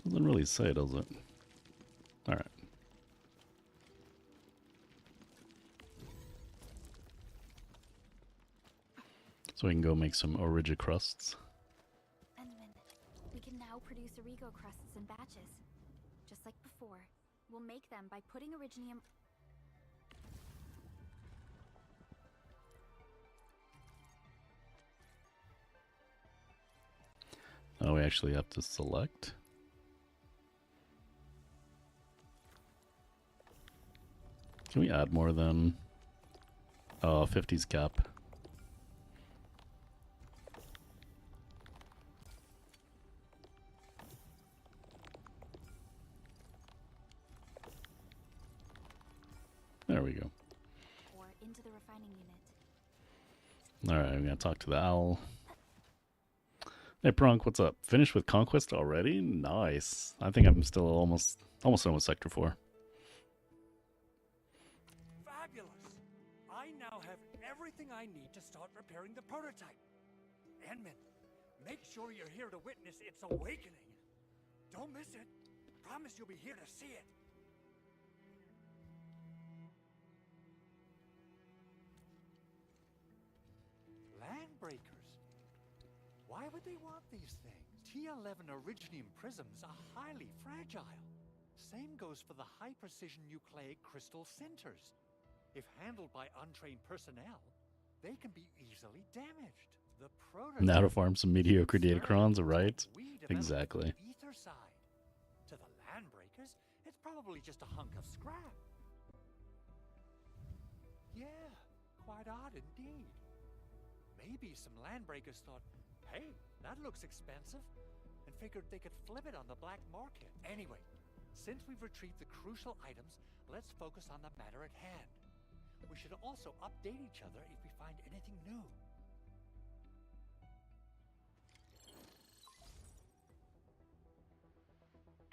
Doesn't really say, does it? Alright. So we can go make some Origi crusts. Endman, we can now produce Origo crusts in batches. Just like before, we'll make them by putting Originium... Oh, we actually have to select. Can we add more than 50's cap? There we go. Or into the refining unit. Alright, I'm gonna talk to the owl. Hey Bronk, what's up? Finished with Conquest already? Nice. I think I'm still almost done with Sector 4. Fabulous! I now have everything I need to start repairing the prototype. Enman, make sure you're here to witness its awakening. Don't miss it. Promise you'll be here to see it. Landbreakers. Why would they want these things? T11 Originium prisms are highly fragile. Same goes for the high-precision nucleic crystal centers. If handled by untrained personnel, they can be easily damaged. The prototype Now to farm some mediocre datacrons, right? Exactly. Ether side. To the landbreakers, it's probably just a hunk of scrap. Yeah, quite odd indeed. Maybe some landbreakers thought, hey, that looks expensive, and figured they could flip it on the black market. Anyway, since we've retrieved the crucial items, let's focus on the matter at hand. We should also update each other if we find anything new.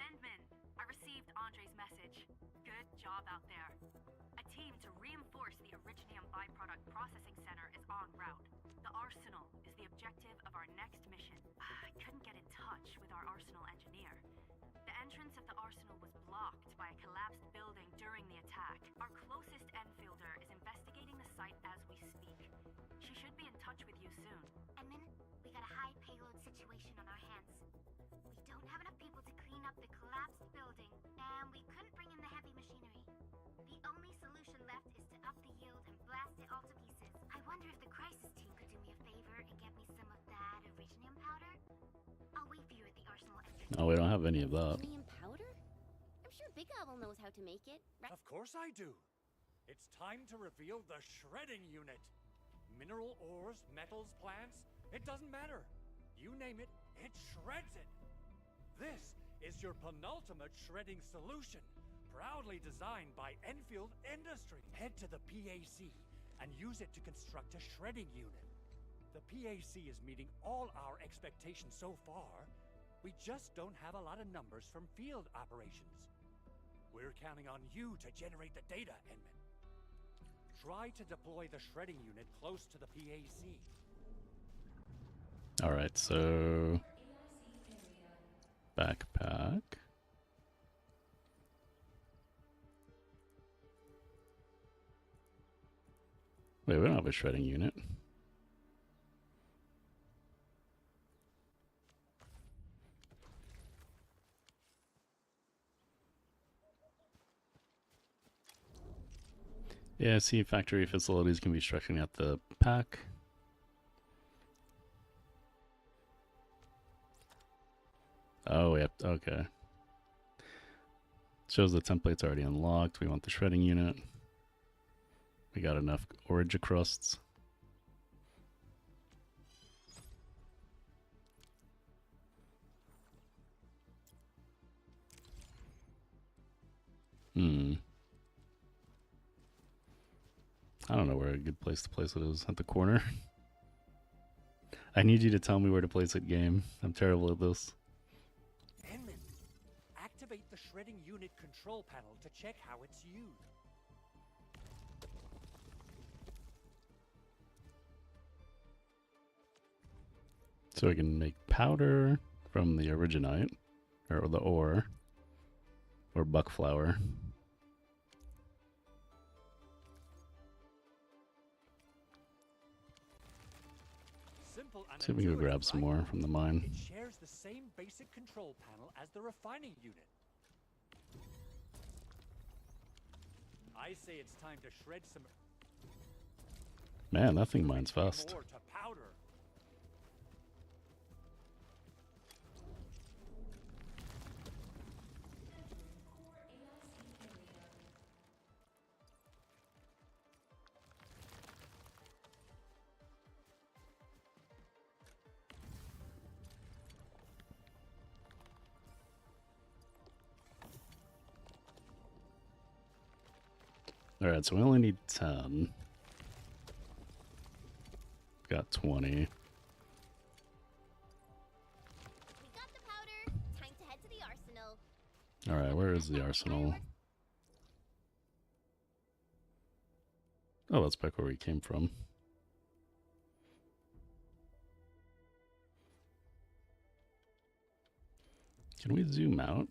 Endman, I received Andre's message. Good job out there. A team to reinforce the Originium byproduct processing center is en route. The arsenal is the objective of our next mission. I couldn't get in touch with our arsenal engineer. The entrance of the arsenal was blocked by a collapsed building during the attack. Our closest Endfielder is investigating the site as we speak. She should be in touch with you soon. Edmund, we got a high payload situation on our hands. We don't have enough people to clean up the collapsed building, and we couldn't bring in the heavy machinery. The only solution left is to up the yield and blast it all to pieces. I wonder if the crisis team could do me a favor and get me some of that Originium powder? I'll wait for you at the arsenal entrance. Oh, we don't have any of that. Originium powder? I'm sure Big Owl knows how to make it. Of course I do. It's time to reveal the shredding unit. Mineral ores, metals, plants, it doesn't matter. You name it, it shreds it. This is your penultimate shredding solution, proudly designed by Enfield Industry. Head to the PAC and use it to construct a shredding unit. The PAC is meeting all our expectations so far. We just don't have a lot of numbers from field operations. We're counting on you to generate the data, Enman. Try to deploy the shredding unit close to the PAC. Alright, so backpack. Wait, we don't have a shredding unit. Yeah, see, factory facilities can be structured at the pack. Oh, yep, okay. Shows the template's already unlocked. We want the shredding unit. We got enough origin crusts. I don't know where a good place to place it is. At the corner? I need you to tell me where to place it, game. I'm terrible at this. Enman, activate the shredding unit control panel to check how it's used. So we can make powder from the Originite, or the ore, or buck flour. See if we can go grab some more from the mine. It shares the same basic control panel as the refining unit. I say it's time to shred some. Man, that thing mines fast. More to powder. Alright, so we only need 10. Got 20. We got the powder. Time to head to the arsenal. Alright, where is the arsenal? Oh, that's back where we came from. Can we zoom out?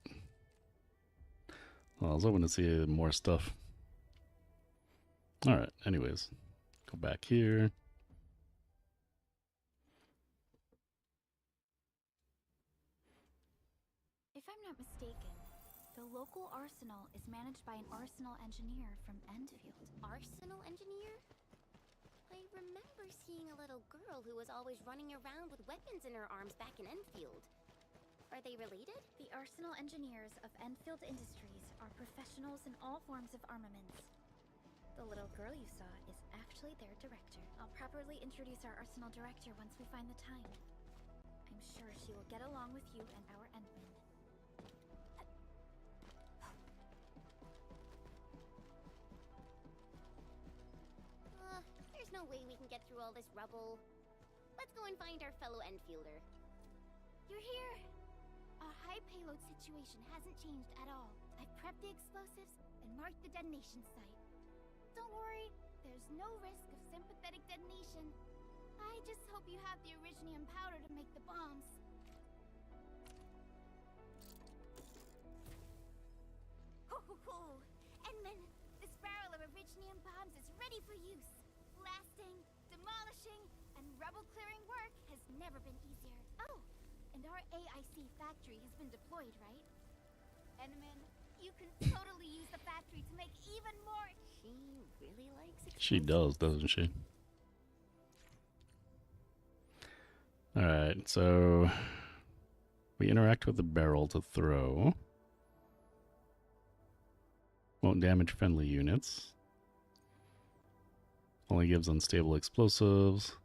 Well, I was hoping to see more stuff. Alright, anyways. Go back here. If I'm not mistaken, the local arsenal is managed by an arsenal engineer from Endfield. Arsenal engineer? I remember seeing a little girl who was always running around with weapons in her arms back in Endfield. Are they related? The arsenal engineers of Endfield Industries are professionals in all forms of armaments. The little girl you saw is actually their director. I'll properly introduce our arsenal director once we find the time. I'm sure she will get along with you and our Endmen. There's no way we can get through all this rubble. Let's go and find our fellow Enfielder. You're here! Our high payload situation hasn't changed at all. I've prepped the explosives and marked the detonation site. Don't worry, there's no risk of sympathetic detonation. I just hope you have the originium powder to make the bombs. Ho ho ho! Endman, this barrel of originium bombs is ready for use. Blasting, demolishing, and rebel clearing work has never been easier. Oh, and our AIC factory has been deployed, right? Endman, you can totally use the factory to make even more. She really likes it. She does, doesn't she? Alright, so we interact with the barrel to throw. Won't damage friendly units. Only gives unstable explosives.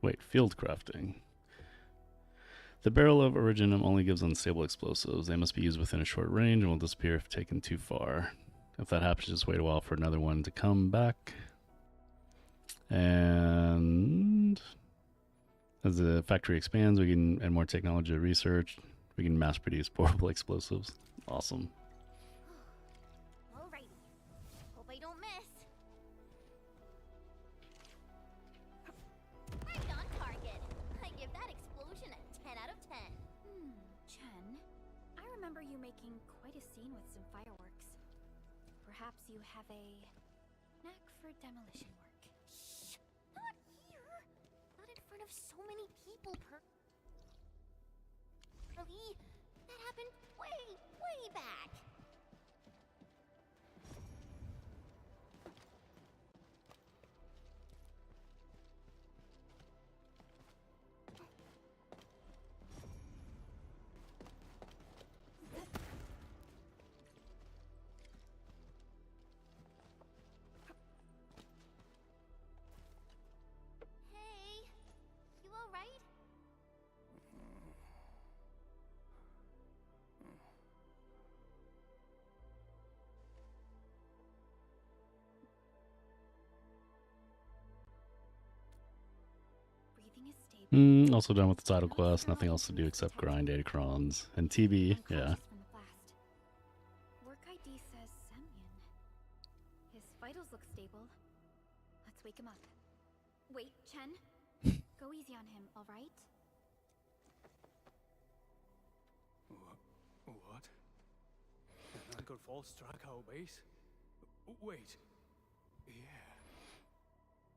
Wait, field crafting. The barrel of Originum only gives unstable explosives. They must be used within a short range and will disappear if taken too far. If that happens, just wait a while for another one to come back. And as the factory expands, we can add more technology to research. We can mass produce portable explosives. Awesome. Alrighty. Hope I don't miss. Right on target. I give that explosion a 10 out of 10. Chen, I remember you making quite a scene with some fireworks. Perhaps you have a knack for demolition work. Shh! Not here! Not in front of so many people Really? That happened way, way back. Hey, you all right? Breathing is stable. Also done with the title quest. Nothing else to do except grind datacrons. And TB, yeah. Unconscious from the blast. Work ID says Semyon. His vitals look stable. Let's wake him up. Wait, Chen. Go easy on him, all right? What? An anchor fall struck our base? Wait. Yeah.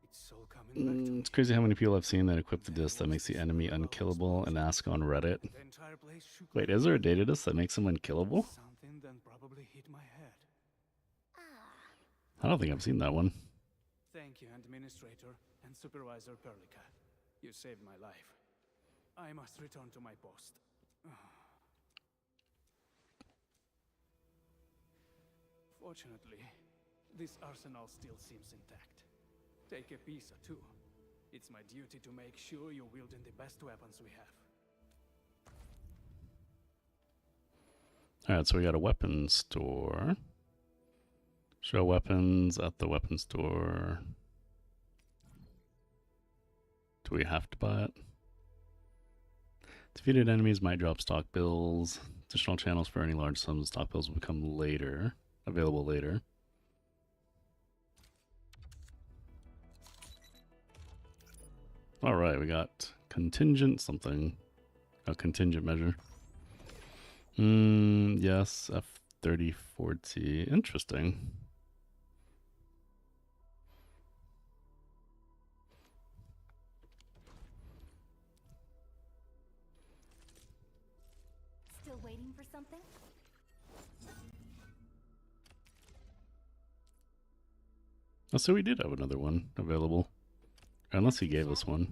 It's all coming back to me. It's crazy how many people I've seen that equip the disc that makes the enemy unkillable and ask on Reddit. The entire place shook Wait, like is there a data disc that makes him unkillable? something that probably hit my head. I don't think I've seen that one. Thank you, Administrator and Supervisor Perlica. You saved my life. I must return to my post. Fortunately, this arsenal still seems intact. Take a piece or two. It's my duty to make sure you're wielding the best weapons we have. Alright, so we got a weapons store. Show weapons at the weapons store. Do we have to buy it? Defeated enemies might drop stock bills. Additional channels for any large sums of stock bills will become available later. Alright, we got contingent something. A contingent measure. Yes, F3040. Interesting. Still waiting for something? Oh, so we did have another one available. Unless he gave us one.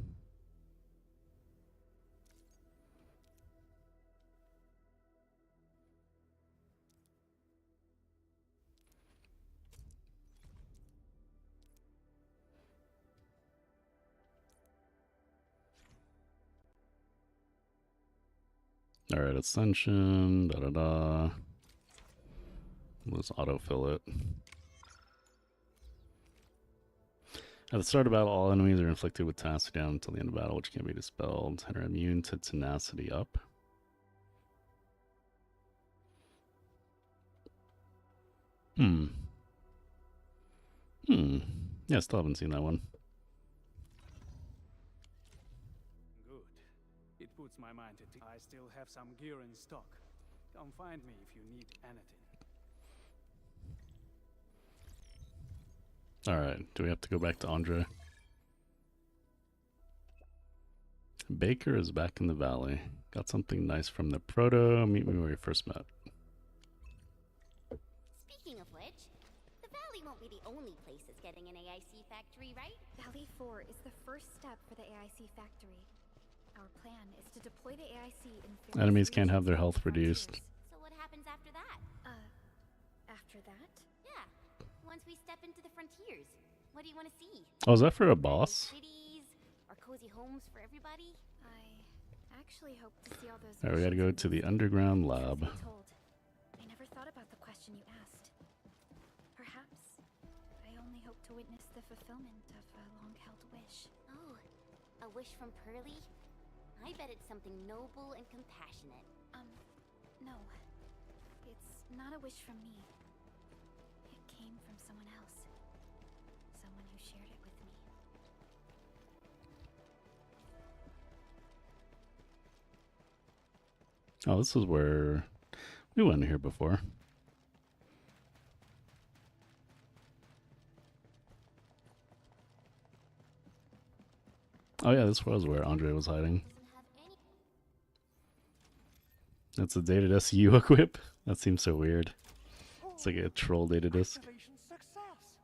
Alright, Ascension, Let's autofill it. At the start of battle, all enemies are inflicted with tenacity down until the end of battle, which can be dispelled and are immune to tenacity up. Yeah, still haven't seen that one. Good. It puts my mind at ease. I still have some gear in stock. Come find me if you need anything. Alright, do we have to go back to Andre? Baker is back in the valley. Got something nice from the proto. Meet me where we first met. Speaking of which, the valley won't be the only place that's getting an AIC factory, right? Valley 4 is the first step for the AIC factory. Our plan is to deploy the AIC in various Enemies can't have their regions health and reduced. frontiers. So what happens after that? After that? Yeah, once we step into the frontiers, what do you want to see? Oh, is that for a boss? Cities or cozy homes for everybody? I actually hope to see all those. Alright, we gotta go to the underground lab. Told. I never thought about the question you asked. Perhaps I only hope to witness the fulfillment of a long-held wish. Oh, a wish from Pearly? I bet it's something noble and compassionate. No. It's not a wish from me. It came from someone else. Someone who shared it with me. Oh, this is where we went here before. Oh yeah, this was where Andre was hiding. That's a dated SU equip? That seems so weird. It's like a troll data disc. Activation success.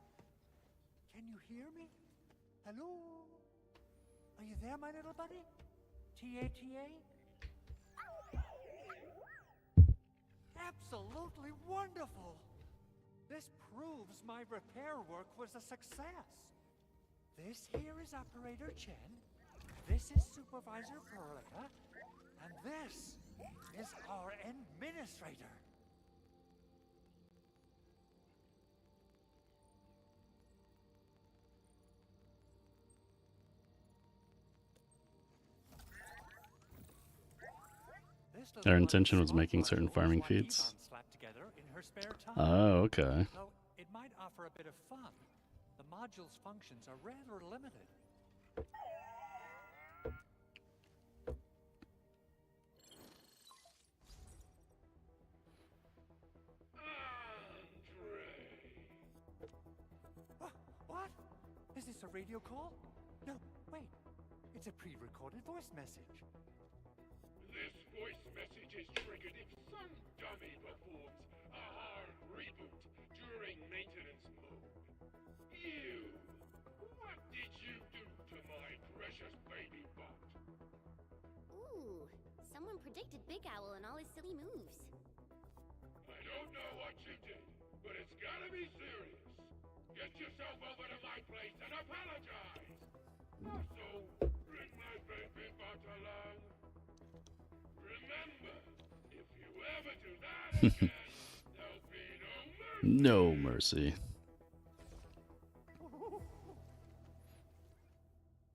Can you hear me? Hello? Are you there, my little buddy? T-A-T-A? Absolutely wonderful! This proves my repair work was a success. This here is Operator Chen, this is Supervisor Perlica, and this is our Administrator. Their intention was making certain farming feats. Oh, okay. Though it might offer a bit of fun, the module's functions are rather limited. What? Is this a radio call? No, wait. It's a pre-recorded voice message. This voice message is triggered if some dummy performs a hard reboot during maintenance mode. You! What did you do to my precious baby bot? Ooh, someone predicted Big Owl and all his silly moves. I don't know what you did, but it's gotta be serious. Get yourself over to my place and apologize! Also, bring my baby bot along. Remember, if you ever do that No mercy.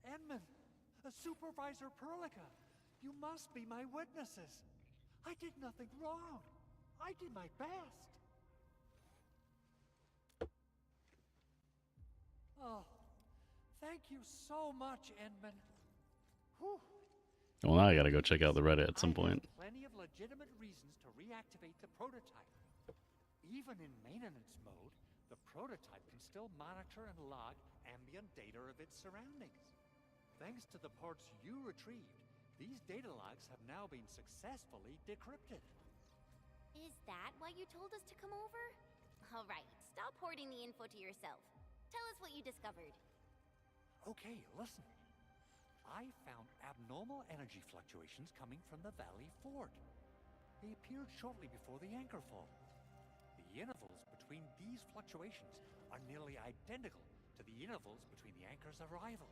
Edmund, Supervisor Perlica, you must be my witnesses. I did nothing wrong. I did my best. Oh, thank you so much, Edmund. Whew. Well, now I gotta go check out the Reddit at some point. Plenty of legitimate reasons to reactivate the prototype. Even in maintenance mode, the prototype can still monitor and log ambient data of its surroundings. Thanks to the parts you retrieved, these data logs have now been successfully decrypted. Is that why you told us to come over? All right, stop hoarding the info to yourself. Tell us what you discovered. Okay, listen. I found abnormal energy fluctuations coming from the Valley Fort. They appeared shortly before the anchor fall. The intervals between these fluctuations are nearly identical to the intervals between the anchor's arrival.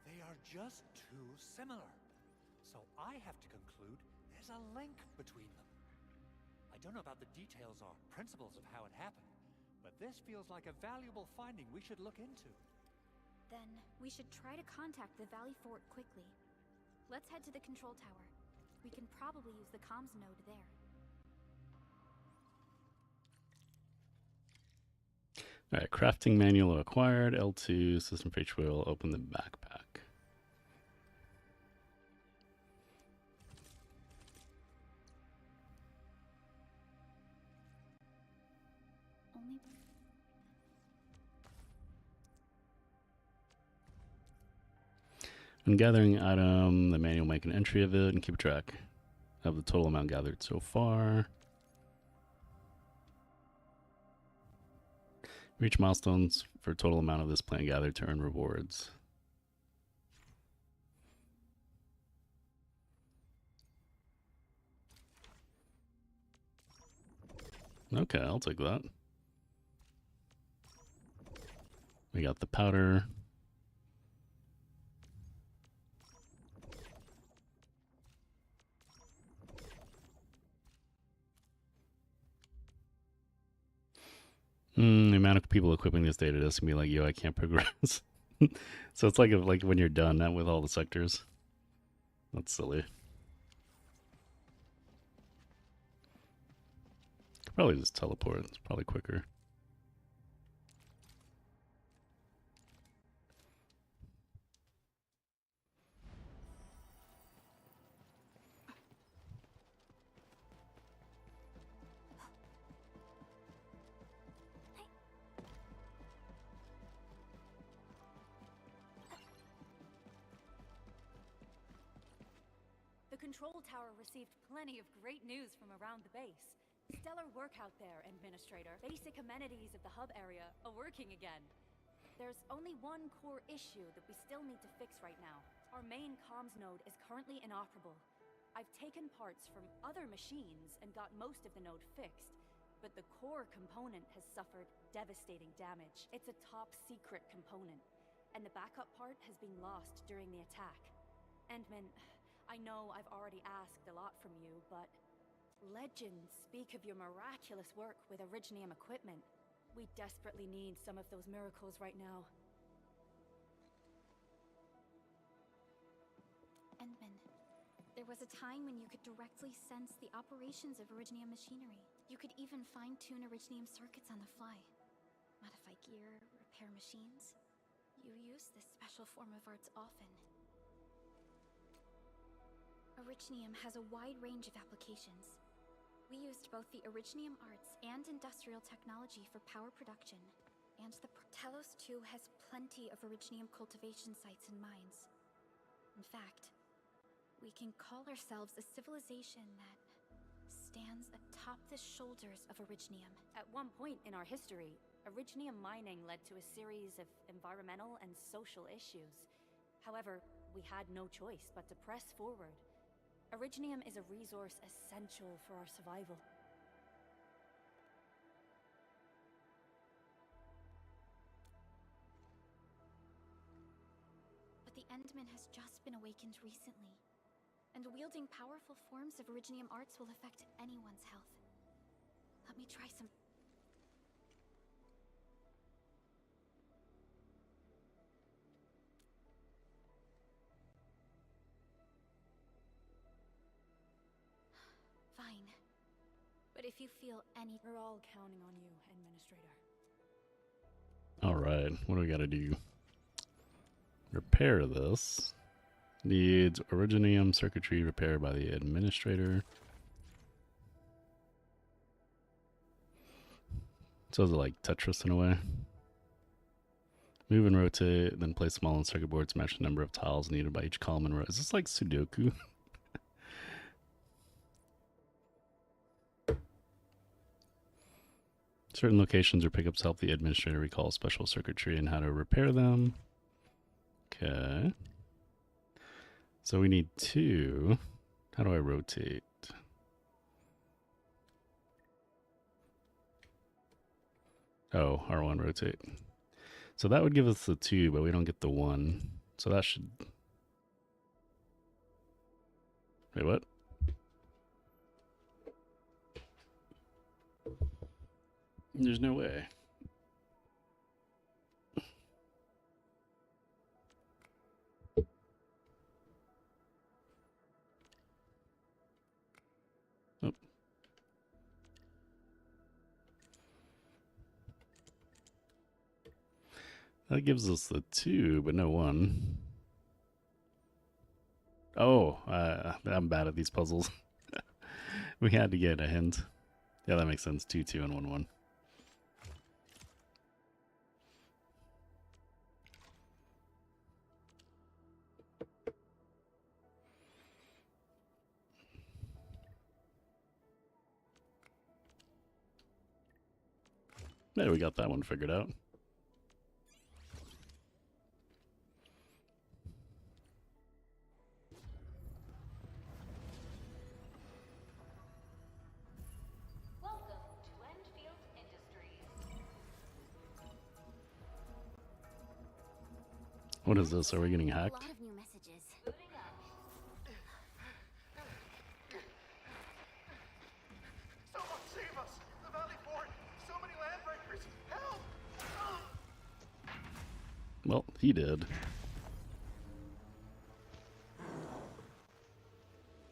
They are just too similar. So I have to conclude there's a link between them. I don't know about the details or principles of how it happened, but this feels like a valuable finding we should look into. Then we should try to contact the Valley Fort quickly. Let's head to the control tower. We can probably use the comms node there. Alright, crafting manual acquired. L2, system page will open the backpack. Only... When gathering item, the manual will make an entry of it and keep track of the total amount gathered so far. Reach milestones for total amount of this plant gathered to earn rewards. Okay, I'll take that. We got the powder. The amount of people equipping this data disk can be like, yo, I can't progress. So it's like when you're done, not with all the sectors. That's silly. Could probably just teleport. It's probably quicker. The control tower received plenty of great news from around the base. Stellar work out there, Administrator. Basic amenities of the hub area are working again. There's only one core issue that we still need to fix right now. Our main comms node is currently inoperable. I've taken parts from other machines and got most of the node fixed, but the core component has suffered devastating damage. It's a top secret component, and the backup part has been lost during the attack. Endman, I know I've already asked a lot from you, but legends speak of your miraculous work with Originium equipment. We desperately need some of those miracles right now. Endman, there was a time when you could directly sense the operations of Originium machinery. You could even fine-tune Originium circuits on the fly. Modify gear, repair machines. You use this special form of arts often. Originium has a wide range of applications. We used both the Originium arts and industrial technology for power production, and the Telos 2 has plenty of Originium cultivation sites and mines. In fact, we can call ourselves a civilization that stands atop the shoulders of Originium. At one point in our history, Originium mining led to a series of environmental and social issues. However, we had no choice but to press forward. Originium is a resource essential for our survival. But the Endman has just been awakened recently, and wielding powerful forms of Originium arts will affect anyone's health. me try some... Fine. But if you feel any... We're all counting on you, Administrator. Alright, what do we gotta do? Repair this. Needs originium circuitry repaired by the administrator. So is it like Tetris in a way? Move and rotate, then place them all on circuit board to match the number of tiles needed by each column and row. Is this like Sudoku? Certain locations or pickups help the administrator recall special circuitry and how to repair them. Okay. So we need 2. How do I rotate? Oh, R1 rotate. So that would give us the 2, but we don't get the 1. So that should... Wait, what? There's no way. Oh. That gives us the 2, but no 1. Oh, I'm bad at these puzzles. We had to get a hint. Yeah, that makes sense. 2, 2, and 1, 1. There, we got that one figured out. Welcome to Endfield Industries. What is this? Are we getting hacked? A lot of new messages. Booting up. Someone save us! The Valley Fort! So many landbreakers! Help! Well, he did.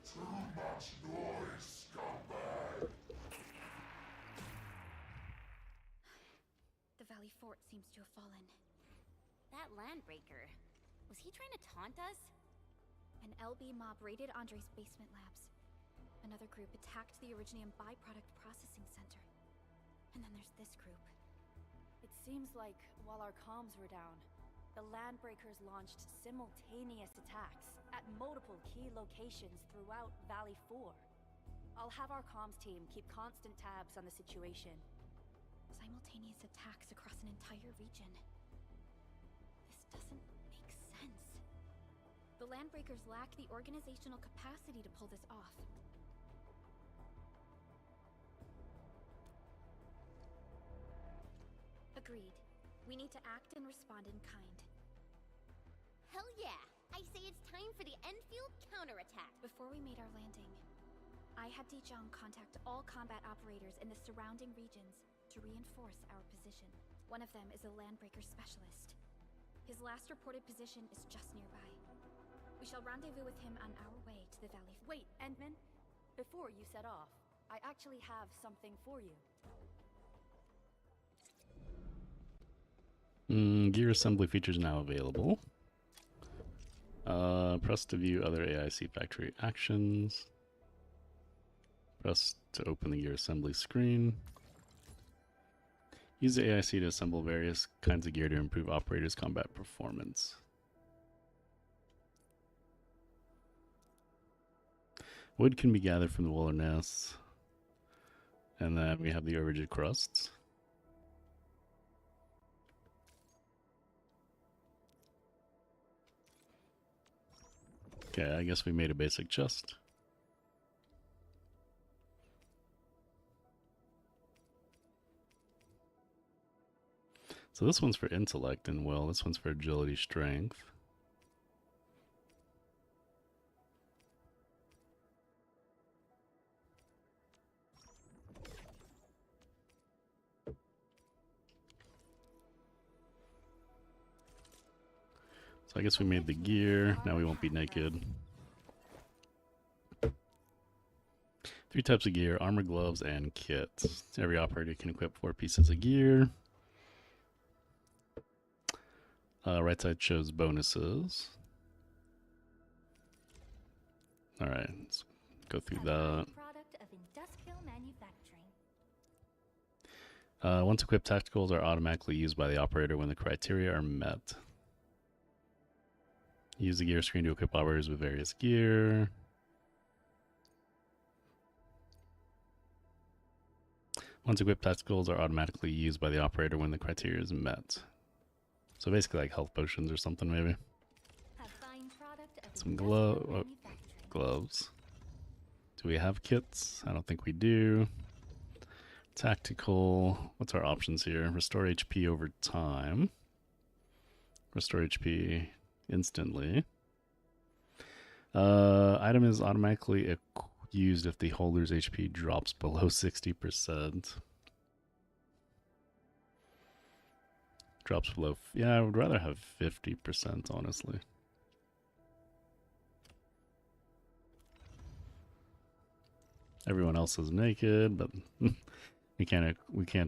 Too much noise, scumbag. The Valley Fort seems to have fallen. That landbreaker. Was he trying to taunt us? An LB mob raided Andre's basement labs. Another group attacked the Originium byproduct processing center. And then there's this group. It seems like while our comms were down, the Landbreakers launched simultaneous attacks at multiple key locations throughout Valley 4. I'll have our comms team keep constant tabs on the situation. Simultaneous attacks across an entire region. This doesn't make sense. The Landbreakers lack the organizational capacity to pull this off. Agreed. We need to act and respond in kind. Hell yeah! I say it's time for the Endfield counterattack. Before we made our landing, I had Dijong contact all combat operators in the surrounding regions to reinforce our position. One of them is a Landbreaker specialist. His last reported position is just nearby. We shall rendezvous with him on our way to the Valley. Wait, Endman, before you set off, I actually have something for you. Gear assembly features now available. Press to view other AIC factory actions. Press to open the gear assembly screen. Use the AIC to assemble various kinds of gear to improve operators' combat performance. Wood can be gathered from the wilderness. And then we have the rigid crusts. Okay, I guess we made a basic chest. So this one's for intellect and will, this one's for agility, strength. So I guess we made the gear. Now we won't be naked. 3 types of gear: armor, gloves, and kits. Every operator can equip 4 pieces of gear. Right side shows bonuses. Alright, let's go through that. Once equipped, tacticals are automatically used by the operator when the criteria are met. Use the gear screen to equip operators with various gear. Once equipped, tacticals are automatically used by the operator when the criteria is met. So basically like health potions or something maybe. Some gloves. Do we have kits? I don't think we do. Tactical. What's our options here? Restore HP over time. Restore HP instantly. Item is automatically used if the holder's HP drops below 60%. Drops below... Yeah, I would rather have 50%, honestly. Everyone else is naked, but we can't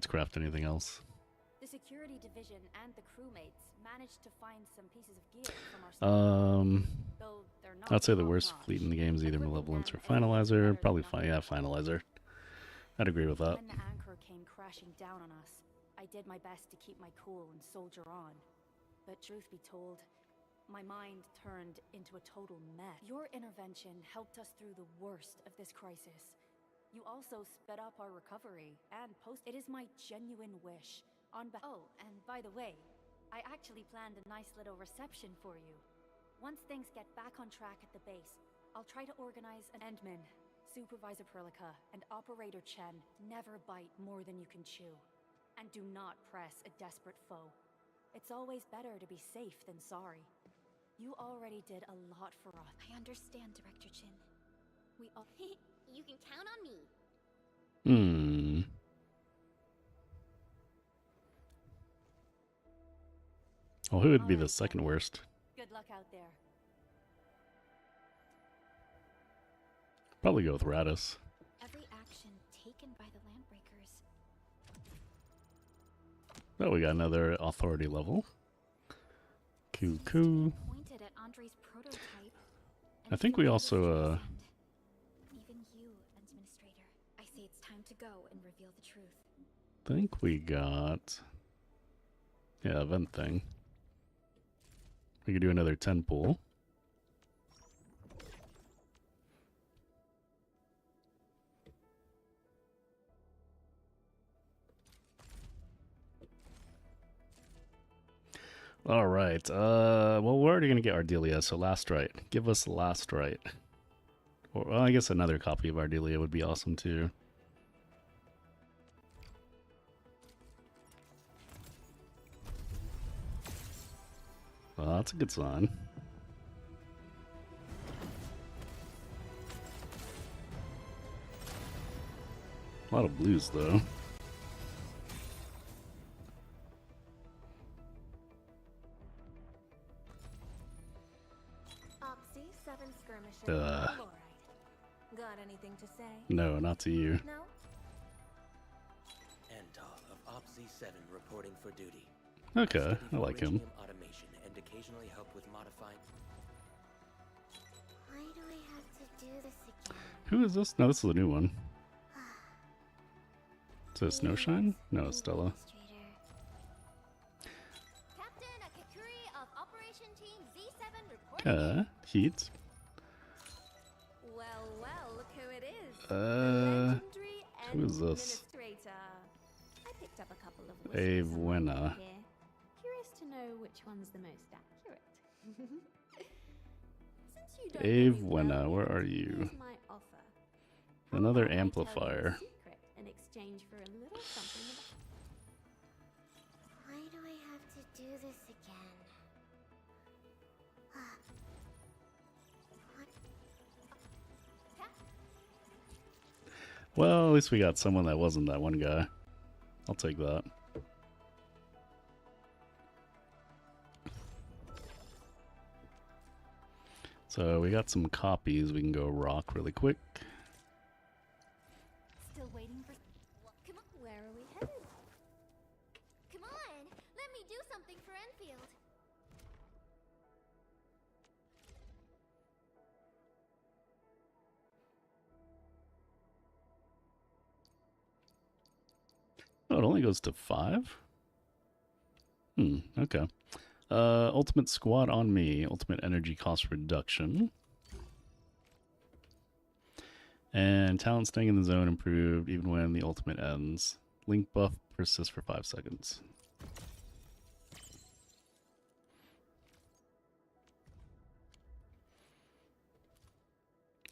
craft anything else. The security division and the crewmates managed to find some pieces of gear from our I'd say the worst fleet in the game is either Malevolence or Finalizer. Probably Finalizer. I'd agree with that. When the anchor came crashing down on us, I did my best to keep my cool and soldier on. But truth be told, my mind turned into a total mess. Your intervention helped us through the worst of this crisis. You also sped up our recovery and It is my genuine wish Oh, and by the way, I actually planned a nice little reception for you. Once things get back on track at the base, I'll try to organize an Endman, Supervisor Perlica, and Operator Chen never bite more than you can chew. And do not press a desperate foe. It's always better to be safe than sorry. You already did a lot for us. I understand, Director Chin. We all... You can count on me. Well, who would be the second worst? Good luck out there. Probably go with Radis. Every action taken by the Landbreakers. Oh, we got another authority level. Cool. Pointed at Andre's prototype. I think we also Even you, Administrator. I say it's time to go and reveal the truth. think we got event thing. We could do another 10 pool. All right. Well, we're already gonna get Ardelia, so last right. Give us last right. Or, well, I guess another copy of Ardelia would be awesome too. Well, that's a good sign. A lot of blues, though. ps5 skirmisher. Got anything to say? No, not to you. No? Endal of ps7 reporting for duty. Okay, I like him. Automation and occasionally help with modifying. Why do I have to do this again? Who is this? No, this is a new one. Is this Snowshine? No, it's Stella. Captain Akakuri of Operation Team Z7 reporting. Heat. Well, look who it is. Who is this? I picked up a couple of Avwena. here. Curious to know which one's the most accurate. Since you don't Avwena, where are you? here's my offer. Another I tell you a amplifier. secret in exchange for a little something about... Why do I have to do this again? Well, at least we got someone that wasn't that one guy. I'll take that. So we got some copies we can go rock really quick. Still waiting for... Come on, where are we headed? Come on, let me do something for Enfield. Oh, it only goes to 5? Okay. Ultimate squad on me. Ultimate energy cost reduction. And talent staying in the zone improved even when the ultimate ends. Link buff persists for 5 seconds.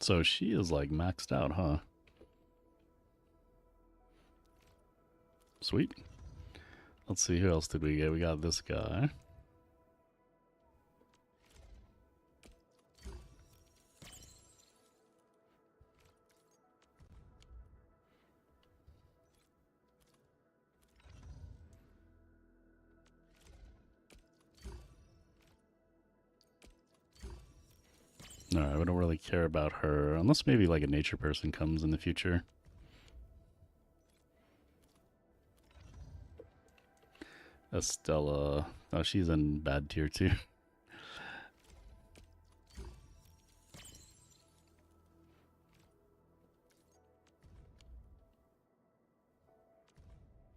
So she is like maxed out, huh? Sweet. Let's see, who else did we get? We got this guy. Alright, we don't really care about her, unless maybe like a nature person comes in the future. Estella. Oh, she's in bad tier too.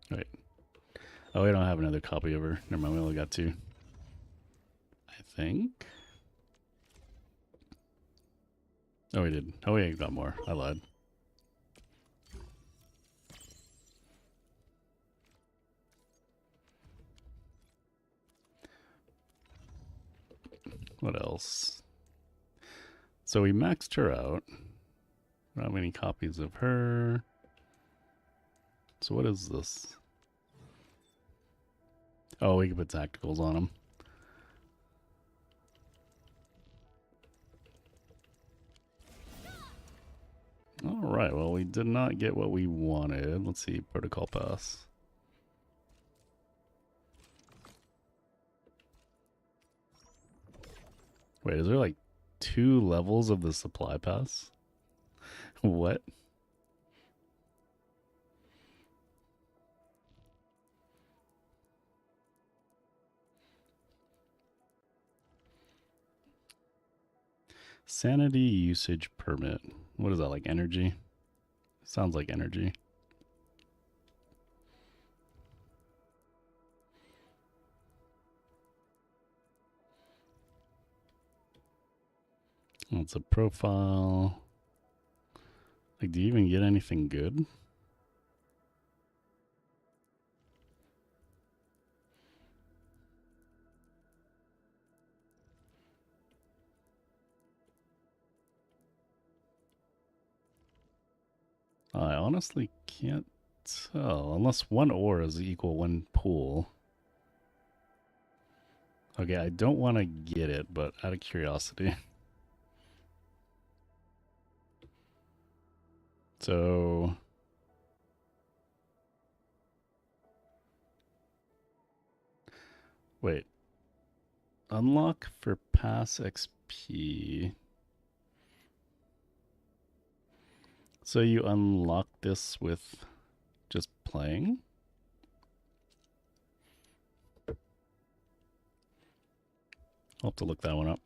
Wait. Oh, we don't have another copy of her. Never mind, we only got 2. I think. Oh, we did. Oh, we got more. I lied. What else? So we maxed her out. Not many copies of her. So what is this? Oh, we can put tacticals on them. Alright, well, we did not get what we wanted. Let's see, protocol pass. Wait, is there like 2 levels of the supply pass? What? Sanity usage permit. What is that, like energy? Sounds like energy. It's a profile. Like, do you even get anything good? I honestly can't tell, unless 1 ore is equal 1 pool. Okay, I don't want to get it, but out of curiosity. So... Wait. Unlock for pass XP. So you unlock this with just playing? I'll have to look that one up.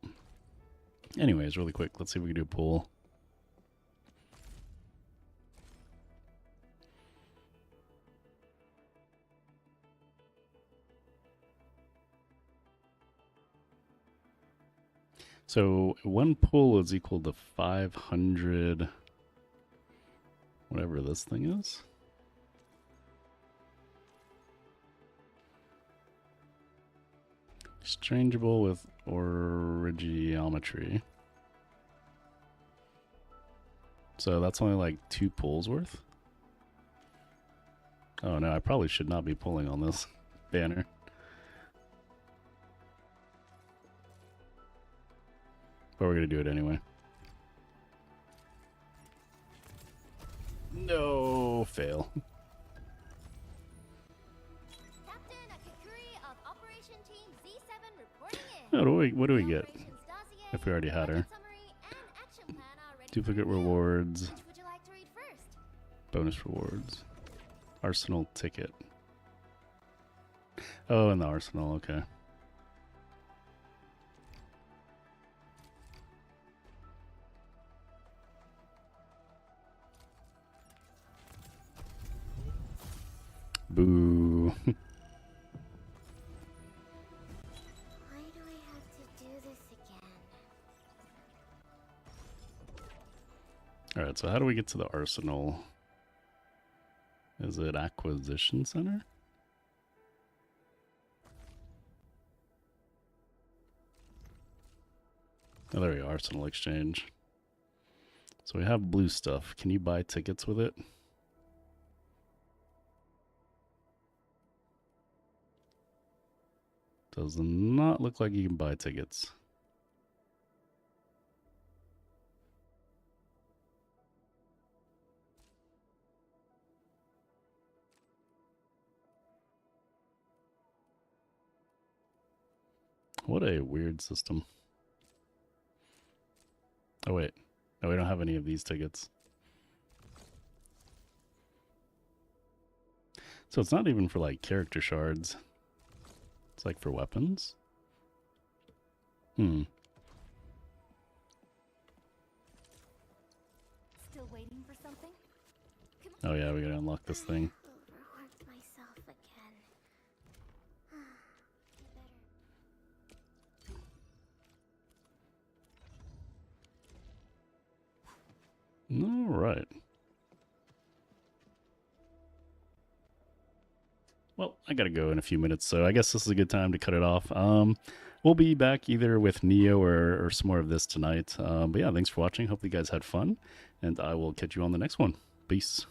Anyways, really quick, let's see if we can do a pool. So 1 pool is equal to 500, whatever this thing is. Exchangeable with origiometry. So that's only like 2 pulls worth? Oh no, I probably should not be pulling on this banner. But we're gonna do it anyway. No, fail. Captain Akakuri of Operation Team Z7 reporting in. Oh, what do we get if we already had her? Summary Duplicate rewards. Which would you like to read first? Bonus rewards. Arsenal ticket. Oh, in the arsenal, okay. Boo. Why do I have to do this again? Alright, so how do we get to the arsenal? Is it Acquisition Center? Oh, there we go, Arsenal Exchange. So we have blue stuff. Can you buy tickets with it? Does not look like you can buy tickets. What a weird system. Oh wait, no, we don't have any of these tickets. So it's not even for like character shards. It's like for weapons. Still waiting for something? Oh yeah, we gotta unlock this thing. Overworked myself again. All right. Well, I gotta go in a few minutes, so I guess this is a good time to cut it off. We'll be back either with Neo or some more of this tonight. But yeah, thanks for watching. Hope you guys had fun, and I will catch you on the next one. Peace.